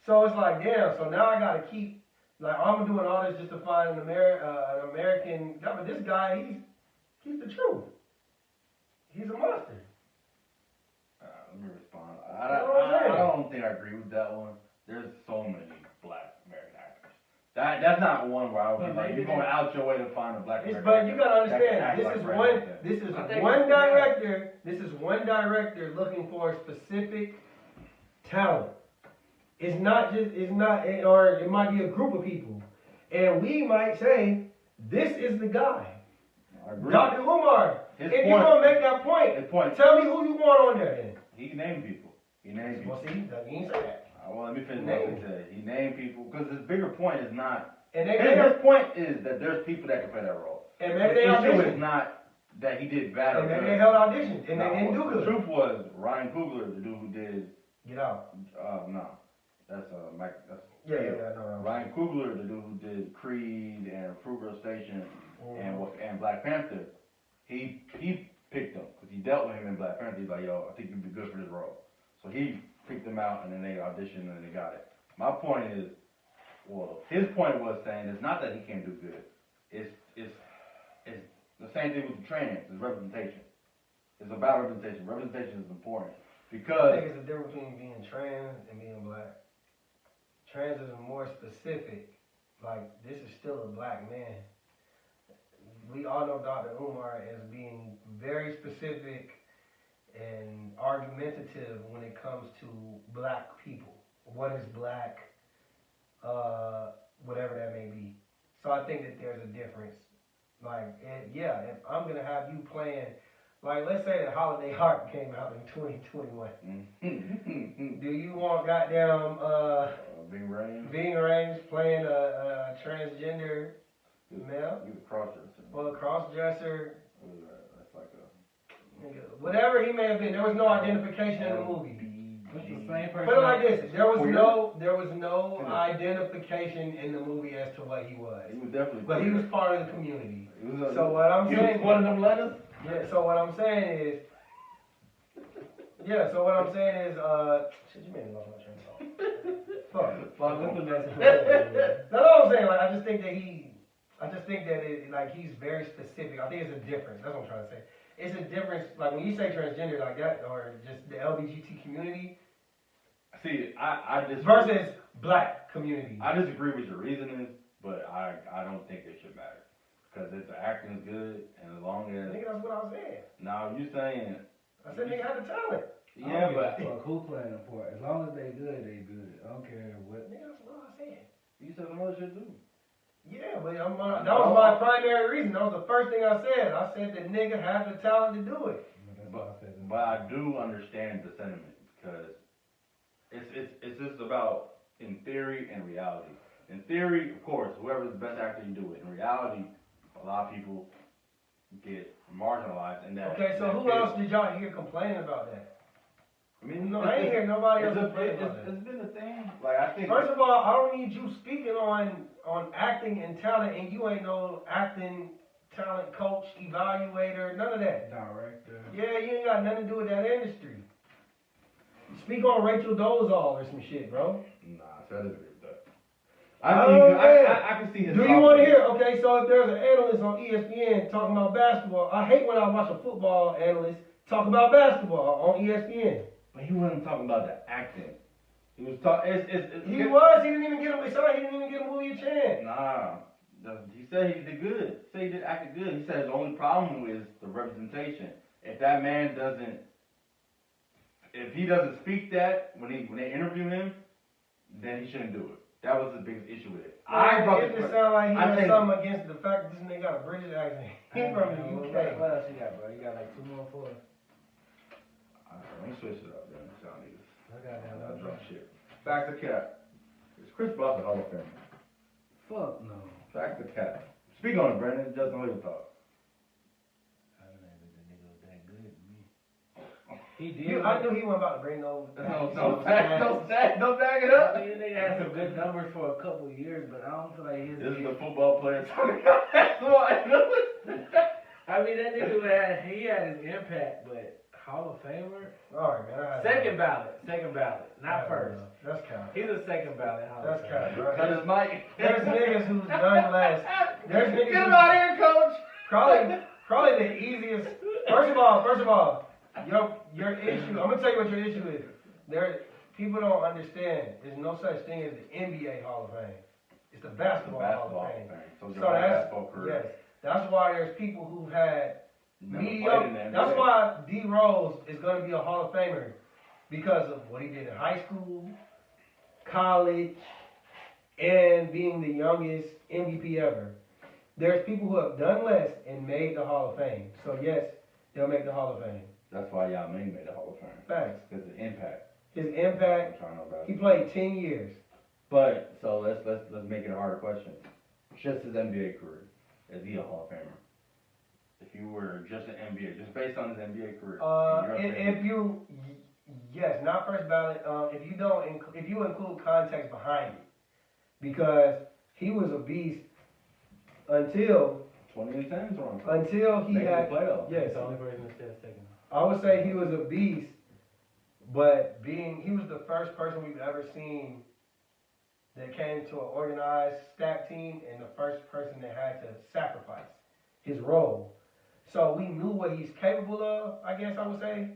So it's like, damn, so now I gotta keep, like, I'm doing all this just to find an American guy, but this guy, he's the truth. He's a monster. Let me respond. I don't think I agree with that one. There's so many black American actors. That's not one where I would be like, you're going out your way to find a black American But actor you gotta that can understand, act this like is Fred one Astaire. This is one director looking for a specific talent. Or it might be a group of people. And we might say, this is the guy. I agree. Dr. Umar, His if point- you're gonna make that point, his point- tell me who you want on there then. He named people. Well, see, he didn't say that. Well, let me finish what he said. He named people because his bigger point is not. And His point is that there's people that can play that role. maybe The they issue auditioned. is not that he did bad or And maybe good. they held auditions and they didn't do The good. truth was Ryan Coogler, the dude who did. Get out. No, that's Mike. That's No. Ryan Coogler, the dude who did Creed and Fruitvale Station and Black Panther. he picked him because he dealt with him in Black Panther. He's like, yo, I think you'd be good for this role. So he picked him out, and then they auditioned, and they got it. My point is, well, his point was saying it's not that he can't do good. It's the same thing with the trans. It's representation. It's about representation. Representation is important I because think it's the difference between being trans and being black. Trans is more specific. Like, this is still a black man. We all know Dr. Umar as being very specific and argumentative when it comes to black people. What is black? Whatever that may be. So I think that there's a difference. Like, if I'm going to have you playing, like, let's say that Holiday Heart came out in 2021. Do you want goddamn Ving Rhames. Ving Rhames playing a transgender male? He was a cross-dresser. Or a cross-dresser? What was that? That's like a Nigga, whatever he may have been, there was no identification in the movie. It's the same person. Put it like this: there was Queer? no identification in the movie as to what he was, He was definitely. but he was part of the community. He was So what I'm he saying, was one of them letters. yeah. So what I'm saying is, shit, you made me lost my train of thought. Fuck. That's all I'm saying. Like, I just think that he's very specific. I think it's a difference. That's what I'm trying to say. It's a difference. Like, when you say transgender like that, or just the LGBT community. See, I disagree. Versus black community. I disagree with your reasoning, but I don't think it should matter because if the acting is good and as long as Nigga, that's what I was saying. now you saying I said nigga had the talent. yeah, but Fuck who playing the part. As long as they good, they good. I don't care what. Nigga, that's what I was saying. you said some other shit too. Yeah, but that was my primary reason. That was the first thing I said. I said that nigga had the talent to do it. That's what I said. But I do understand the sentiment because it's just about in theory and reality. In theory, of course, whoever's the best actor, you do it. In reality, a lot of people get marginalized in that. Okay, so that who field. else did y'all hear complaining about that? I mean, No, I ain't hear nobody else it's, complaining about that. it's been a thing. Like I think. First of all, I don't need you speaking on acting and talent, and you ain't no acting talent coach, evaluator, none of that. Director. Yeah, you ain't got nothing to do with that industry. Speak on Rachel Dolezal or some shit, bro. Nah, so I disagree with that. I can see his. Do you want to hear? Okay, so if there's an analyst on ESPN talking about basketball, I hate when I watch a football analyst talk about basketball on ESPN. But he wasn't talking about the acting. He was talking. He didn't even get him. It sounded like he didn't even give a movie a chance. Nah. He said he did good. He said he did acted good. He said his only problem is the representation. If that man doesn't, if he doesn't speak that when they interview him, then he shouldn't do it. That was the biggest issue with it. It just sounded like he I had think- something against the fact that this nigga got a British accent. He from the UK. What else you got, bro? You got like 2 more for us. Let me switch it up, man. Y'all niggas. I got that. Y'all drunk shit. Fact or cap? Is Chris Bosh a Hall of Famer? Fuck no. Fact or cap? Speak on it, Brandon. Justin, what your thoughts? I don't think the nigga was that good to me. He did. I knew he wasn't about to bring no. Don't back it up. I mean, they had some good numbers for a couple years, but I don't feel like his. This is the football player talking about basketball. I mean, that nigga had his impact, but Hall of Famer, All right, man. second ballot, not first. That's kind. He's a second ballot Hall That's of kind, Famer. bro. Cut his mic. There's niggas who's done less. There's niggas Get him who's out of here, coach. probably the easiest. First of all, your issue. I'm gonna tell you what your issue is. People don't understand. There's no such thing as the NBA Hall of Fame. It's the basketball Hall of Fame. So So yes, that's why there's people who've had mediocre. That's why D Rose is going to be a Hall of Famer because of what he did in high school, college, and being the youngest MVP ever. There's people who have done less and made the Hall of Fame. So yes, they'll make the Hall of Fame. That's why Yao Ming made the Hall of Fame. Facts. Because the impact. His impact. I'm trying to know about He it. played 10 years. But so let's make it a harder question. Just his NBA career, is he a Hall of Famer? If you were just an NBA, just based on his NBA career. Yes, not first ballot. If you include context behind it, because he was a beast until 2010's run. until he Made had. the playoffs. Yes, He's the only person that said second. I would say he was a beast, but he was the first person we've ever seen that came to an organized stack team and the first person that had to sacrifice his role. So we knew what he's capable of, I guess I would say,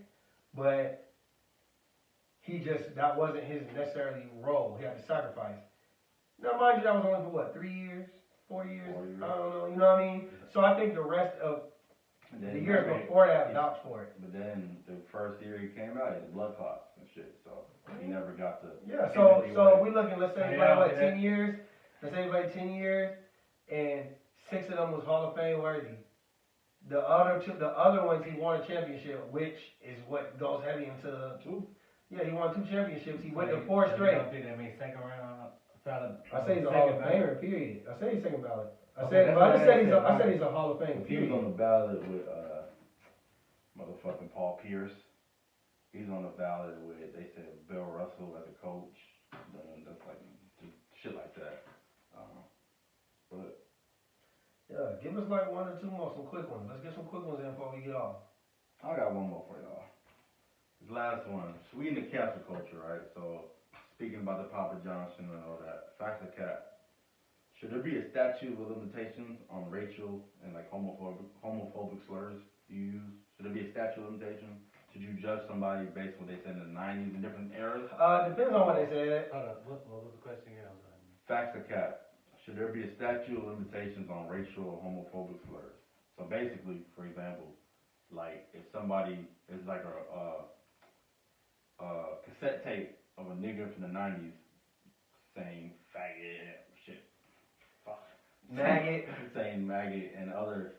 but that wasn't his necessarily role. He had to sacrifice. Now, mind you, that was only for what, 3 years, 4 years? 4 years. I don't know, you know what I mean? So I think the rest of And the then years he- before that vouched for it. But then the first year he came out, he had blood clots and shit. So he never got to. Yeah, finish so anyway. we looking, let's say he Yeah, played, what, yeah. 10 years? Let's say he played 10 years, and 6 of them was Hall of Fame worthy. The other ones he won a championship, which is what goes heavy into Two. Yeah, he won 2 championships. He went to So 4 you straight. don't think that means second round solid? I say he's a Hall of Famer, period. I say he's second ballot. I Okay, said, that's but I what just I said said. I said he's a Hall of Famer, He was on period. the ballot with motherfucking Paul Pierce. He's on the ballot with, they said, Bill Russell as a coach. Then that's like just shit like that. But Yeah, give us like 1 or 2 more, some quick ones. Let's get some quick ones in before we get off. I got one more for y'all. This last one. So we in the cancel culture, right? So speaking about the Papa Johnson and all that, facts or cap. Should there be a statute of limitations on racial and like homophobic slurs you use? Should there be a statute of limitations? Should you judge somebody based on what they said in the 90s and different eras? Depends on what they said. Hold on, what was the question again? I'm sorry. Facts or cap. Should there be a statute of limitations on racial or homophobic slurs? So basically, for example, like if somebody is like a cassette tape of a nigga from the 90s saying faggot, shit, fuck, Maggot. saying maggot and other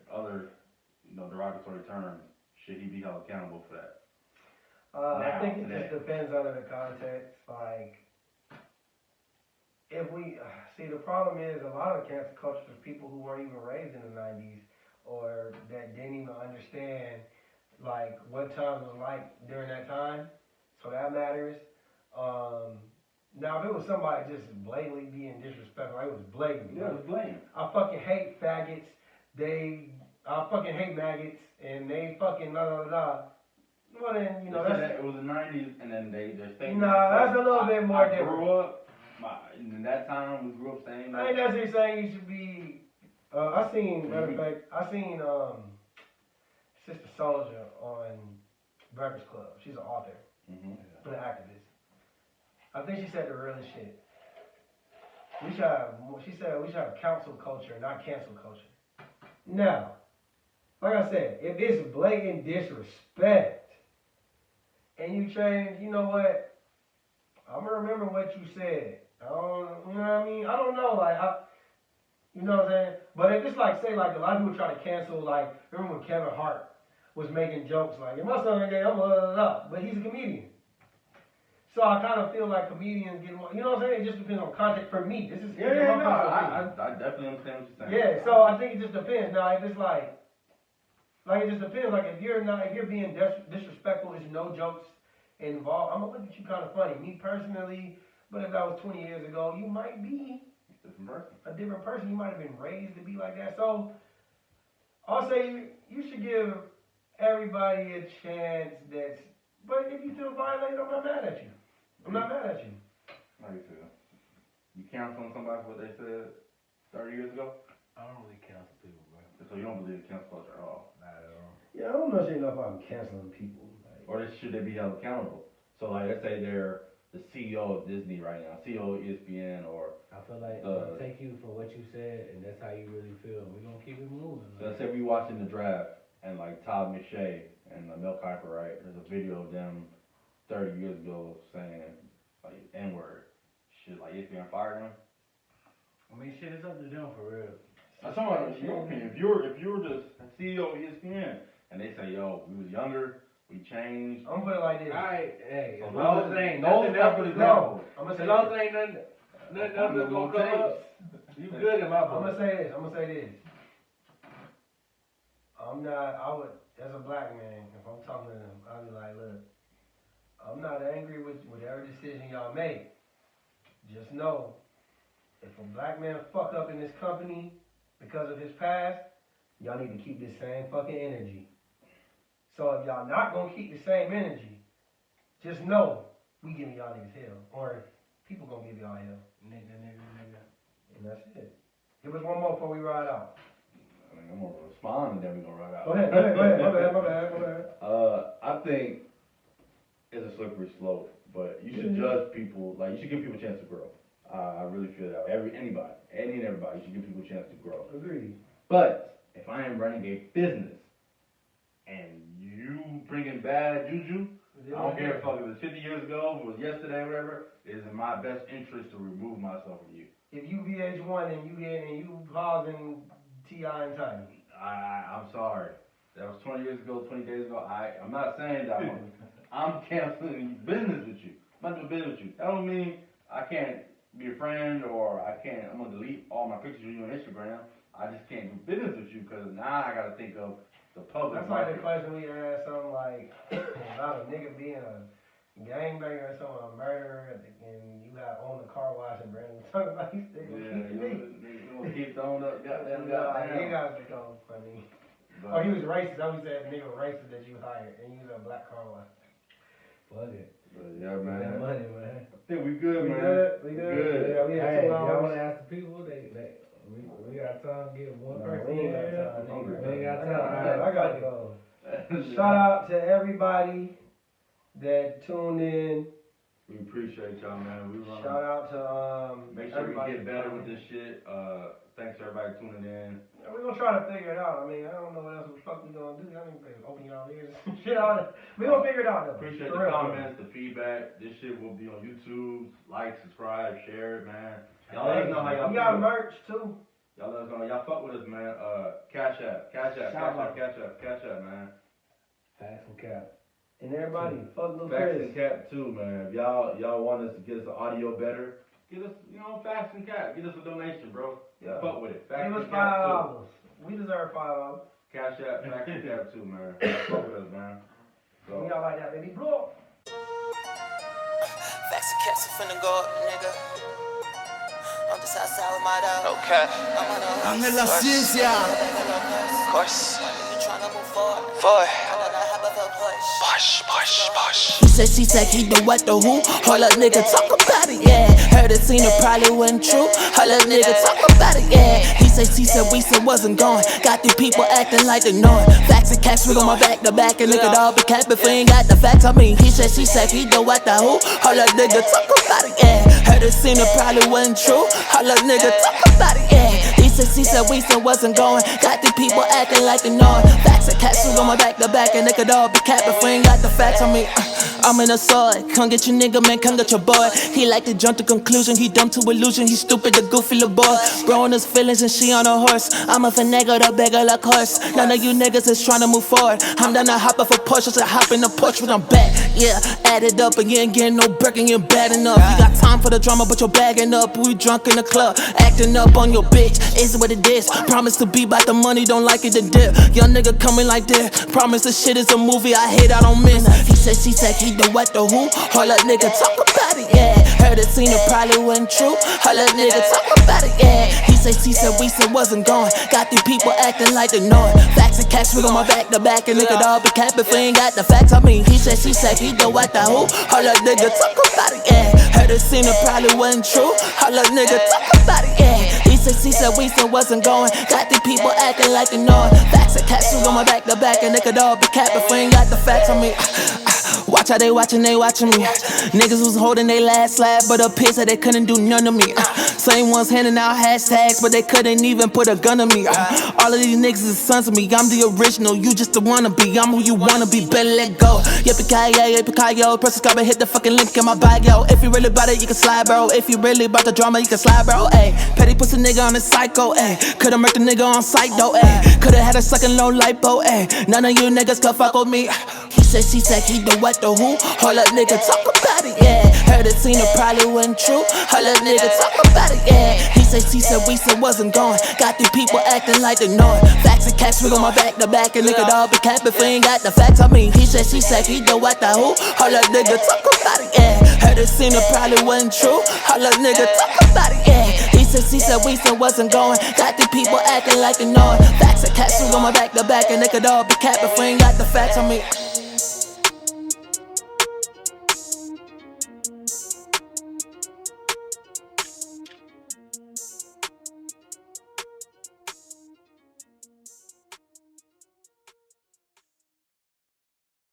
derogatory terms, should he be held accountable for that? I think it today. just depends under the context. Like, if we see, the problem is a lot of cancel culture is people who weren't even raised in the 90s or that didn't even understand like what times was like during that time. So that matters. Now, if it was somebody just blatantly being disrespectful, like it was blatant. Yeah, it's blame. I fucking hate faggots. I fucking hate maggots, and they fucking blah blah blah. Well then, you know that's. It was the 90s, and then their statement. Nah, that's a little bit more I different. grew up. In that time, we grew up saying I ain't that. necessarily saying you should be. Matter of fact, I seen Sister Soldier on Breakfast Club. She's an author, Mm-hmm. an activist. I think she said the realest shit. She said we should have council culture, not cancel culture. Now, like I said, if it's blatant disrespect and you change, you know what? I'm gonna remember what you said. You know what I mean? I don't know, you know what I'm saying? But if it's like, say, like a lot of people try to cancel, like, remember when Kevin Hart was making jokes like, if my son ain't gay, I'm blah, blah, blah, but he's a comedian. So I kind of feel like comedians get more, you know what I'm saying? It just depends on context for me. This is my personal opinion. I definitely understand what you're saying. Yeah, so I think it just depends. Now, if it's like it just depends. Like, if you're being disrespectful, there's no jokes involved, I'm gonna look at you kind of funny. Me personally, but if that was 20 years ago, you might be Different person. a different person. You might have been raised to be like that. So I'll say you should give everybody a chance. But if you feel violated, I'm not mad at you. I'm not mad at you. How you feel? You canceling somebody for what they said 30 years ago? I don't really cancel people, bro. So you don't believe in cancel culture at all? Not at all. Yeah, I don't know if I'm canceling people. Or should they be held accountable? So like, let's say they're the CEO of Disney right now, CEO of ESPN, or I feel like we'll take you for what you said, and that's how you really feel. We're gonna keep it moving. so let's say we watching the draft, and like Todd McShay and Mel Kiper, right? There's a video of them 30 years ago saying like N-word. Should like ESPN fire them? I mean, shit, it's up to them for real. That's talking about your opinion. If you're the CEO of ESPN and they say, yo, we was younger, we changed. I'm gonna put it like this. Alright, hey, So as long as it ain't those nothing type else of to No, examples. I'm gonna as say long as this. it ain't nothing else gonna come up, you good in my I'm book. gonna say this. As a black man, if I'm talking to them, I'll be like, look, I'm not angry with whatever decision y'all make. Just know, if a black man fuck up in this company because of his past, y'all need to keep this same fucking energy. So if y'all not gonna keep the same energy, just know we giving y'all niggas hell, or people gonna give y'all hell. Nigga. And that's it. Give us one more before we ride out. I mean, I'm gonna respond and then we gonna ride out. Go ahead. My bad. I think it's a slippery slope, but you should judge people, like, you should give people a chance to grow. I really feel that. Anybody, any and everybody, you should give people a chance to grow. Agreed. But if I am running a business and you bringing bad juju, I don't care if it was 50 years ago, if it was yesterday, whatever, it is in my best interest to remove myself from you. If you VH1 and you pausing T.I. and Tiny. I'm sorry. That was 20 years ago, 20 days ago. I'm not saying that I'm canceling business with you. I'm not doing business with you. That don't mean I can't be a friend or I'm going to delete all my pictures of you on Instagram. I just can't do business with you because now I got to think of the public That's like market. the question we asked something like about a nigga being a gangbanger or something, a murderer, and you got own a car wash and Brandon talking about you still Yeah, keep me. you want to keep throwing up, goddamn. You guys become funny. Oh, he was racist. I always said the nigga was racist that you hired, and you was a black car wash. Fuck it. But yeah, That man. money, man. I think we good, We man. good? We good? Yeah, we had Hey, 2 y'all hours. wanna ask the people? We got time to get one No, person. we ain't got in? time, nigga. We ain't got I time. got it. go. Shout out to everybody that tuned in. We appreciate y'all, man. We run. Shout out to Make sure we everybody. get better with this shit. Thanks to everybody tuning in. We're gonna try to figure it out. I mean, I don't know what else the fuck we gonna do. I mean, open y'all ears and shit out. We gonna figure it out though. Appreciate For the real. comments, the feedback. This shit will be on YouTube. Like, subscribe, share it, man. Y'all let us know how y'all We got feel. merch too. Y'all let us know. Y'all fuck with us, man. Cash app, man. Facts and cap. And everybody, fuck Lil Facts Chris. and Cap too, man. If y'all want us to get us the audio better, get us, Facts and Cap. Get us a donation, bro. Yeah. Fuck with it. Facts Give us and Cap too. $5. We deserve $5. Cash app, Facts and Cap too, man. Fuck with us, man. We So, got like that, baby. Blow. Facts and caps are finna go up, nigga. I'm just outside with my dog. Okay. I'm in la ciencia. Of course. You tryna move forward? Forward. He said, she said, he the what, the who? Hold up, nigga, talk about it, yeah. Heard it, seen it, probably wasn't true. Hold up, nigga, talk about it, yeah. He said, we said, wasn't going. Got these people acting like they know it. Facts and cash, we on my back to back, and nigga, all be cap if we ain't got the facts. I mean, he said, he the what, the who? Hold up, nigga, talk about it, yeah. Heard it, seen it, probably wasn't true. Hold up, nigga, talk about it, yeah. He said, we said, wasn't going. Got these people acting like they know it. Facts and cash, we on my back to back, and nigga, all be cap if we ain't got the facts. I mean, I'm in a sword. Come get your nigga, man, come get your boy. He like to jump to conclusion, he dumb to illusion. He stupid, the goofy little boy. Bro on his feelings and she on a horse. I'm a finagle, the beggar like horse. None of you niggas is trying to move forward. I'm done to hop off a Porsche, so hop in the porch when I'm back. Yeah, add it up and you ain't getting no break and you're bad enough. You got time for the drama, but you're bagging up. We drunk in the club, acting up on your bitch. It's what it is. Promise to be about the money, don't like it to dip. Young nigga coming like this. Promise the shit is a movie, I hate, I don't miss. He said, he the what, the who? Hold up, nigga, talk about it, yeah. Heard it, seen it, probably wasn't true. Hold up, nigga, talk about it, yeah. He said, we said, wasn't going. Got these people acting like they know it. Facts and cash, we on my back to back, and nigga, all be cap if we ain't got the facts. I mean, he said, he the what, the who? Hold up, nigga, talk about it, yeah. Heard it, seen it, probably wasn't true. Hold up, nigga, talk about it, yeah. He said, we said, wasn't going. Got these people acting like they know it. Facts and cash, we on my back to back, and nigga, all be cap if we ain't got the facts. I mean, watch how they watching me. Niggas was holding they last slab, but up here said they couldn't do none of me. Same ones handing out hashtags, but they couldn't even put a gun on me. All of these niggas is sons of me. I'm the original, you just the wannabe. I'm who you wanna be, better let go. Yippee-ki-yo, press the and hit the fucking link in my bio. If you really about it, you can slide, bro. If you really about the drama, you can slide, bro. Ayy, petty pussy nigga on the psycho, ayy. Coulda murked the nigga on sight, though, ayy. Coulda had a sucking low lipo, ayy. None of you niggas could fuck with me. He said, he the what, the who? Hold up, nigga, talk about it, yeah. Heard it, seen it, probably wasn't true. Hold up, nigga, talk about it, yeah. He said, we said, wasn't going. Got these people acting like they know it. Facts and cash, we on my back to back, and nigga, all be cap if we ain't got the facts. I mean, he said, he the what, the who? Hold up, nigga, talk about it, yeah. Heard it, seen it, probably wasn't true. Hold up, nigga, talk about it, yeah. He said, she said, we said wasn't going. Got these people acting like they know it. Facts and capsules on my back to back, and they could all be capping. If we ain't got the facts on me.